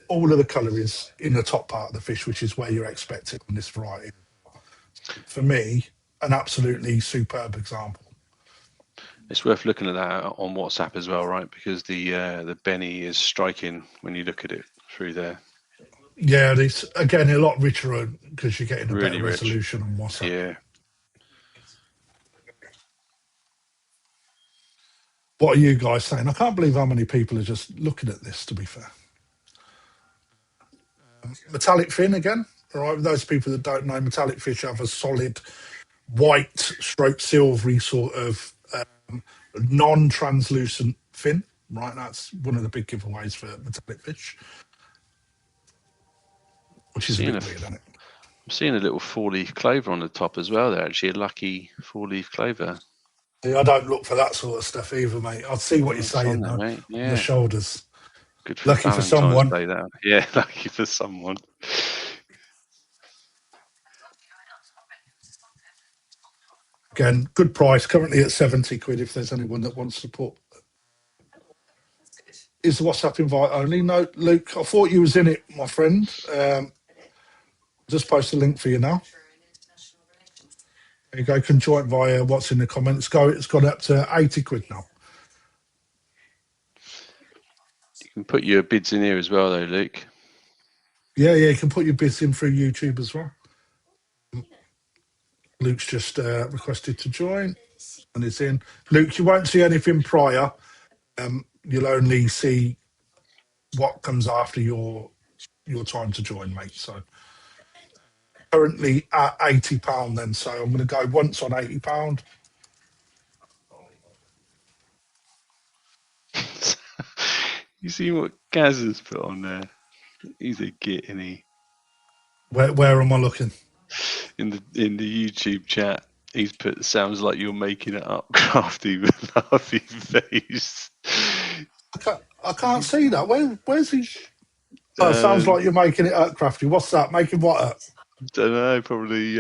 All of the colour is in the top part of the fish, which is where you're expecting on this variety. For me, an absolutely superb example. It's worth looking at that on WhatsApp as well, right? Because the Benny is striking when you look at it through there. Yeah, it's again a lot richer because you're getting a Really better rich resolution on WhatsApp. Yeah. What are you guys saying? I can't believe how many people are just looking at this, to be fair. Metallic fin again. All right, those people that don't know, metallic fish have a solid white stroke silvery sort of non-translucent fin. Right, that's one of the big giveaways for metallic fish, which is a bit weird, isn't it? I'm seeing a little four-leaf clover on the top as well there, actually, a lucky four-leaf clover. Yeah, I don't look for that sort of stuff either, mate. I'll see what you're saying, though, mate. Yeah. on the shoulders. Good for lucky Valentine's for someone. Day, that. Yeah, lucky for someone. Again, good price, currently at 70 quid if there's anyone that wants to put. Is the WhatsApp invite only? No, Luke, I thought you was in it, my friend. Just post a link for you now. There you go, can join via what's in the comments. It's gone up to 80 quid now. You can put your bids in here as well, though, Luke. Yeah, you can put your bids in through YouTube as well. Luke's just requested to join, and it's in. Luke, you won't see anything prior. You'll only see what comes after your time to join, mate. So currently at £80 then. So I'm going to go once on £80. You see what Gaz has put on there? He's a git, isn't he? Where am I looking? In the YouTube chat, he's put, sounds like you're making it up, Crafty, with a laughing face. I can't see that. Where's he? Oh, sounds like you're making it up, Crafty. What's that? Making what up? Don't know, probably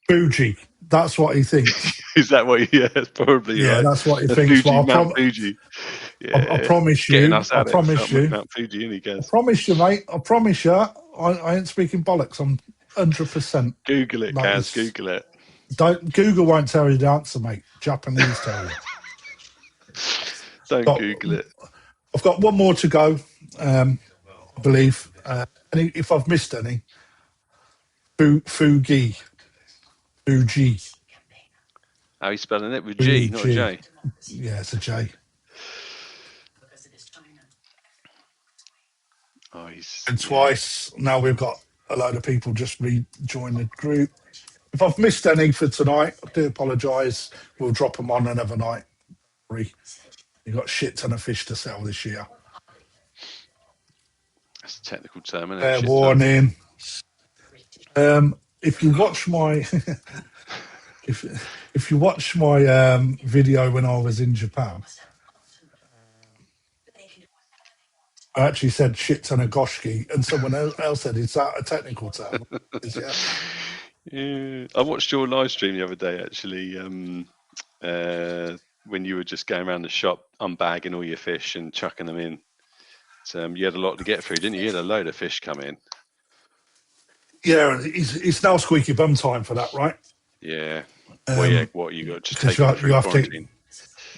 Fuji. That's what he thinks. Is that what? Yeah, it's probably yeah, right. that's what he thinks. Fuji, Mount Fuji. Yeah, I promise you. I promise you. Mount Fuji, I promise you, mate. I promise you. I ain't speaking bollocks. I'm 100%. Google it, Kaz. Google it. Google won't tell you the answer, mate. Japanese tell you. Don't Google it. I've got one more to go. I believe. If I've missed any, Fuji. How are you spelling it? With G, not a J. Yeah, it's a J. Oh, and twice. Now we've got a load of people just rejoin the group. If I've missed any for tonight, I do apologise. We'll drop them on another night. You've got shit ton of fish to sell this year. That's a technical term, isn't it? Fair warning. If you watch my if you watch my video when I was in Japan, I actually said shit ton of goshki, and someone else said, "Is that a technical term?" Yeah. Yeah. I watched your live stream the other day, actually, when you were just going around the shop unbagging all your fish and chucking them in. So, you had a lot to get through, didn't you? You had a load of fish come in. Yeah, it's now squeaky bum time for that, right? Yeah. Well, yeah. What you got? Just take you them through have quarantine.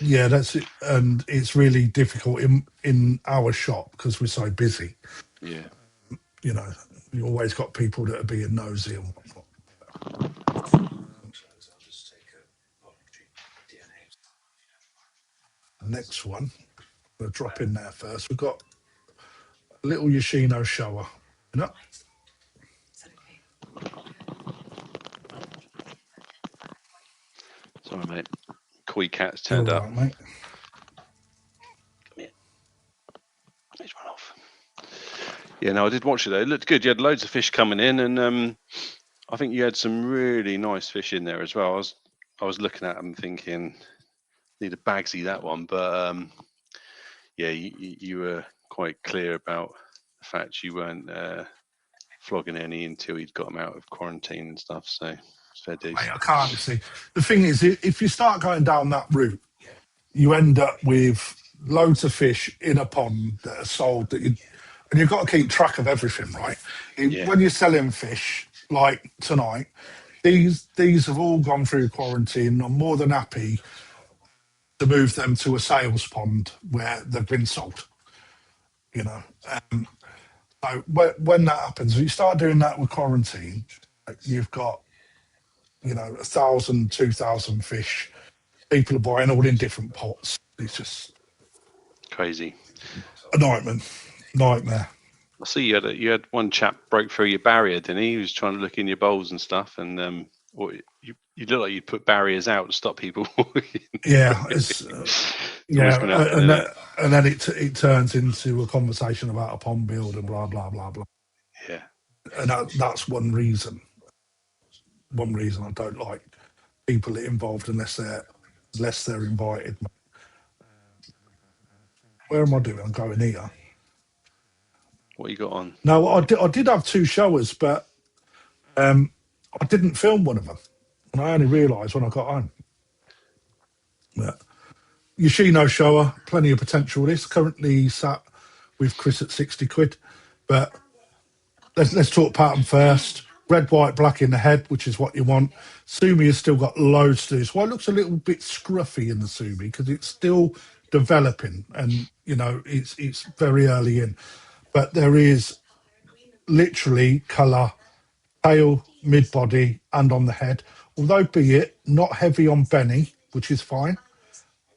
yeah, that's it, and it's really difficult in our shop because we're so busy. Yeah. You know, you always got people that are being nosy and whatnot. Next one, we'll drop in there first. We've got a little Yoshino shower. You know? Sorry, mate. Koi cat's You're turned all up. right, mate. Come here. He's run off. Yeah, no, I did watch it though. It looked good. You had loads of fish coming in, and I think you had some really nice fish in there as well. I was looking at them thinking, need a Bagsy that one, but yeah, you were quite clear about the fact you weren't flogging any until you'd got them out of quarantine and stuff. So it's fair dues. Mate, I can't see. The thing is, if you start going down that route, you end up with loads of fish in a pond that are sold and you've got to keep track of everything, right? Yeah. When you're selling fish, like tonight, these have all gone through quarantine. I'm more than happy to move them to a sales pond where they've been sold. You know, so when that happens, you start doing that with quarantine, you've got 1,000, 2,000 fish. People are buying all in different pots. It's just Crazy. a nightmare. I see you had one chap broke through your barrier, didn't he? He was trying to look in your bowls and stuff, and you look like you'd put barriers out to stop people. Yeah, Always gonna happen, isn't it? and then it turns into a conversation about a pond build and blah blah blah blah. Yeah. And that's one reason. One reason I don't like people involved unless they're invited. Where am I doing? I'm going here. What you got on? No, I did have two showers, but I didn't film one of them, and I only realised when I got home. But Yoshino shower, plenty of potential. This currently sat with Chris at 60 quid, but let's talk pattern first. Red, white, black in the head, which is what you want. Sumi has still got loads to do. So it looks a little bit scruffy in the Sumi because it's still developing, and it's very early in. But there is literally colour, tail, mid body, and on the head. Although be it not heavy on Benny, which is fine.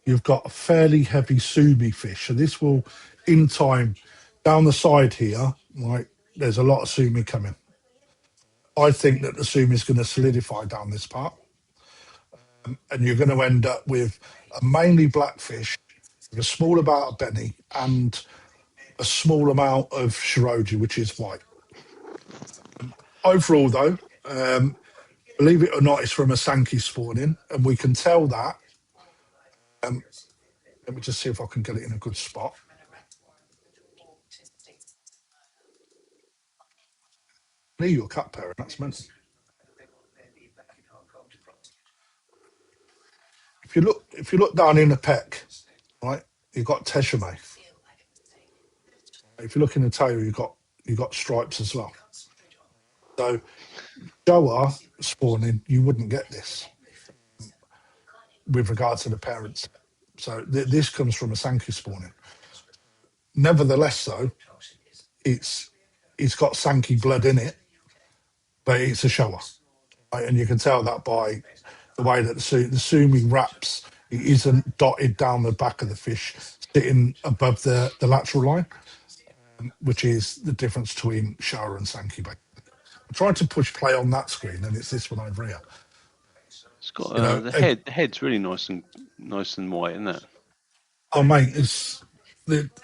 You've got a fairly heavy Sumi fish, so this will, in time, down the side here, right? There's a lot of Sumi coming. I think that the Sumi is going to solidify down this part, and you're going to end up with a mainly black fish, with a small amount of Benny, and a small amount of Shiroji, which is white. Overall, though, believe it or not, it's from a Sankey spawning, and we can tell that. Let me just see if I can get it in a good spot. Near your cut parent, that's meant. If you look down in the peck, right, you've got Teshame. If you look in the tail, you've got stripes as well. So Showa spawning, you wouldn't get this with regard to the parents. So this comes from a Sankey spawning. Nevertheless, though, it's got Sankey blood in it, but it's a Showa, right? And you can tell that by the way that the Sumi wraps. It isn't dotted down the back of the fish, sitting above the lateral line, which is the difference between Showa and Sankey. I'm trying to push play on that screen, and it's this one over here. It's got the head's really nice and white, isn't it? Oh mate,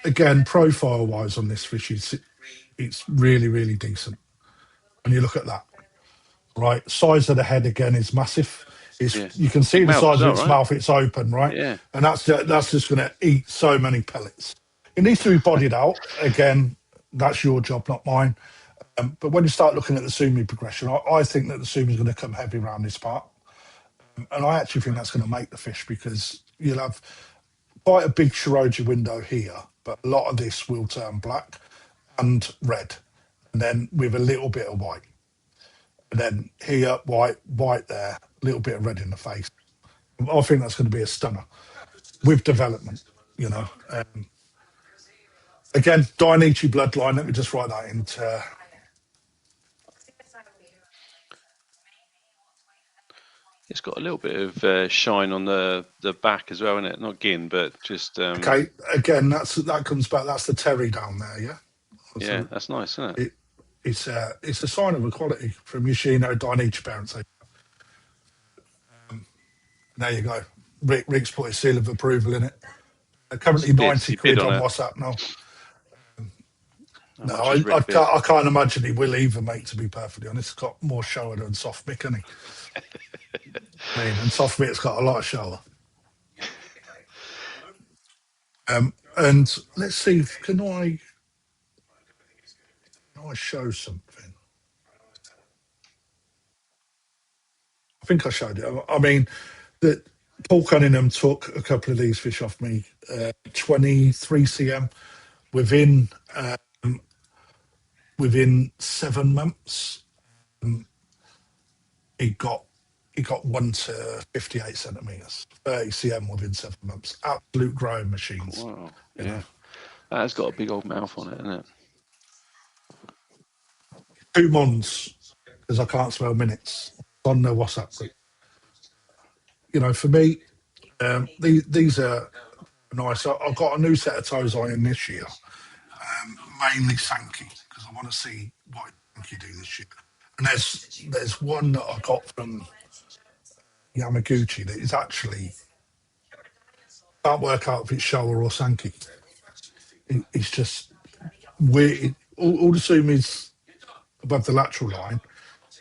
again profile wise on this fish, it's really really decent. And you look at that, right? Size of the head again is massive. You can see big the mouth size as of well, its right? mouth. It's open, right? Yeah. And that's just going to eat so many pellets. It needs to be bodied out. Again, that's your job, not mine. But when you start looking at the sumi progression, I think that the sumi is going to come heavy around this part. And I actually think that's going to make the fish, because you'll have quite a big shiroji window here, but a lot of this will turn black and red, and then with a little bit of white. And then here, white there, a little bit of red in the face. I think that's going to be a stunner with development, you know. Again, Dainichi bloodline, let me just write that into... It's got a little bit of shine on the back as well, isn't it? Not gin, but just... Okay, again, that comes back, that's the terry down there, yeah? Yeah, that's nice, isn't it? It's a sign of equality from Yoshino Dainichi parents. There you go. Rick's put his seal of approval in it. Currently 90 quid on WhatsApp now. No, I can't imagine he will either, mate, to be perfectly honest. He's got more shower than Soft Mick, hasn't he? And Soft Mick's got a lot of shower. And let's see, can I show something? I think I showed it. I mean, that Paul Cunningham took a couple of these fish off me, 23 cm within 7 months. He got 1 to 58 centimeters, 30 cm within 7 months. Absolute growing machines. Wow, yeah. That's got a big old mouth on it, isn't it? 2 months, because I can't spell minutes on the WhatsApp group. You know, for me, these are nice. I've got a new set of toes on in this year, mainly Sankey, because I want to see what Sankey do this year. And there's one that I got from Yamaguchi that is actually, can't work out if it's Showa or Sankey. It's just weird. All the sumi's above the lateral line,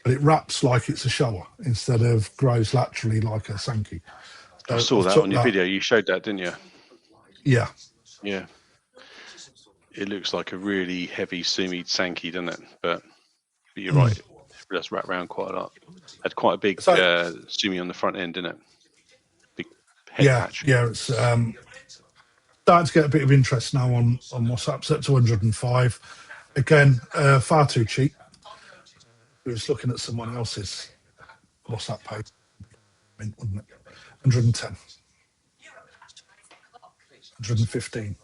but it wraps like it's a Showa instead of grows laterally like a Sankey. I saw that on your video. You showed that, didn't you? Yeah. Yeah. It looks like a really heavy sumi Sankey, doesn't it? But you're right. It does wrap around quite a lot. Had quite a big sumi on the front end, didn't it? Big head patch. Yeah. It's starting to get a bit of interest now on WhatsApp. Set to 105. Again, far too cheap. We was looking at someone else's WhatsApp page, wouldn't it? 110. 115.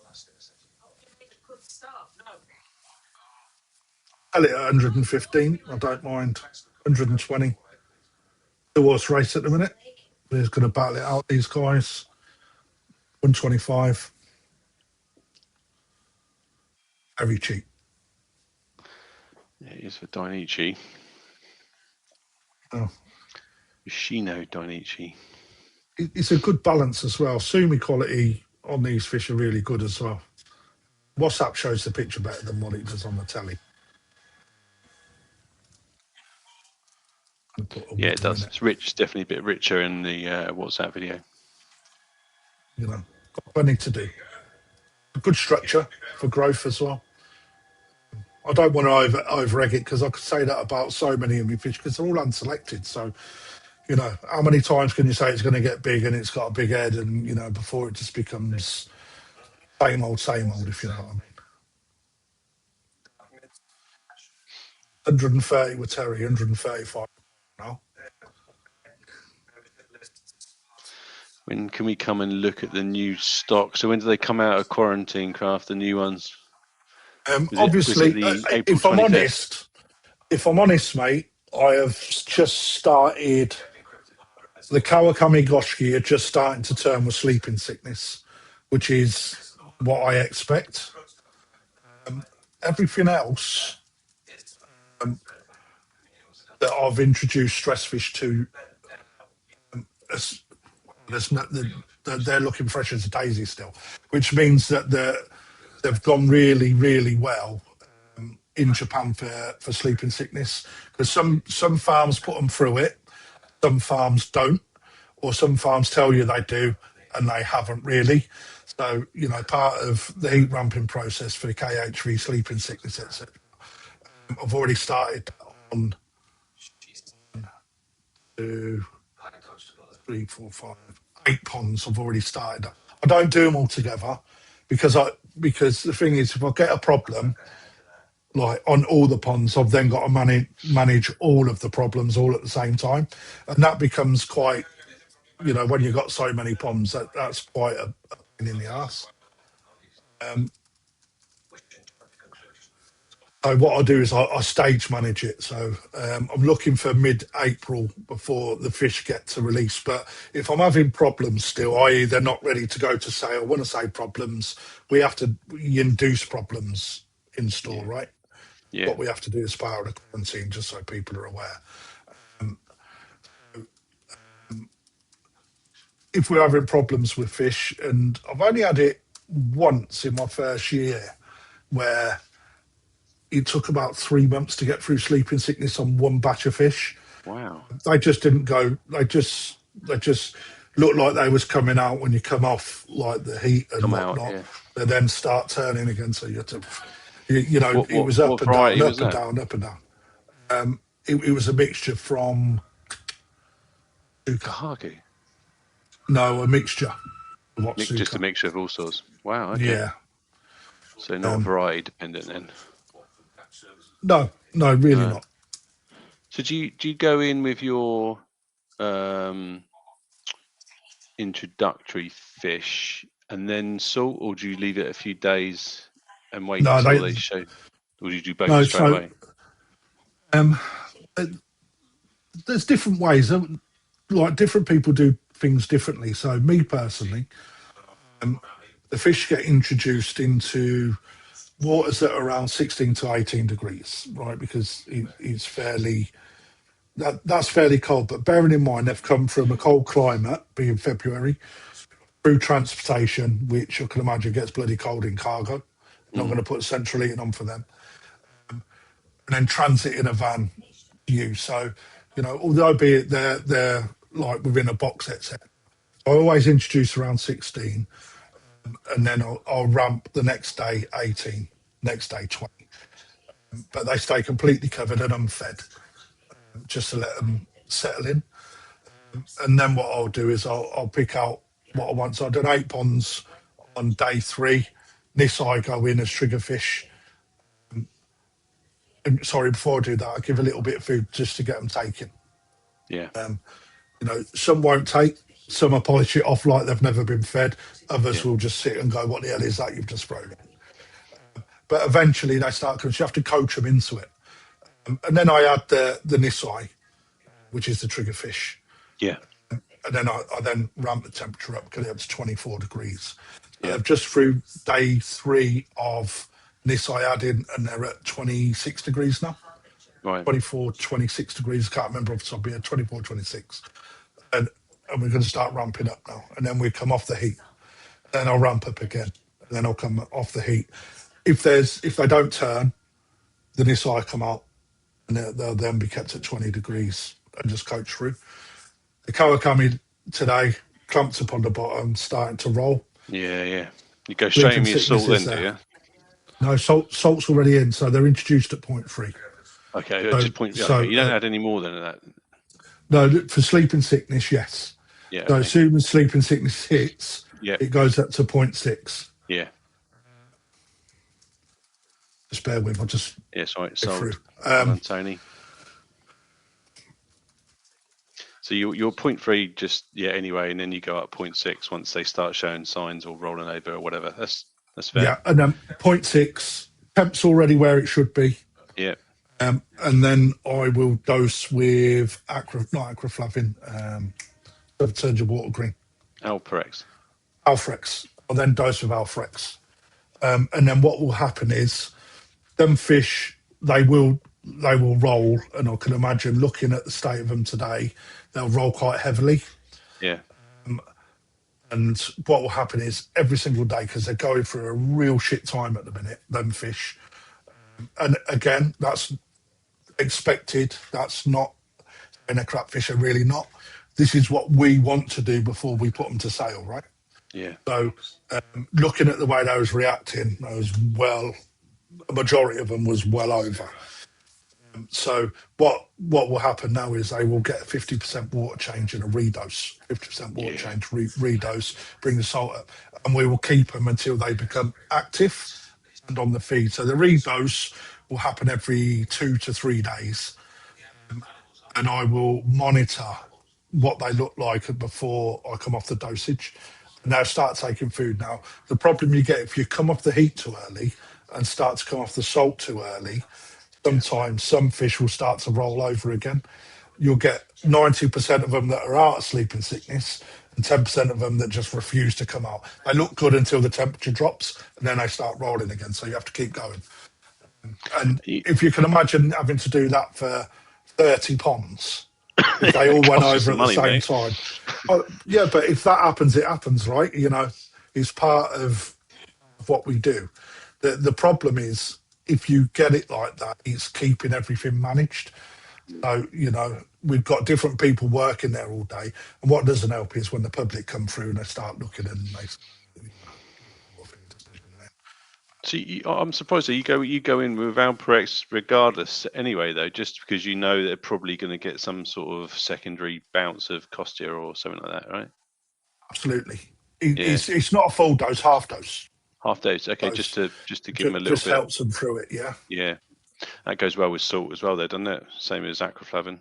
I'll it at 115. I don't mind. 120. 2-horse race at the minute. We're going to battle it out, these guys. 125. Very cheap. Yeah, it is for Dainichi. Oh. Yoshino Dainichi. It's a good balance as well. Sumi quality on these fish are really good as well. WhatsApp shows the picture better than what it does on the telly. Yeah, it does. It's rich. It's definitely a bit richer in the WhatsApp video. You know, got plenty to do. A good structure for growth as well. I don't want to over egg it, because I could say that about so many of my fish, because they're all unselected. So, you know, how many times can you say it's going to get big and it's got a big head, and, you know, before it just becomes same old, if you know what I mean. 130 with Terry, 135 now. When can we come and look at the new stock? So when do they come out of quarantine, Craft, the new ones? Obviously, if I'm honest, mate, I have just started. The Kawakami Goshki are just starting to turn with sleeping sickness, which is what I expect. Everything else that I've introduced stress fish to, they're looking fresh as a daisy still, which means that they've gone really, really well in Japan for sleeping sickness. Because some farms put them through it, some farms don't, or some farms tell you they do, and they haven't really. So, part of the heat ramping process for the KHV, sleeping sickness, etc., I've already started on 2, 3, 4, 5, 8 ponds. I've already started. I don't do them all together because the thing is, if I get a problem like on all the ponds, I've then got to manage all of the problems all at the same time, and that becomes quite, when you've got so many ponds, that's quite a pain in the ass. So what I do is I stage manage it. So I'm looking for mid-April before the fish get to release. But if I'm having problems still, i.e. they're not ready to go to sale, when I say problems, we induce problems in store, right? Yeah. What we have to do is part of the quarantine, just so people are aware. If we're having problems with fish, and I've only had it once in my first year, where it took about 3 months to get through sleeping sickness on one batch of fish. Wow. They just didn't go. They just looked like they was coming out when you come off like the heat and whatnot. Yeah. They then start turning again. So you had to, it was what up and down, was up and that? down, up and down. It was a mixture from Kahagi. No, a mixture. Just a mixture of all sorts. Wow. Okay. Yeah. So not variety dependent then. No, really not. So do you go in with your introductory fish and then salt, or do you leave it a few days and wait until they show, or do you do both straight away? There's different ways. Like different people do things differently. So me personally, the fish get introduced into waters that are around 16 to 18 degrees, right? Because it's that's fairly cold. But bearing in mind they've come from a cold climate, being February, through transportation, which I can imagine gets bloody cold in cargo. Not going to put central heating on for them, and then transit in a van to you. So, although be it they're like within a box, etc. I always introduce around 16, and then I'll ramp the next day 18, next day 20. But they stay completely covered and unfed, just to let them settle in. And then what I'll do is I'll pick out what I want. So I've done 8 ponds on day 3. This I go in as triggerfish. And sorry, before I do that, I give a little bit of food just to get them taken. Yeah. Some won't take. Some will polish it off like they've never been fed. Others will just sit and go, "What the hell is that you've just thrown in?" But eventually they start because you have to coach them into it. And then I add the Nisai, which is the triggerfish. Yeah. And then I then ramp the temperature up because it's 24 degrees. Just through day 3 of Nisai adding, and they're at 26 degrees now. Right. 24, 26 degrees. Can't remember off the top of my head. 24, 26. And we're going to start ramping up now. And then we come off the heat. Then I'll ramp up again. And then I'll come off the heat. If they don't turn, the Nisai come out, and they'll then be kept at 20 degrees and just coach through. The Kawakami today clumps up on the bottom, starting to roll. Yeah. You go straight in with your salt then, do you? No, salt's already in, so they're introduced at 0.3. Okay, just point. So, you don't add any more than that. No, for sleeping sickness, yes. Yeah. So as soon as sleeping sickness hits, it goes up to 0.6. Yeah. Just bear with. I'll just sorry. Sold. Tony. So you're 0.3 just anyway, and then you go up 0.6 once they start showing signs or rolling over or whatever. That's fair. Yeah, and then 0.6 temp's already where it should be. Yeah. And then I will dose with acroflavin, turns your water green. Alprex. I'll then dose with Alfrex. And then what will happen is them fish, they will roll, and I can imagine looking at the state of them today, they'll roll quite heavily. Yeah. And what will happen is every single day, because they're going through a real shit time at the minute, them fish. And again, that's expected. That's not in a crap fish, are really not. This is what we want to do before we put them to sale, right? Yeah. So looking at the way they was reacting, I was well, a majority of them was well over. So what will happen now is they will get a 50% water change and a redose, 50% water Yeah. change, redose, bring the salt up, and we will keep them until they become active and on the feed. So the redose will happen every 2 to 3 days, and I will monitor what they look like before I come off the dosage. And now start taking food. Now the problem you get if you come off the heat too early and start to come off the salt too early, Yeah. sometimes some fish will start to roll over again. You'll get 90% of them that are out of sleeping sickness and 10% of them that just refuse to come out. They look good until the temperature drops and then they start rolling again. So you have to keep going. And You- if you can imagine having to do that for 30 ponds, if they all it went costs you over some at the money, same mate. time. Oh, yeah, but if that happens, it happens, right? You know, it's part of what we do. The problem is if you get it like that, it's keeping everything managed. So, you know, we've got different people working there all day. And what doesn't help is when the public come through and they start looking and they So I'm surprised that you go in with Valprex regardless anyway, though, just because you know they're probably going to get some sort of secondary bounce of Costia or something like that, right? absolutely. Yeah, It's not a full dose, half dose. half days. Okay, just Dose to give them a little just bit. helps them through it. Yeah. Yeah, that goes well with salt as well, though, doesn't it? Same as aquaflavin.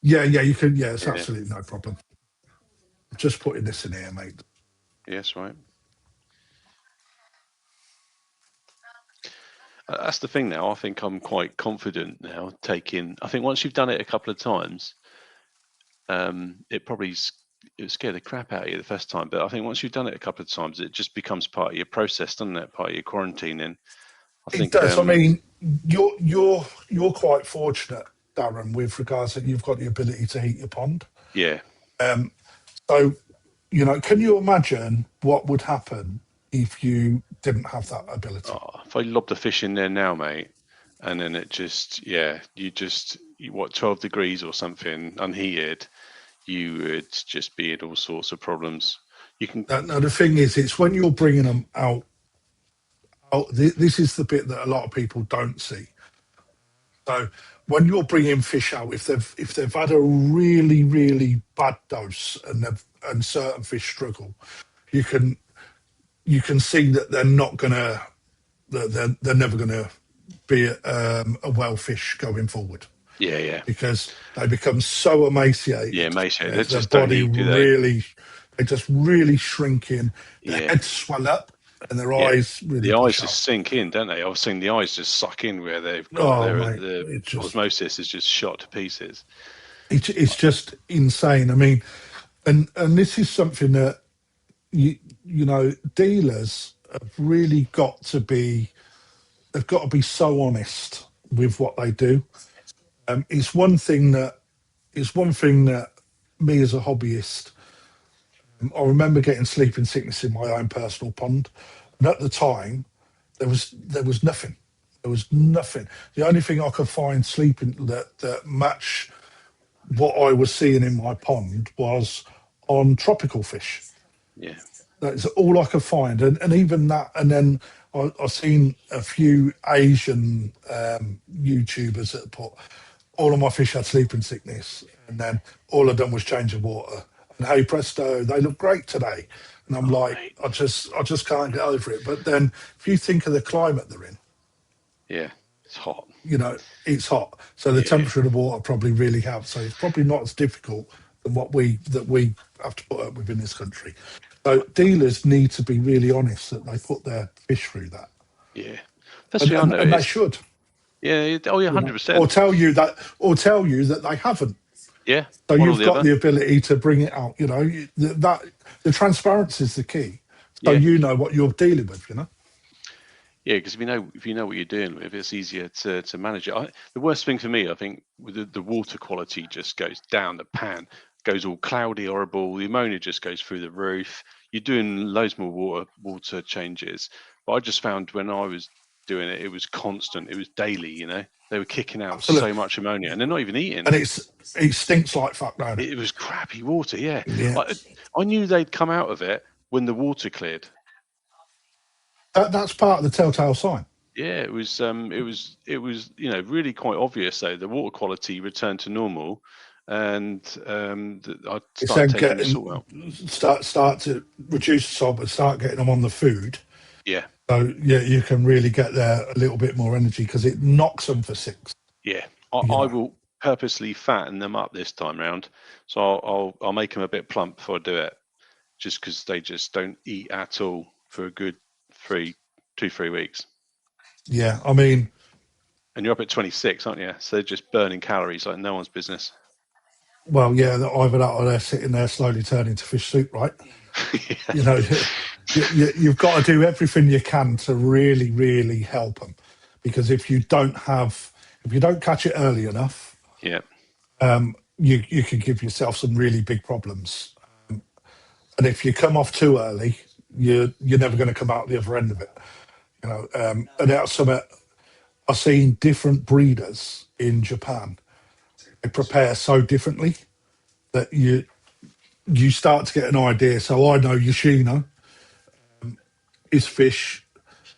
Yeah, yeah, you can. Yeah, it's Yeah, absolutely no problem. Just putting this in here, mate. yes, right. That's the thing now. I think I'm quite confident now. I think once you've done it a couple of times, it scared the crap out of you the first time. But I think once you've done it a couple of times, it just becomes part of your process, doesn't it? Part of your quarantine. And I It think, does. I mean, you're quite fortunate, Darren, with regards that you've got the ability to heat your pond. yeah, Um, so, you know, can you imagine what would happen if you didn't have that ability? if I lob the fish in there now, mate, and then what, 12 degrees or something unheated, you would just be in all sorts of problems. You can, Now, the thing is, it's when you're bringing them out. This is the bit that a lot of people don't see. So when you're bringing fish out, if they've had a really bad dose and certain fish struggle, you can see that they're not gonna they're never gonna be a well fish going forward yeah. because they become so Yeah, emaciated. mate, they Their just don't body eat, do they? really they just really shrink in. Their Yeah, heads swell up and their yeah. eyes really The eyes push out. just sink in, don't they? I've seen the eyes just suck in where they've got Oh mate, the osmosis is just shot to pieces. it's just insane. I mean, and this is something that you know dealers have really got to be they've got to be so honest with what they do. It's one thing that me as a hobbyist, I remember getting sleeping sickness in my own personal pond, and at the time there was nothing. There was nothing. The only thing I could find sleeping that match what I was seeing in my pond was on tropical fish. Yeah, That's all I could find, and even that. And then I've seen a few Asian YouTubers that put all of my fish had sleeping sickness, and then all I've done was change the water. And hey presto, they look great today. And I'm oh like, mate, I just can't get over it. But then if you think of the climate they're in, yeah, it's hot. you know, it's hot, so the Yeah, temperature of the water probably really helps. So it's probably not as difficult than what we have to put up with in this country. So dealers need to be really honest that they put their fish through that, yeah. First and thing I and, and they noticed, should, oh yeah, you know, 100%. or tell you that they haven't. Yeah, So one or you've the got other. the ability to bring it out. You know that the transparency is the key. So Yeah, you know what you're dealing with. You know. yeah, because if you know what you're dealing with, it's easier to manage it. The worst thing for me, I think, with the water quality just goes down the pan, goes all cloudy, horrible. The ammonia just goes through the roof. You're doing loads more water changes, but I just found when I was doing it, it was constant. It was daily. You know, they were kicking out Absolutely. so much ammonia, and they're not even eating. And it stinks like fuck, don't it? It was crappy water. Yeah, Yeah. I knew they'd come out of it when the water cleared. That's part of the telltale sign. Yeah, it was really quite obvious though. The water quality returned to normal, and I It's started then taking the getting salt out. start to reduce the salt, but start getting them on the food. Yeah, So yeah, you can really get there a little bit more energy because it knocks them for 6. yeah. I will purposely fatten them up this time round, so I'll make them a bit plump before I do it, just because they just don't eat at all for a good 3 weeks. Yeah, I mean, and you're up at 26, aren't you? So they're just burning calories like no one's business. well, yeah, either that or they're sitting there slowly turning to fish soup, right? Yeah. You know, you've got to do everything you can to really, really help them, because if you don't catch it early enough, Yeah. You can give yourself some really big problems. And if you come off too early, you're never going to come out the other end of it. You know, and that's something I've seen different breeders in Japan. They prepare so differently that you start to get an idea. So I know Yoshino, his fish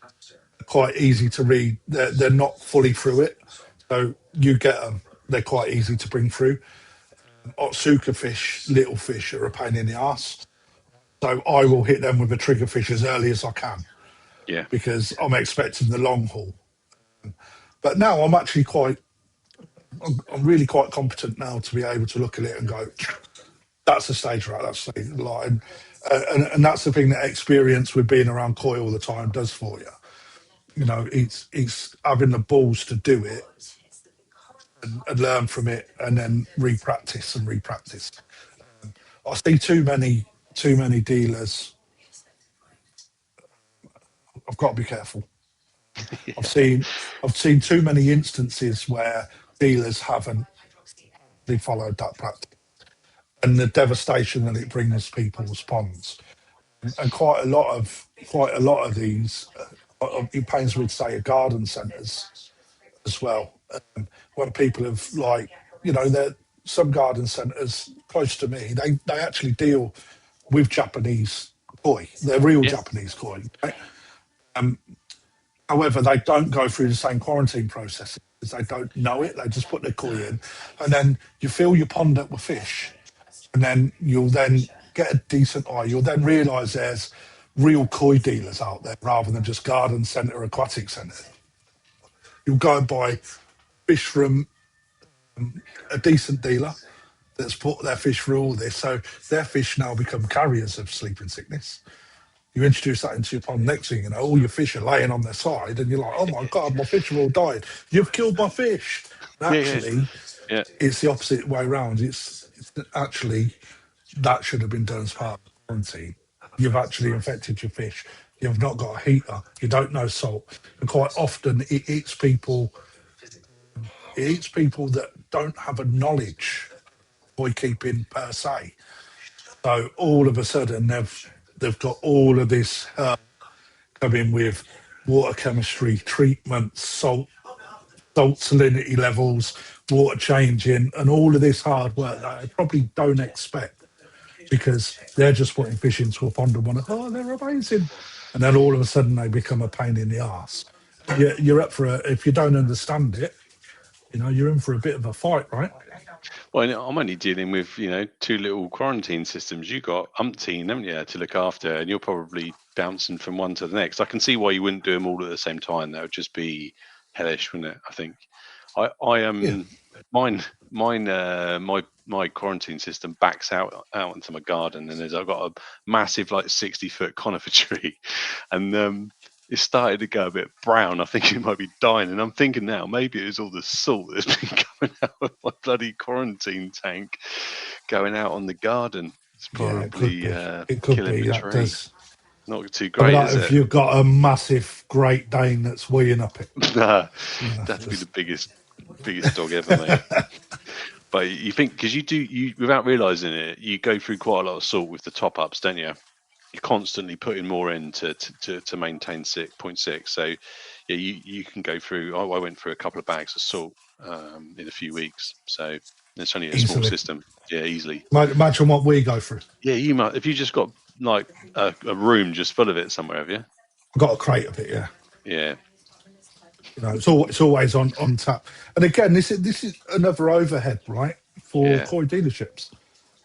are quite easy to read. They're not fully through it, so you get them. They're quite easy to bring through. Otsuka fish, little fish, are a pain in the ass. So I will hit them with a trigger fish as early as I can. Yeah. Because I'm expecting the long haul. But now I'm really quite competent now to be able to look at it and go, that's the stage right, that's the stage line. And that's the thing that experience with being around koi all the time does for you. You know, it's having the balls to do it and learn from it and then re-practice and re-practice. I see too many dealers. I've got to be careful. Yeah. I've seen too many instances where dealers haven't followed that practice and the devastation that it brings people's ponds. And quite a lot of these, it pains me to say, are garden centres as well. When people have there some garden centres close to me, they actually deal with Japanese koi. They're real Japanese koi. Right? However, they don't go through the same quarantine process because they don't know it. They just put their koi in, and then you fill your pond up with fish, and then you'll then get a decent eye. You'll then realise there's real koi dealers out there rather than just garden centre, aquatic centre. You'll go and buy fish from a decent dealer that's put their fish through all this, so their fish now become carriers of sleeping sickness. You introduce that into your pond, next thing you know, all your fish are laying on their side, and you're like, oh my God, my fish have all died. You've killed my fish. And actually, it's the opposite way around. It's actually, that should have been done as part of quarantine. You've actually infected your fish. You've not got a heater. You don't know salt. And quite often it eats people that don't have a knowledge of koi keeping per se. So all of a sudden they've got all of this coming with water chemistry, treatments, salt salinity levels, water changing, and all of this hard work that I probably don't expect because they're just putting fish into a pond and want to, oh, they're amazing. And then all of a sudden they become a pain in the arse. You're up for if you don't understand it, you're in for a bit of a fight, right? Well, I'm only dealing with, 2 little quarantine systems. You got umpteen, haven't you, to look after, and you're probably bouncing from one to the next. I can see why you wouldn't do them all at the same time. That would just be hellish, wouldn't it? I think. My quarantine system backs out into my garden, and I've got a massive 60-foot conifer tree, and it started to go a bit brown. I think it might be dying. And I'm thinking now, maybe it was all the salt that's been coming out of my bloody quarantine tank going out on the garden. It's probably killing the tree. Not too great, is it? If you've got a massive Great Dane that's weeing up it. That'd be the biggest dog ever, mate. But you think, because you without realising it, you go through quite a lot of salt with the top-ups, don't you? you're constantly putting more in to maintain 0.6. So yeah, you can go through. I went through a couple of bags of salt in a few weeks. So it's only a small easily. system. Yeah, easily. Imagine what we go through. Yeah, you might if you just got like a room just full of it somewhere, have you? I've got a crate of it, yeah. Yeah. You know, it's always on tap. And again, this is another overhead, right, for Yeah. koi dealerships.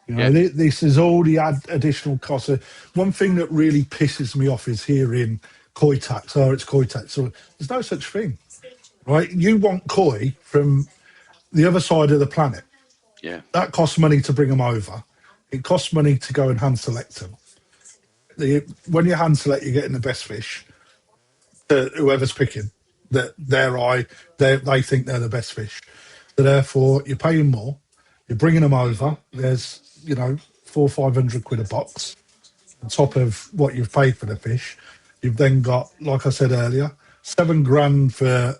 You know, Yeah. this is all the additional costs. One thing that really pisses me off is hearing koi tax. Oh, it's koi tax. So there's no such thing, right? You want koi from the other side of the planet. Yeah. That costs money to bring them over. It costs money to go and hand select them. When you hand select, you're getting the best fish. Whoever's picking, that their eye, they think they're the best fish. So therefore, you're paying more. You're bringing them over. There's 400-500 quid a box on top of what you've paid for the fish. You've then got, like I said earlier, 7 grand for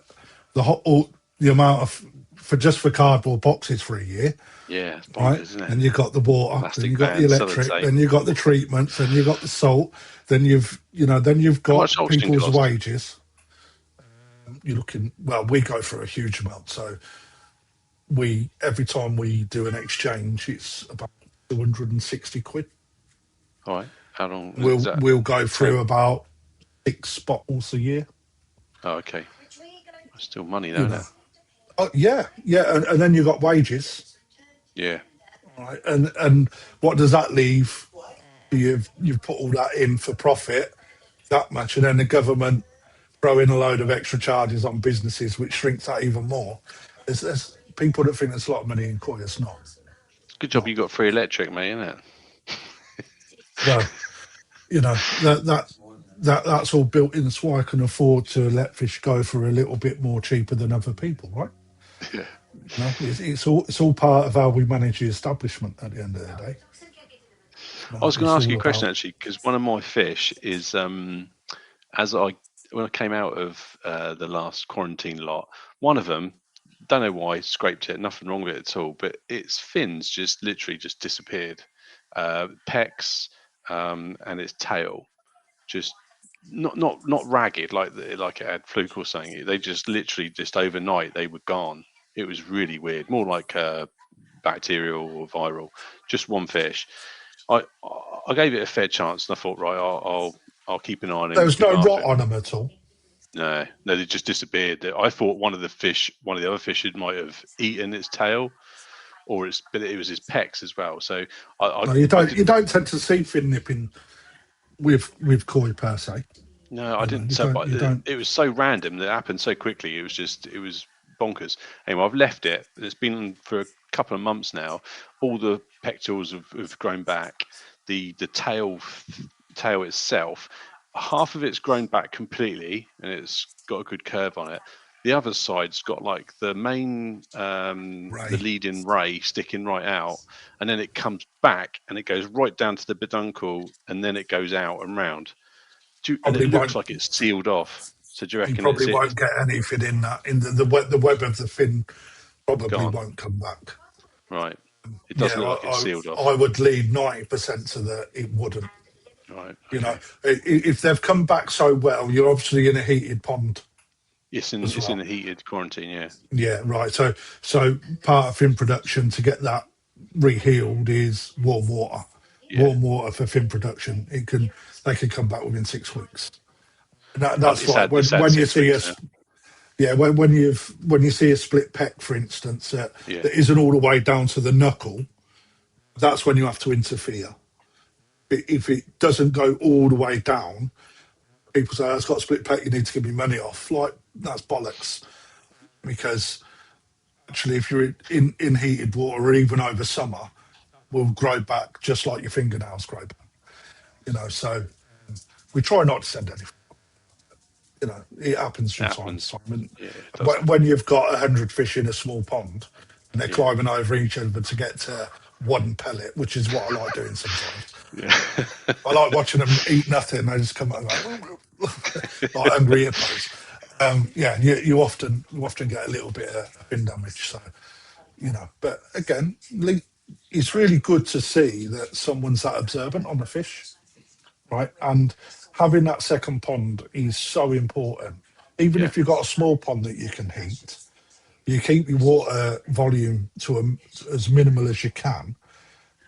the amount of for cardboard boxes for a year. Yeah. It's Right, bonkers, isn't it? and you've got the water, Plastic then you've got the van, solid electric, tape. then you've got the treatments, then you've got the salt, then you've How got much salt's gonna people's cost? wages. You're looking, well, we go for a huge amount, so every time we do an exchange, it's about 260 quid. All right. How long is that? We'll go through 10? about 6 bottles a year. Oh, okay. That's still money, though, You isn't know, it? oh yeah, and then you've got wages, Yeah. right? And what does that leave? You've put all that in for profit, that much, and then the government throw in a load of extra charges on businesses, which shrinks that even more. There's people that think there's a lot of money in koi. It's not. Good job you got free electric, mate, isn't it? Well, that's all built in. That's why I can afford to let fish go for a little bit more cheaper than other people, right? Yeah. It's all part of how we manage the establishment at the end of the day. I was going to It's ask you all a question about actually, because one of my fish is when I came out of the last quarantine lot, one of them, don't know why, scraped it, nothing wrong with it at all, but its fins just literally just disappeared. Pecs and its tail just not ragged like it had fluke or something. They just literally just overnight they were gone. It was really weird, more like bacterial or viral. Just one fish. I I gave it a fair chance, and I thought, right, I'll keep an eye on there him, was look no after rot him. on them at all. No, they just disappeared. I thought one of the other fish might have eaten its tail, but it was his pecs as well. So No, you I don't. You didn't. don't tend to see fin nipping with koi per se. No, I didn't. You So, don't. but You don't. it was so random that it happened so quickly. It was bonkers. Anyway, I've left it. It's been for a couple of months now. All the pectorals have grown back. The tail itself, half of it's grown back completely, and it's got a good curve on it. The other side's got like the main, the Ray leading ray sticking right out, and then it comes back and it goes right down to the peduncle, and then it goes out and round. And it probably looks won't. like it's sealed off. So do you He reckon probably it's won't get anything in that. In the web of the fin probably gone? won't come back. Right. It doesn't Yeah, look like it's sealed I off. would lead 90% to that it wouldn't. Right. You know, Okay. if they've come back so well, you're obviously in a heated pond as It's in well. a heated quarantine. Yeah. Yeah, right. So part of fin production to get that rehealed is warm water. Yeah. Warm water for fin production. They can come back within 6 weeks. And that's like It's had when you 6 see weeks us. now. Yeah, when you see a split pec, for instance, Yeah. that isn't all the way down to the knuckle, that's when you have to interfere. If it doesn't go all the way down, people say, oh, it's got a split pec, you need to give me money off. Like, that's bollocks. Because actually, if you're in heated water or even over summer, will grow back just like your fingernails grow back. So we try not to send anything. It happens It from time to happens. time. And Yeah. It does when happen. you've got 100 fish in a small pond and they're Yeah. climbing over each other to get to one pellet, which is what I like doing sometimes. Yeah. I like watching them eat nothing. They just come out like hungry hippos. Yeah, you often get a little bit of fin damage. So, but again, it's really good to see that someone's that observant on the fish. right? And having that second pond is so important. Even Yeah. if you've got a small pond that you can heat, you keep your water volume to as minimal as you can.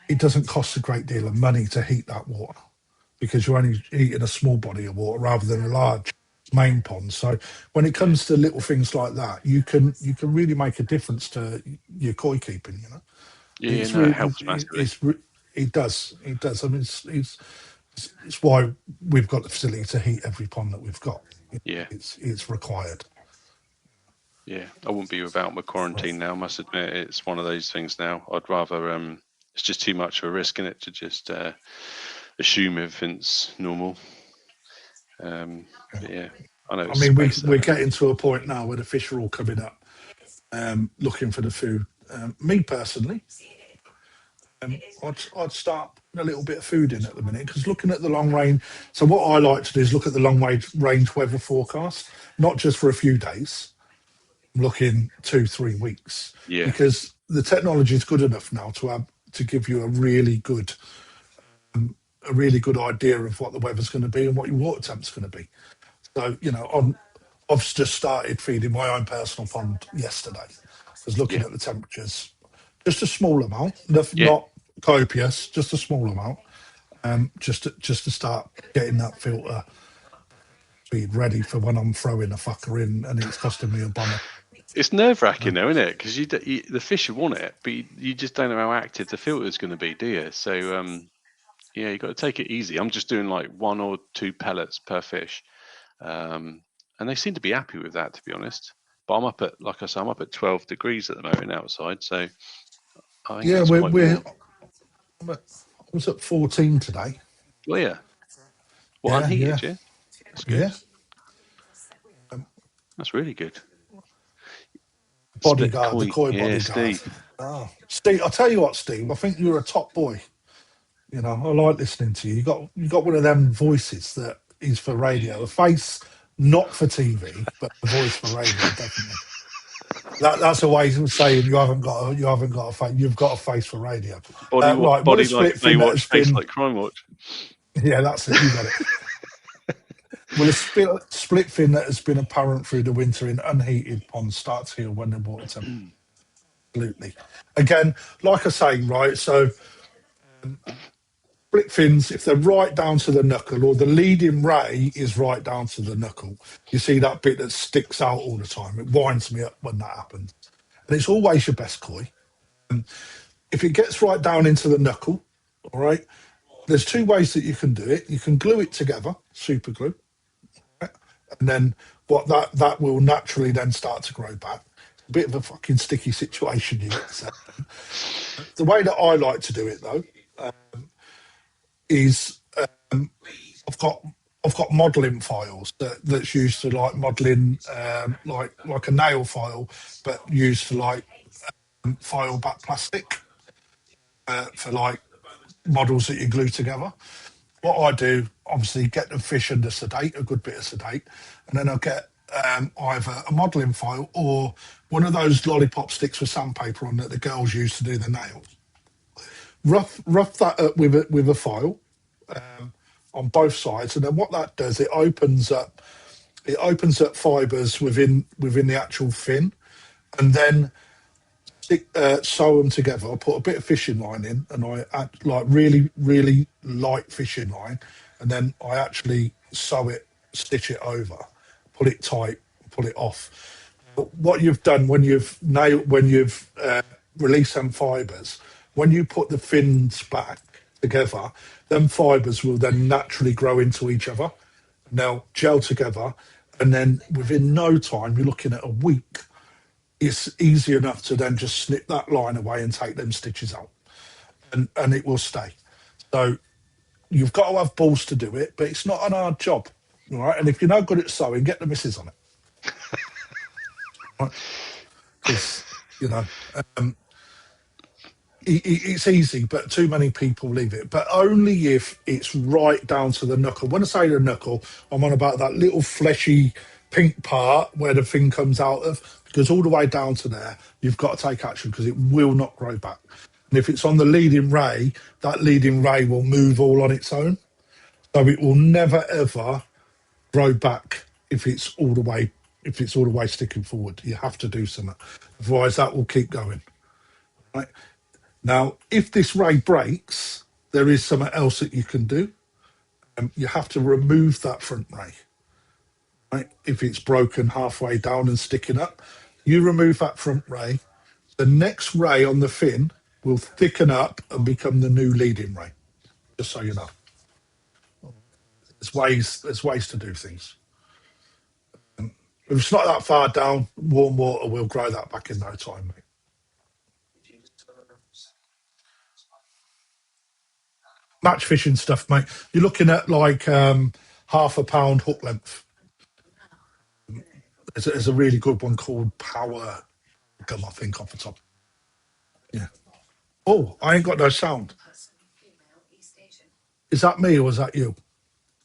It doesn't cost a great deal of money to heat that water because you're only heating a small body of water rather than a large main pond. So when it comes to little things like that, you can really make a difference to your koi keeping. You know, Yeah, it's no, it really helps massively. it does. I mean, it's why we've got the facility to heat every pond that we've got. Yeah. It's required. Yeah, I wouldn't be without my quarantine now. I must admit, it's one of those things now. I'd rather it's just too much of a risk in it to just assume everything's normal. But yeah, I know I it's mean, space we're though, isn't it? getting to a point now where the fish are all coming up, looking for the food. Me personally, I'd start putting a little bit of food in at the minute because looking at the long range. So what I like to do is look at the long range weather forecast, not just for a few days. I'm looking 2-3 weeks Yeah, because the technology is good enough now to give you a really good idea of what the weather's going to be and what your water temp's going to be. So I've just started feeding my own personal pond yesterday. I was looking yeah, at the temperatures, just a small amount, yeah. not copious, just a small amount, just to start getting that filter feed ready for when I'm throwing a fucker in and it's costing me a bomber. It's nerve wracking though, isn't it? Because the fish want it, but you just don't know how active the filter's going to be, do you? So yeah, you got to take it easy. I'm just doing like 1 or 2 pellets per fish, and they seem to be happy with that, to be honest. But I'm up at, like I say, I'm up at 12 degrees at the moment outside, so I think Yeah, that's quite warm. I was at 14 today. Well, yeah. Well, Yeah, yeah, unheated, yeah. That's good. yeah. Um, That's really good. Split Bodyguard, the koi. koi Yeah, bodyguard. Steve. Oh, Steve, I'll tell you what, Steve. I think you're a top boy. You know, I like listening to you. You got one of them voices that is for radio. A face not for TV, but a voice for radio, definitely. That's a way of saying you haven't got a face. You've got a face for radio. Right, what a Body like split fin that Baywatch, has face been. like Crime Watch. Yeah, that's it. You got it. Well, a split fin that has been apparent through the winter in unheated ponds starts here when the water temperature. Absolutely. Again, like I say, right. So split fins, if they're right down to the knuckle, or the leading ray is right down to the knuckle, you see that bit that sticks out all the time. It winds me up when that happens, and it's always your best koi. If it gets right down into the knuckle, all right, there's two ways that you can do it. You can glue it together, super glue, right? And then that will naturally then start to grow back. A bit of a fucking sticky situation you get yourself in. The way that I like to do it though is I've got I've got modelling files that's used to like modelling like a nail file, but used for like file back plastic for like models that you glue together. What I do, obviously, get the fish under sedate, a good bit of sedate, and then I'll get either a modelling file or one of those lollipop sticks with sandpaper on that the girls use to do the nails. Rough that up with a file on both sides, and then what that does, it opens up fibres within the actual fin, and then sew them together. I put a bit of fishing line in, and I add like really, really light fishing line, and then I actually sew it, stitch it over, pull it tight, pull it off. But what you've done when you've released them fibres, when you put the fins back together, them fibres will then naturally grow into each other. Now gel together, and then within no time, you're looking at a week, it's easy enough to then just snip that line away and take them stitches out, and it will stay. So you've got to have balls to do it, but it's not an hard job, all right? And if you're no good at sewing, get the missus on it, right? Because um, it's easy, but too many people leave it. But only if it's right down to the knuckle. When I say the knuckle, I'm on about that little fleshy pink part where the thing comes out of, because all the way down to there, you've got to take action because it will not grow back. And if it's on the leading ray, that leading ray will move all on its own. So it will never ever grow back if it's all the way sticking forward. You have to do something, otherwise that will keep going. Right now, if this ray breaks, there is something else that you can do. You have to remove that front ray. Right, if it's broken halfway down and sticking up, you remove that front ray. The next ray on the fin will thicken up and become the new leading ray. Just so you know, there's ways to do things. If it's not that far down, warm water will grow that back in no time, mate. Match fishing stuff, mate. You're looking at like half a pound hook length. There's a really good one called Power Gum, I think, off the top. Yeah. Oh, I ain't got no sound. Is that me or is that you?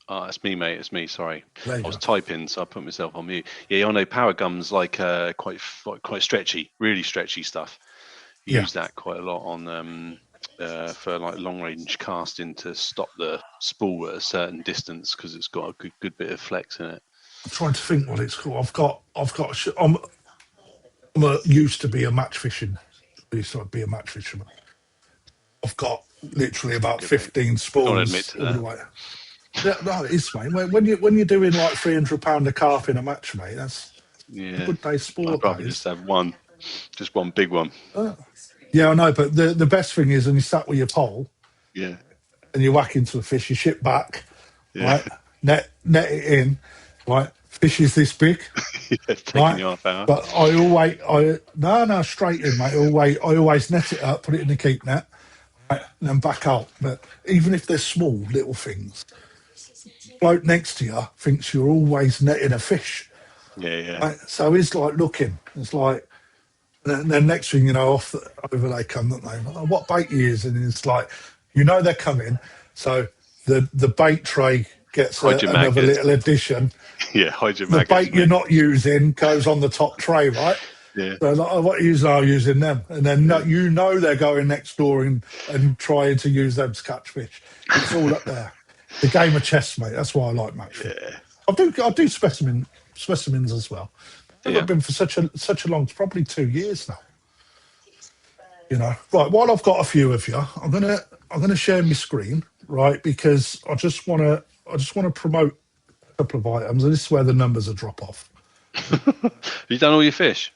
Oh, it's me, mate. It's me. Sorry, There I you was go. typing, so I put myself on mute. Yeah, I know Power Gum's like quite stretchy, really stretchy stuff. You Yeah. use that quite a lot on for like long range casting to stop the spool at a certain distance because it's got a good bit of flex in it. I'm trying to think what it's called. Used to be a match fishing. I used to be a match fisherman. I've got literally about Good, mate. 15 Don't want to admit spools to all the that. way. Yeah, no, it is, mate. When you're doing like £300 a calf in a match, mate, that's a Yeah, good day's sport. I'd rather just have one big one. Yeah, I know, but the best thing is when you sat with your pole Yeah, and you whack into a fish, you ship back, yeah, right? Net it in, right? Fish is this big, yeah. It's taking right? you half hour. But no, straight in, mate. I always net it up, put it in the keep net, right, and then back out. But even if they're small little things, bloke next to you thinks you're always netting a fish. Yeah, yeah. Right? So he's like looking. It's like, and then next thing you know, over they come, don't they? Oh, what bait you using? And it's like, they're coming. So the bait tray gets Hide your another maggots. little addition. Yeah, hide your The maggots, bait you're mate. not using goes on the top tray, right? Yeah, So like, oh, what you using? I'm using them, and then they're going next door and trying to use them to catch fish. It's all up there. The game of chess, mate. That's why I like match fishing. yeah, I do specimens as well. Never yeah. been for such a long, probably 2 years now. Right. While I've got a few of you, I'm gonna share my screen, right? Because I just wanna promote a couple of items, and this is where the numbers are drop off. Have you done all your fish?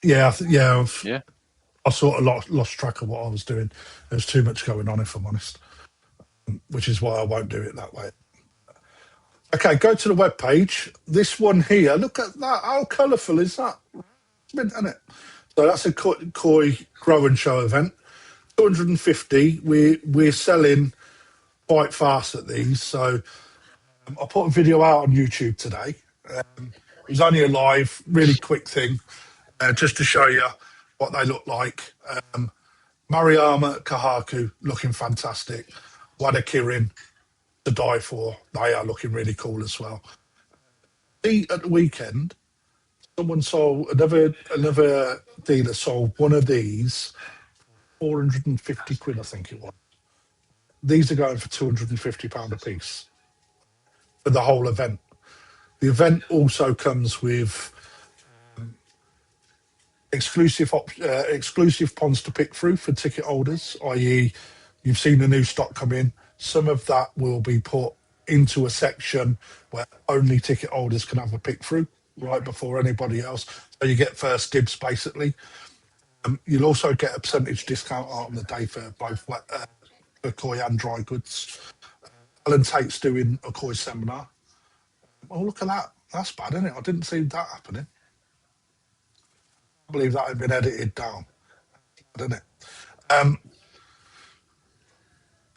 Yeah, Yeah. I sort of lost track of what I was doing. There's too much going on, if I'm honest, which is why I won't do it that way. Okay, go to the web page. This one here, look at that. How colourful is that? Mint, isn't it? So that's a koi grow and show event. 250. We're selling quite fast at these. So I put a video out on YouTube today. It was only a live, really quick thing, just to show you what they look like. Mariama Kahaku looking fantastic. Wada Kirin to die for. They are looking really cool as well. At the weekend, someone sold another dealer sold one of these, 450 quid, I think it was. These are going for £250 a piece for the whole event. The event also comes with exclusive ponds to pick through for ticket holders, i.e., you've seen the new stock come in. Some of that will be put into a section where only ticket holders can have a pick through right before anybody else. So you get first dibs, basically. You'll also get a percentage discount on the day for both for koi and dry goods. Alan Tate's doing a koi seminar. Oh, look at that. That's bad, isn't it? I didn't see that happening. I believe that had been edited down, didn't it?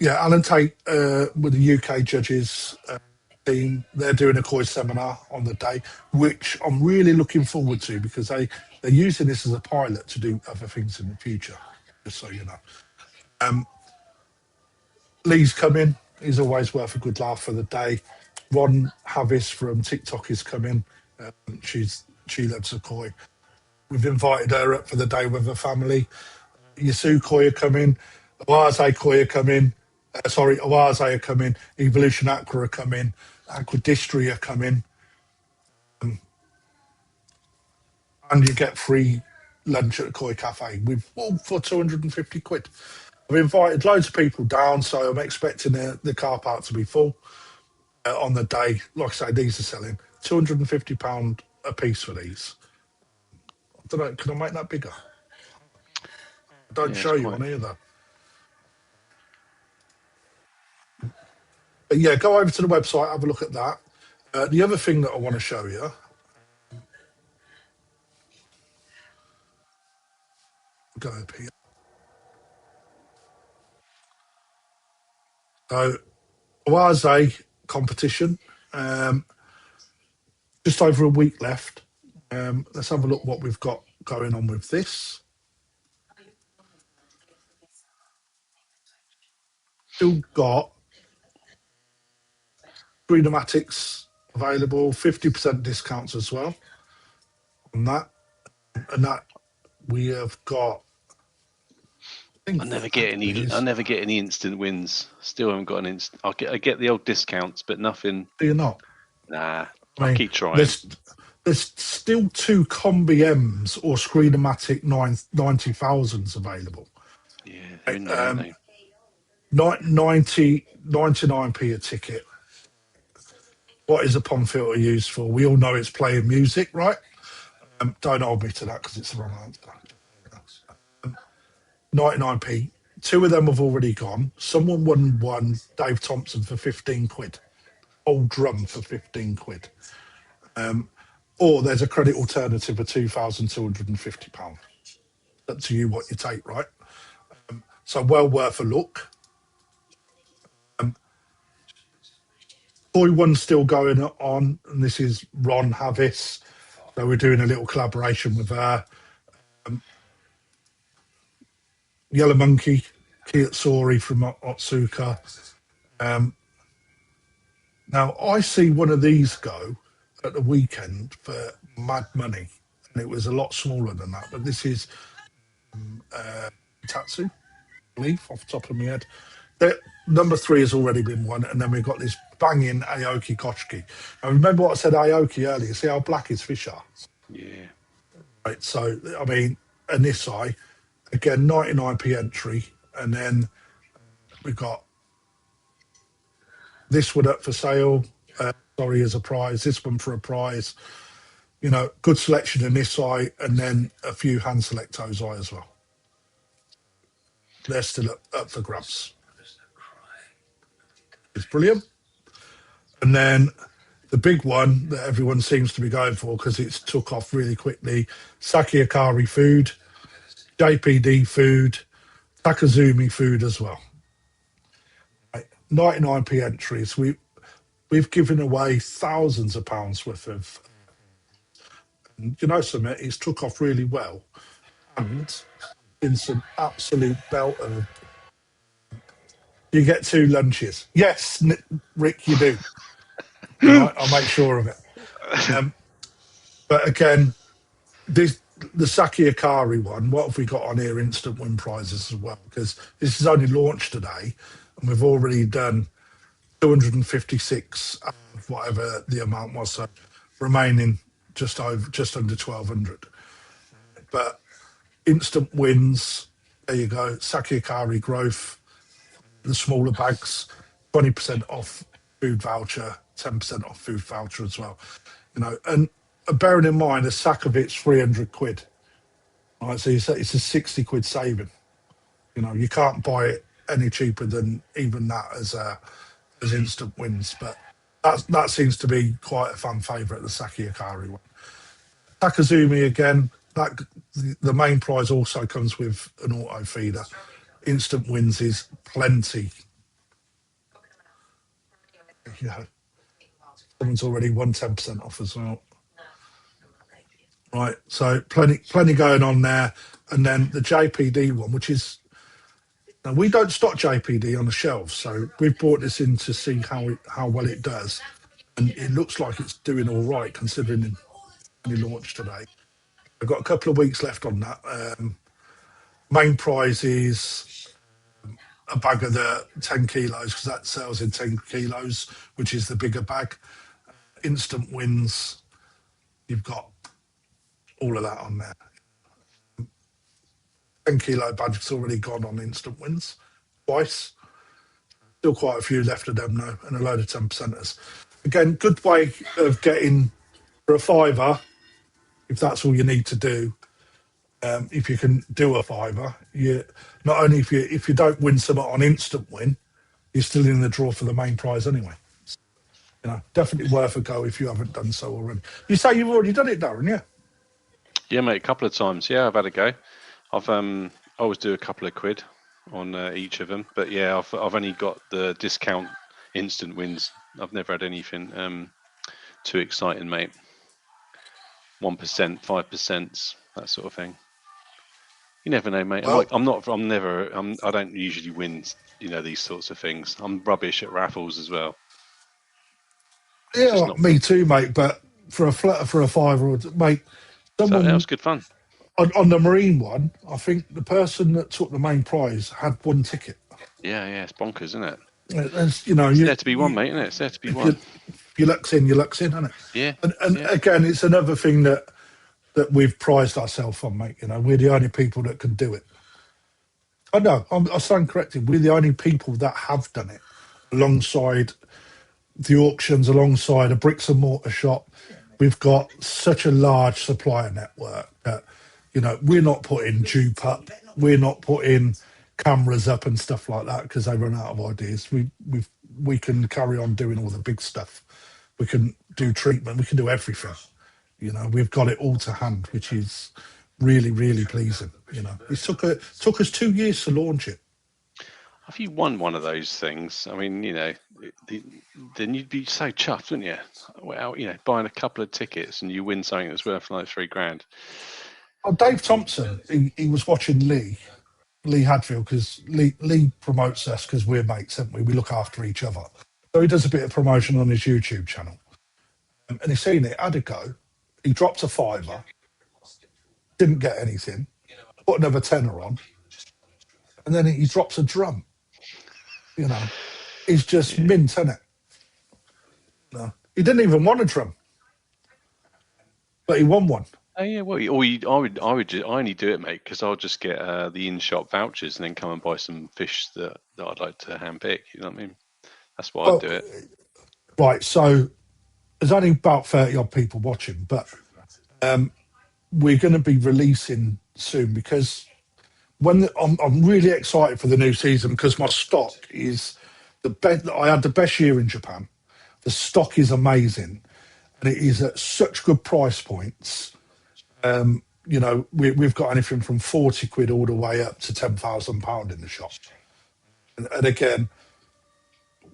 Yeah, Alan Tate with the UK judges team, they're doing a koi seminar on the day, which I'm really looking forward to because they're using this as a pilot to do other things in the future, just so you know. Lee's coming. He's always worth a good laugh for the day. Ron Havis from TikTok is coming. She loves a koi. We've invited her up for the day with her family. Yasu koi are coming. Oase koi are coming. Sorry, Oase are coming, Evolution Aqua are coming, Aquadistry are coming, and you get free lunch at Koi Cafe with all for 250 quid. I've invited loads of people down, so I'm expecting the car park to be full on the day. Like I say, these are selling £250 a piece for these. I don't know, can I make that bigger? I don't Yeah, show it's you quite. on either. But yeah, go over to the website, have a look at that. The other thing that I want to show you, go up here. So, Oase competition, just over a week left. Let's have a look what we've got going on with this. Still got Greenomatics available, 50% discounts as well on that. And that we have got, I I think never that get any. I is, never get any instant wins. Still haven't got an instant. I get the old discounts, but nothing. do you not? Nah, I I'll mean, keep trying. there's still two Combi M's or Screenomatic 90,000s available. Yeah, they're in there, aren't Um, they? 99p a ticket. What is a POM filter used for? We all know it's playing music, right? Don't hold me to that because it's the wrong answer. 99p. Two of them have already gone. Someone won one, Dave Thompson, for 15 quid. Old drum for 15 quid. Or there's a credit alternative of £2,250. Up to you what you take, right? So well worth a look. Boy one's still going on, and this is Ron Havis. So we're doing a little collaboration with Yellow Monkey, Kiyosori from Otsuka. Now, I see one of these go at the weekend for mad money, and it was a lot smaller than that. But this is Tatsu, I believe, off the top of my head. Number 3 has already been won, and then we've got this banging Aoki Kochiki. Now, remember what I said Aoki earlier? See how black his fish are? Yeah. Right, so, I mean, Anisai, again, 99p entry, and then we've got this one up for sale. Sorry, as a prize. This one for a prize. You know, good selection in this eye, and then a few hand selectos eye as well. They're still up for grabs. It's brilliant. And then the big one that everyone seems to be going for because it's took off really quickly, Saki Akari food, JPD food, Takazumi food as well. Right. 99p entries. We've given away thousands of pounds worth of, you know, something, it's took off really well. And in some absolute belter, you get 2 lunches. Yes, Rick, you do. All right, I'll make sure of it. But again, the Saki Akari one, what have we got on here? Instant win prizes as well, because this is only launched today, and we've already done 256 of whatever the amount was, so remaining just under 1,200. But instant wins, there you go. Saki Akari growth, the smaller bags, 20% off food voucher, 10% off food voucher as well. You know, and bearing in mind a sack of it's 300 quid. Right, so it's a 60 quid saving. You know, you can't buy it any cheaper than even that as instant wins. But that seems to be quite a fan favourite, the Saki Akari one. Takazumi again. That the main prize also comes with an auto feeder. Instant wins is plenty. You know, someone's already won 10% off as well. Right, so plenty going on there. And then the JPD one, which is, now we don't stock JPD on the shelves, so we've brought this in to see how well it does, and it looks like it's doing all right considering it only launched today. I've got a couple of weeks left on that. Main prize is a bag of the 10 kilos because that sells in 10 kilos, which is the bigger bag. Instant wins, you've got all of that on there. 10 kilo budget's already gone on instant wins twice. Still quite a few left of them though, and a load of 10%ers. Again, good way of getting for a fiver, if that's all you need to do. If you can do a fiver, you not only if you don't win something on instant win, you're still in the draw for the main prize anyway. You know, definitely worth a go if you haven't done so already. You say you've already done it, Darren? Yeah. Yeah, mate, a couple of times. Yeah, I've had a go. I've I always do a couple of quid on each of them, but yeah, I've only got the discount instant wins. I've never had anything too exciting, mate. 1%, 5%, that sort of thing. You never know, mate. Well, I don't usually win, these sorts of things. I'm rubbish at raffles as well. yeah, me too, mate. But for a fiver, mate, someone that was good fun. On the Marine one, I think the person that took the main prize had one ticket. Yeah, it's bonkers, isn't it? It's there to be won, mate, isn't it? It's there to be won. Your luck's in, isn't it? Yeah. And again, it's another thing that we've prized ourselves on, mate. We're the only people that can do it. I know, I stand corrected. We're the only people that have done it alongside the auctions, alongside a bricks and mortar shop. We've got such a large supplier network that, we're not putting dupe up. We're not putting cameras up and stuff like that because they run out of ideas. We can carry on doing all the big stuff. We can do treatment. We can do everything. We've got it all to hand, which is really, really pleasing. It took us 2 years to launch it. If you won one of those things, I mean, then you'd be so chuffed, wouldn't you? Well, buying a couple of tickets and you win something that's worth like $3,000. Oh, Dave Thompson, he was watching Lee Hadfield, because Lee promotes us because we're mates, haven't we? We look after each other. So he does a bit of promotion on his YouTube channel. And he's seen it, had a go. He dropped a fiver, didn't get anything, put another tenner on, and then he drops a drum. He's just mint, isn't it? No, he didn't even want a drum, but he won one. Oh yeah, well, I only do it, mate, because I'll just get the in-shop vouchers and then come and buy some fish that I'd like to handpick. You know what I mean? That's why I do it. Right. So there's only about 30 odd people watching, but we're going to be releasing soon because I'm really excited for the new season because my stock is the best. I had the best year in Japan. The stock is amazing, and it is at such good price points. We've got anything from 40 quid all the way up to £10,000 in the shop. And again,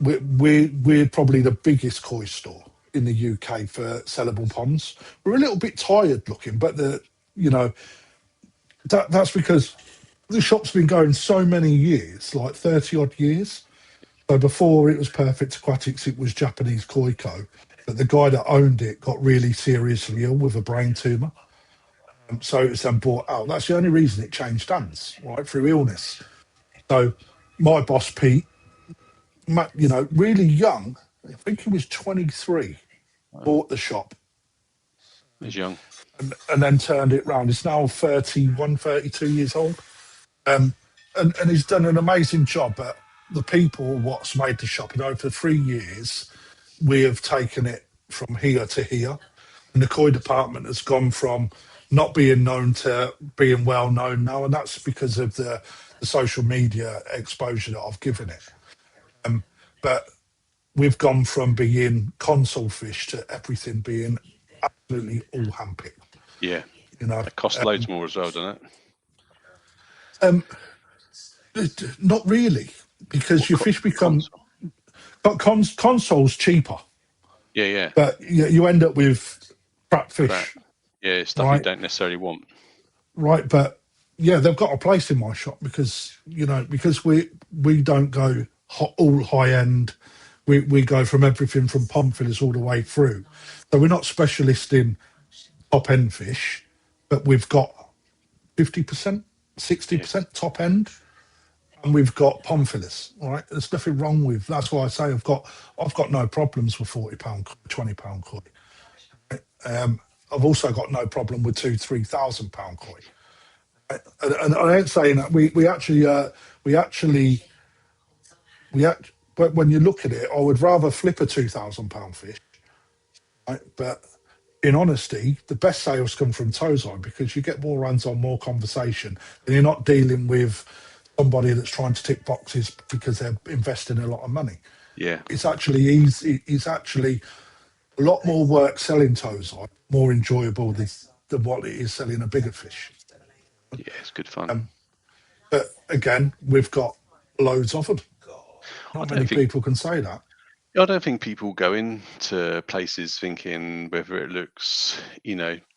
we're probably the biggest koi store in the UK for sellable ponds. We're a little bit tired looking, but that's because the shop's been going so many years, like 30 odd years. So before it was Perfect Aquatics, it was Japanese Koi Co. But the guy that owned it got really seriously ill with a brain tumour. So it's then bought out. That's the only reason it changed hands, right, through illness. So my boss, Pete, really young, I think he was 23, bought the shop. He's young. And then turned it round. He's now 31, 32 years old. And he's done an amazing job. But the people, what's made the shop, for 3 years, we have taken it from here to here. And the koi department has gone from not being known to being well known now. And that's because of the social media exposure that I've given it. But we've gone from being console fish to everything being absolutely all handpicked. Yeah. It costs loads more as well, doesn't it? Not really, because your fish become... Console's cheaper. Yeah. But you end up with crap fish. Yeah, stuff you don't necessarily want. Right, but yeah, they've got a place in my shop because we don't go all high end. We go from everything from pond fillers all the way through. So we're not specialist in top end fish, but we've got 50%, 60% top end. and we've got pond fillers. All right, there's nothing wrong with. That's why I say I've got no problems with £40, £20 koi. I've also got no problem with £2,000, £3,000 koi. And I ain't saying that but when you look at it, I would rather flip a £2,000 fish, right? But in honesty, the best sales come from Tozai because you get more runs on, more conversation, and you're not dealing with somebody that's trying to tick boxes because they're investing a lot of money. Yeah. It's actually easy. It's actually a lot more work selling Tozai, more enjoyable than what it is selling a bigger fish. Yeah, it's good fun. But again, we've got loads of them. I Not don't many think people can say that. I don't think people go into places thinking whether it looks,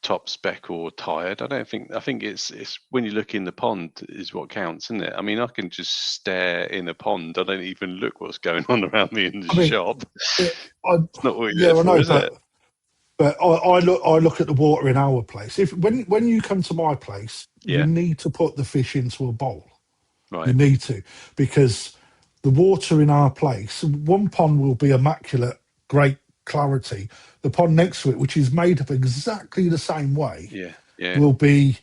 top spec or tired. I think it's when you look in the pond is what counts, isn't it? I mean, I can just stare in a pond. I don't even look what's going on around me in the shop. It's not what you're there for, is it? But I look at the water in our place. When you come to my place, you need to put the fish into a bowl. Right. You need to, because the water in our place, one pond will be immaculate, great clarity. The pond next to it, which is made up exactly the same way, will be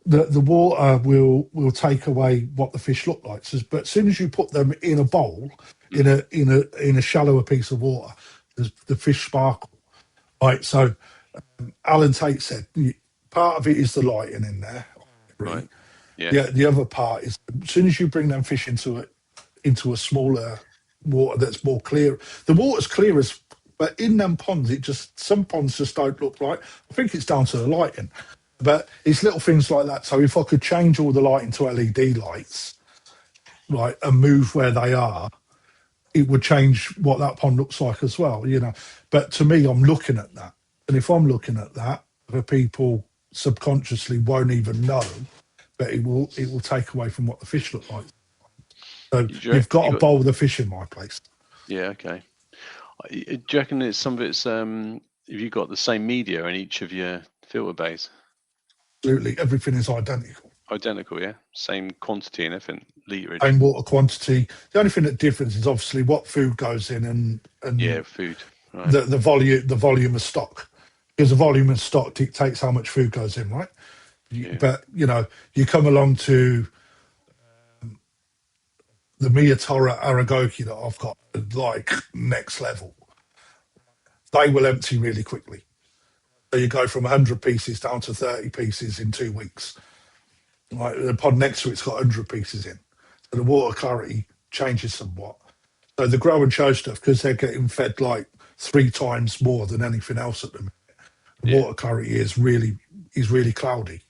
the water will take away what the fish look like. So, but as soon as you put them in a bowl, in a shallower piece of water, the fish sparkle. Right. So Alan Tate said part of it is the lighting in there. Right. Yeah. The other part is as soon as you bring them fish into a smaller water that's more clear, the water's clear but in them ponds, some ponds just don't look right. I think it's down to the lighting, but it's little things like that. So if I could change all the lighting to LED lights, right, and move where they are, it would change what that pond looks like as well, But to me, I'm looking at that. And if I'm looking at that, the people subconsciously won't even know, but it will take away from what the fish look like. So you've got to bowl the fish in my place. Yeah, okay. Do you reckon it's some of it's have you got the same media in each of your filter bays? Absolutely, everything is identical. Identical, yeah. Same quantity and everything, literage. Same water quantity. The only thing that differs is obviously what food goes in and food. Right. The volume of stock, because the volume of stock dictates how much food goes in, right? But you come along to the Miyatora Aragoki that I've got, like next level. They will empty really quickly. So you go from 100 pieces down to 30 pieces in 2 weeks. Like the pod next to it's got 100 pieces in. So the water clarity changes somewhat. So the grow and show stuff, because they're getting fed like 3 times more than anything else at the minute, the water clarity is really cloudy.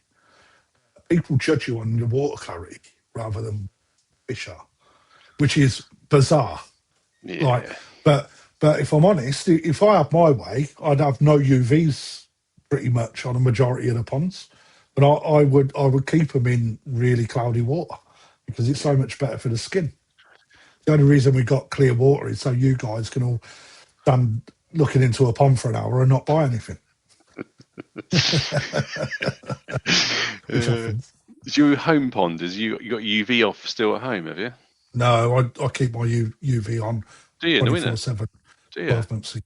People judge you on your water clarity rather than fish are, which is bizarre. Yeah. Right. But if I'm honest, if I had my way, I'd have no UVs pretty much on a majority of the ponds. But I would keep them in really cloudy water because it's so much better for the skin. The only reason we got clear water is so you guys can all stand looking into a pond for an hour and not buy anything. Which happens. Is your home pond? You got UV off still at home? Have you? No, I keep my UV on. Do you 24/7? Do you? 12 months.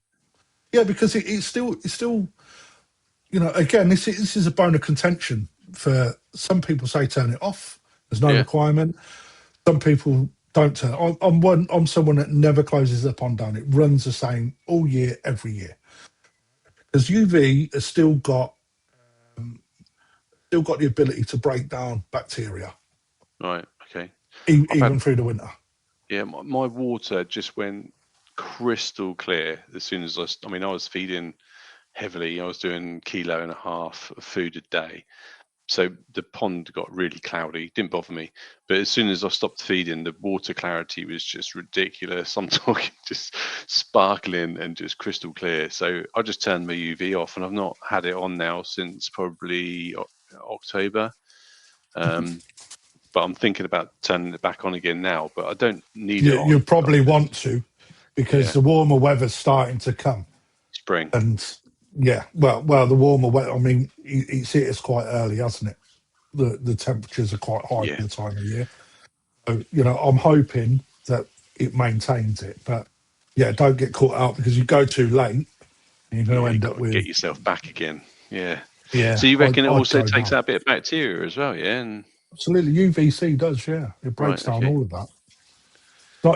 Yeah, because it's still. Again, this is a bone of contention for some people. Say turn it off. There's no requirement. Some people don't turn. I'm someone that never closes the pond down. It runs the same all year, every year. Because UV has still got the ability to break down bacteria. Right. Okay. Even through the winter. Yeah, my water just went crystal clear as soon as I was feeding heavily. I was doing 1.5 kilos of food a day. So the pond got really cloudy, didn't bother me. But as soon as I stopped feeding, the water clarity was just ridiculous. I'm talking just sparkling and just crystal clear. So I just turned my UV off, and I've not had it on now since probably October. But I'm thinking about turning it back on again now, but I don't need it on. You probably want to, because the warmer weather's starting to come. Spring. And well, the warmer weather, I mean, it's quite early, hasn't it? The temperatures are quite high at the time of year. So, I'm hoping that it maintains it. But yeah, don't get caught out because you go too late and you're going to You end got up to get with. yourself back again. Yeah. Yeah, So you reckon it I'd also go takes now. out a bit of bacteria as well, yeah? And Absolutely, UVC does. Yeah, it breaks right, down okay. all of that.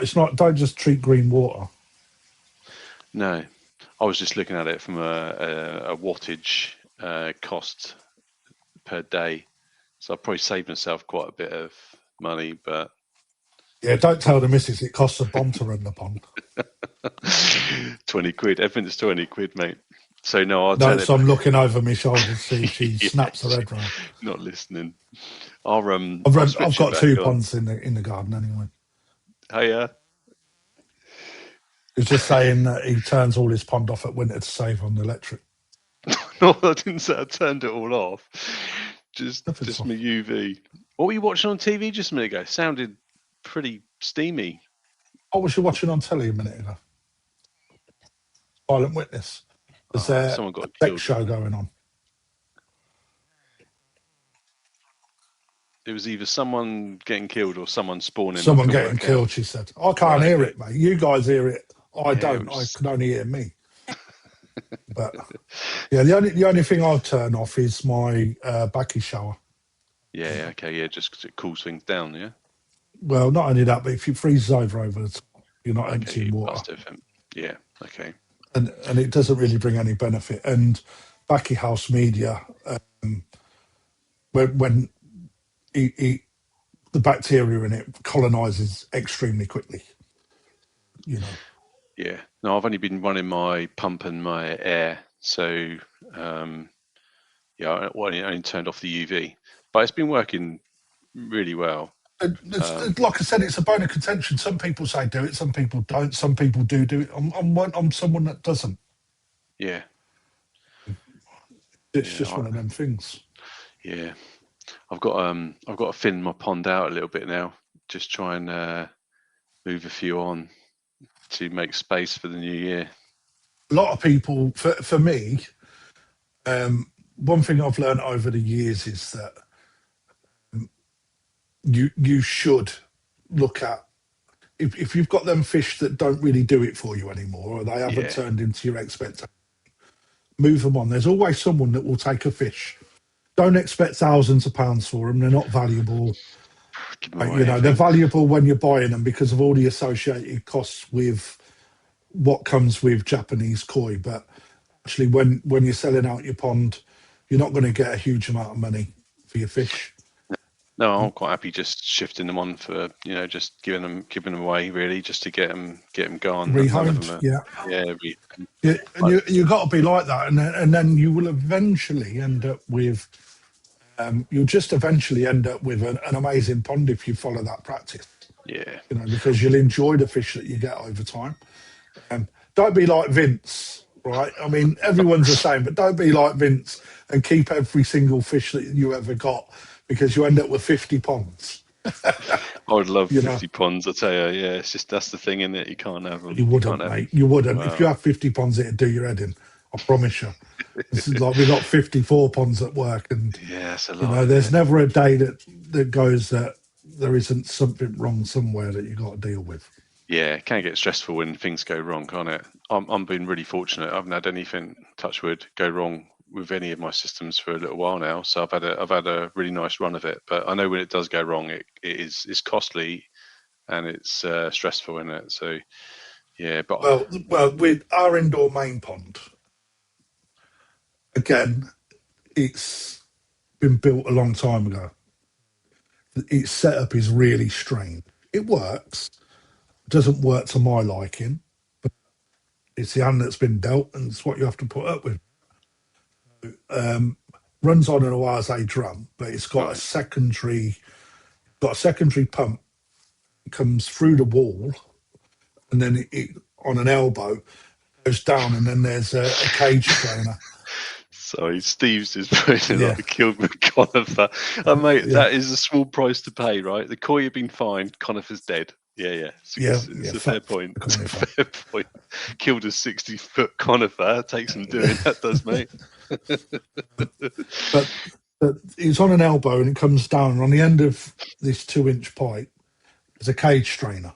It's not. Don't just treat green water. No, I was just looking at it from a wattage cost per day. So I'll probably save myself quite a bit of money, but Yeah, don't tell the missus it costs a bomb to run the pond. 20 quid. Everything's 20 quid, mate. So no, I'll No, turn it so I'm back. looking over my shoulder to see if she Yeah, snaps her head round. not listening. I'll I've switch it got back 2 on. ponds in the garden anyway. Oh yeah. He was just saying that he turns all his pond off at winter to save on the electric. No, I didn't say I turned it all off. Just Nothing's my off. UV. What were you watching on TV just a minute ago? Sounded pretty steamy. What was you watching on telly a minute ago? Silent Witness. Was there Someone a got sex killed. show going on? It was either someone getting killed or someone spawning. Someone I couldn't getting work killed, out. she said. I can't hear it, mate. You guys hear it. I Yeah, don't. I can only hear me. But yeah, the only thing I'll turn off is my backy shower. Yeah, okay, yeah, just because it cools things down, yeah. Well, not only that, but if it freezes over the top, you're not Okay, emptying water. past everything. Yeah, okay. And it doesn't really bring any benefit. And backy house media, when the bacteria in it colonizes extremely quickly. Yeah. No, I've only been running my pump and my air, so yeah, I only turned off the UV, but it's been working really well. Like I said, it's a bone of contention. Some people say do it, some people don't. Some people do it. I'm someone that doesn't. Yeah. It's just one of them things. Yeah. I've got to thin my pond out a little bit now. Just try and move a few on to make space for the new year. A lot of people, for me, one thing I've learned over the years is that you should look at if you've got them fish that don't really do it for you anymore, or they haven't turned into your expectation, move them on. There's always someone that will take a fish. Don't expect thousands of pounds for them. They're not valuable. They're valuable when you're buying them because of all the associated costs with what comes with Japanese koi. But actually, when you're selling out your pond, you're not going to get a huge amount of money for your fish. No, I'm quite happy just shifting them on for just giving them away really, just to get them gone. Rehomed, yeah. And you got to be like that, and then you will eventually end up with. You'll just eventually end up with an amazing pond if you follow that practice. Yeah. Because you'll enjoy the fish that you get over time. Don't be like Vince, right? I mean, everyone's the same, but don't be like Vince and keep every single fish that you ever got because you end up with 50 ponds. I would love 50 ponds, I tell you. Yeah, it's just that's the thing, isn't it? You can't have them. You wouldn't, mate. You wouldn't. Wow. If you have 50 ponds, it'd do your head in. I promise you. This is like we got 54 ponds at work, and yeah, that's a lot. There's never a day that goes that there isn't something wrong somewhere that you got to deal with. Yeah, it can get stressful when things go wrong, can't it? I'm being really fortunate. I haven't had anything, touch wood, go wrong with any of my systems for a little while now. So I've had a really nice run of it. But I know when it does go wrong, it's costly and it's stressful, isn't it? So yeah, but well, with our indoor main pond, again, it's been built a long time ago. Its setup is really strange. It works. It doesn't work to my liking, but it's the hand that's been dealt, and it's what you have to put up with. Runs on an ORZ drum, but it's got a secondary pump. It comes through the wall, and then it on an elbow goes down, and then there's a cage trainer. Sorry, Steve's just putting like killed with conifer. Mate, that is a small price to pay, right? The koi have been fine, conifer's dead. Yeah. It's a fair point. It's a fair point. Killed a 60-foot conifer. Takes some doing, that does, mate. but it's on an elbow and it comes down. And on the end of this 2-inch pipe as a cage strainer.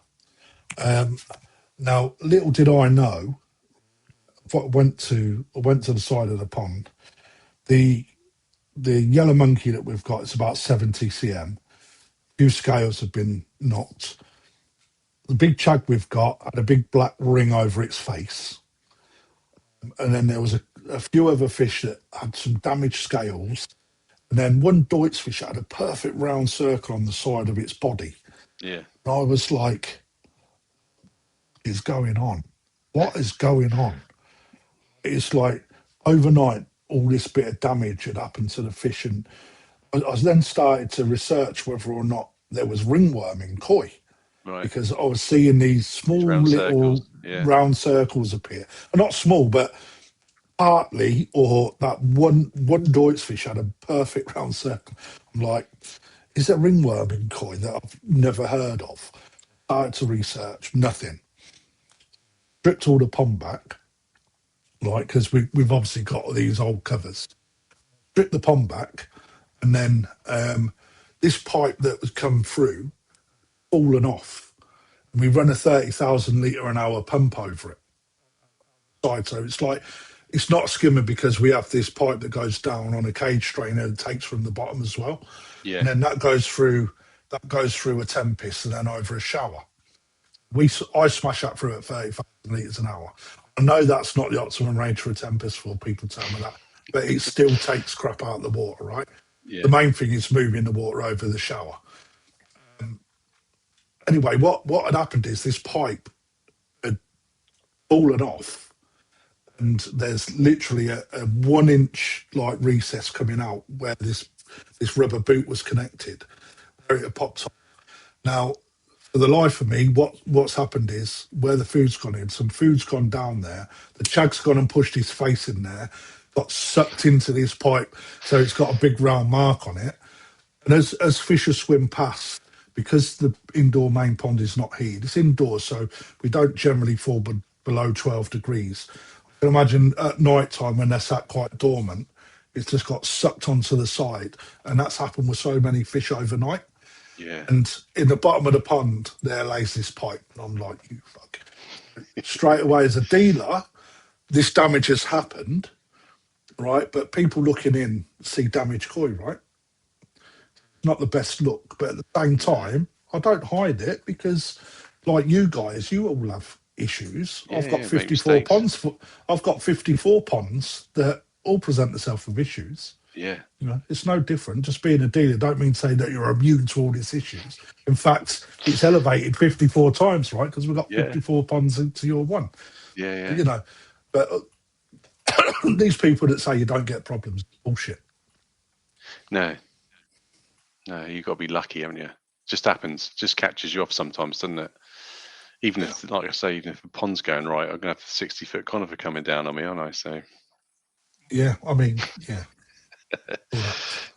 Now, little did I know, I went to the side of the pond. The yellow monkey that we've got is about 70 cm. A few scales have been knocked. The big chug we've got had a big black ring over its face. And then there was a few other fish that had some damaged scales. And then one Deutz fish had a perfect round circle on the side of its body. Yeah. And I was like, what is going on? What is going on? It's like overnight, all this bit of damage had happened to the fish. And I then started to research whether or not there was ringworm in koi. Right. Because I was seeing these small round little circles, yeah. round circles appear. Not small, but partly, or that one Deutz fish had a perfect round circle. I'm like, is there ringworm in koi that I've never heard of? Started to research, nothing. Stripped all the pond back, right, because we've obviously got these old covers. Stripped the pond back, and then this pipe that was come through, fallen off. We run a 30,000 litre an hour pump over it. So it's like, it's not skimmer because we have this pipe that goes down on a cage strainer that takes from the bottom as well. Yeah. And then that goes through a Tempest and then over a shower. I smash that through at 30,000 litres an hour. I know that's not the optimum range for a Tempest, for people tell me that, but it still takes crap out of the water, right? Yeah. The main thing is moving the water over the shower. Anyway, what had happened is this pipe had fallen off, and there's literally a 1 inch like recess coming out where this rubber boot was connected, where it had popped off. Now, for the life of me, what's happened is where the food's gone in, some food's gone down there. The chag's gone and pushed his face in there, got sucked into this pipe, so it's got a big round mark on it. And as fishers swim past, because the indoor main pond is not heated, it's indoors, so we don't generally fall below 12 degrees. I can imagine at night time when they're sat quite dormant, it's just got sucked onto the side, and that's happened with so many fish overnight. Yeah. And in the bottom of the pond, there lays this pipe, and I'm like, you fuck. Straight away, as a dealer, this damage has happened, right? But people looking in see damaged koi, right? Not the best look, but at the same time, I don't hide it because, like you guys, you all have issues. Yeah, I've got make 54 mistakes. ponds. I've got 54 ponds that all present themselves with issues. Yeah. You know, it's no different. Just being a dealer don't mean to say that you're immune to all these issues. In fact, it's elevated 54 times, right? Because we've got 54 ponds into your one. Yeah. Yeah. You know, but these people that say you don't get problems, bullshit. No, you've got to be lucky, haven't you? Just happens, just catches you off sometimes, doesn't it? Even if, like I say, even if the pond's going right, I'm going to have the 60-foot conifer coming down on me, aren't I? So, yeah, I mean, yeah.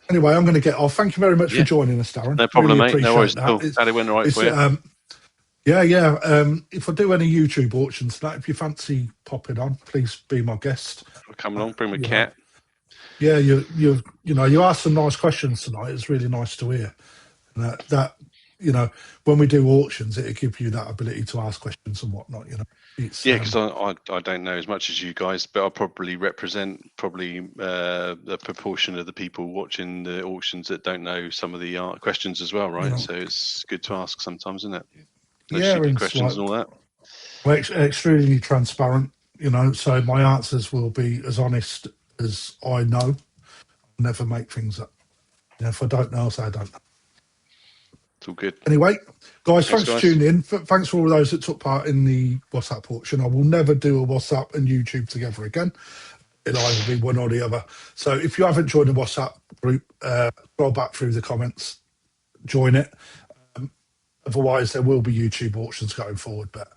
Anyway, I'm going to get off. Thank you very much for joining us, Darren. No problem, really mate. No worries. that. Glad it went all right for you. If I do any YouTube auctions, if you fancy popping on, please be my guest. I'll come along, bring my cat. Yeah, you asked some nice questions tonight. It's really nice to hear. That when we do auctions, it'll give you that ability to ask questions and whatnot. Because I don't know as much as you guys, but I'll probably represent a proportion of the people watching the auctions that don't know some of the questions as well, right? So it's good to ask sometimes, isn't it? No stupid questions and all that. We're extremely transparent, so my answers will be as honest as I know. I'll never make things up. If I don't know, I'll say I don't know. It's all good. Anyway, guys, thanks for tuning in. Thanks for all those that took part in the WhatsApp auction. I will never do a WhatsApp and YouTube together again. It'll either be one or the other. So if you haven't joined the WhatsApp group, scroll back through the comments, join it. Otherwise, there will be YouTube auctions going forward. But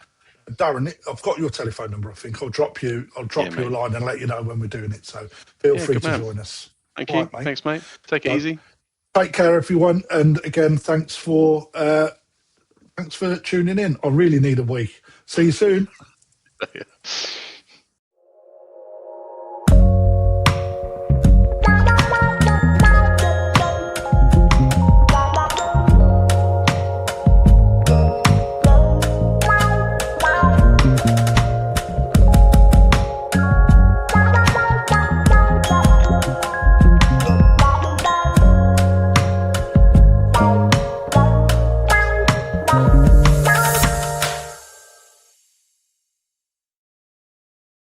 Darren, I've got your telephone number. I think I'll drop you a line and let you know when we're doing it. So feel free to join us. Thank you. Right, mate. Thanks, mate. Take it easy. Take care, everyone. And again, thanks for tuning in. I really need a wee. See you soon.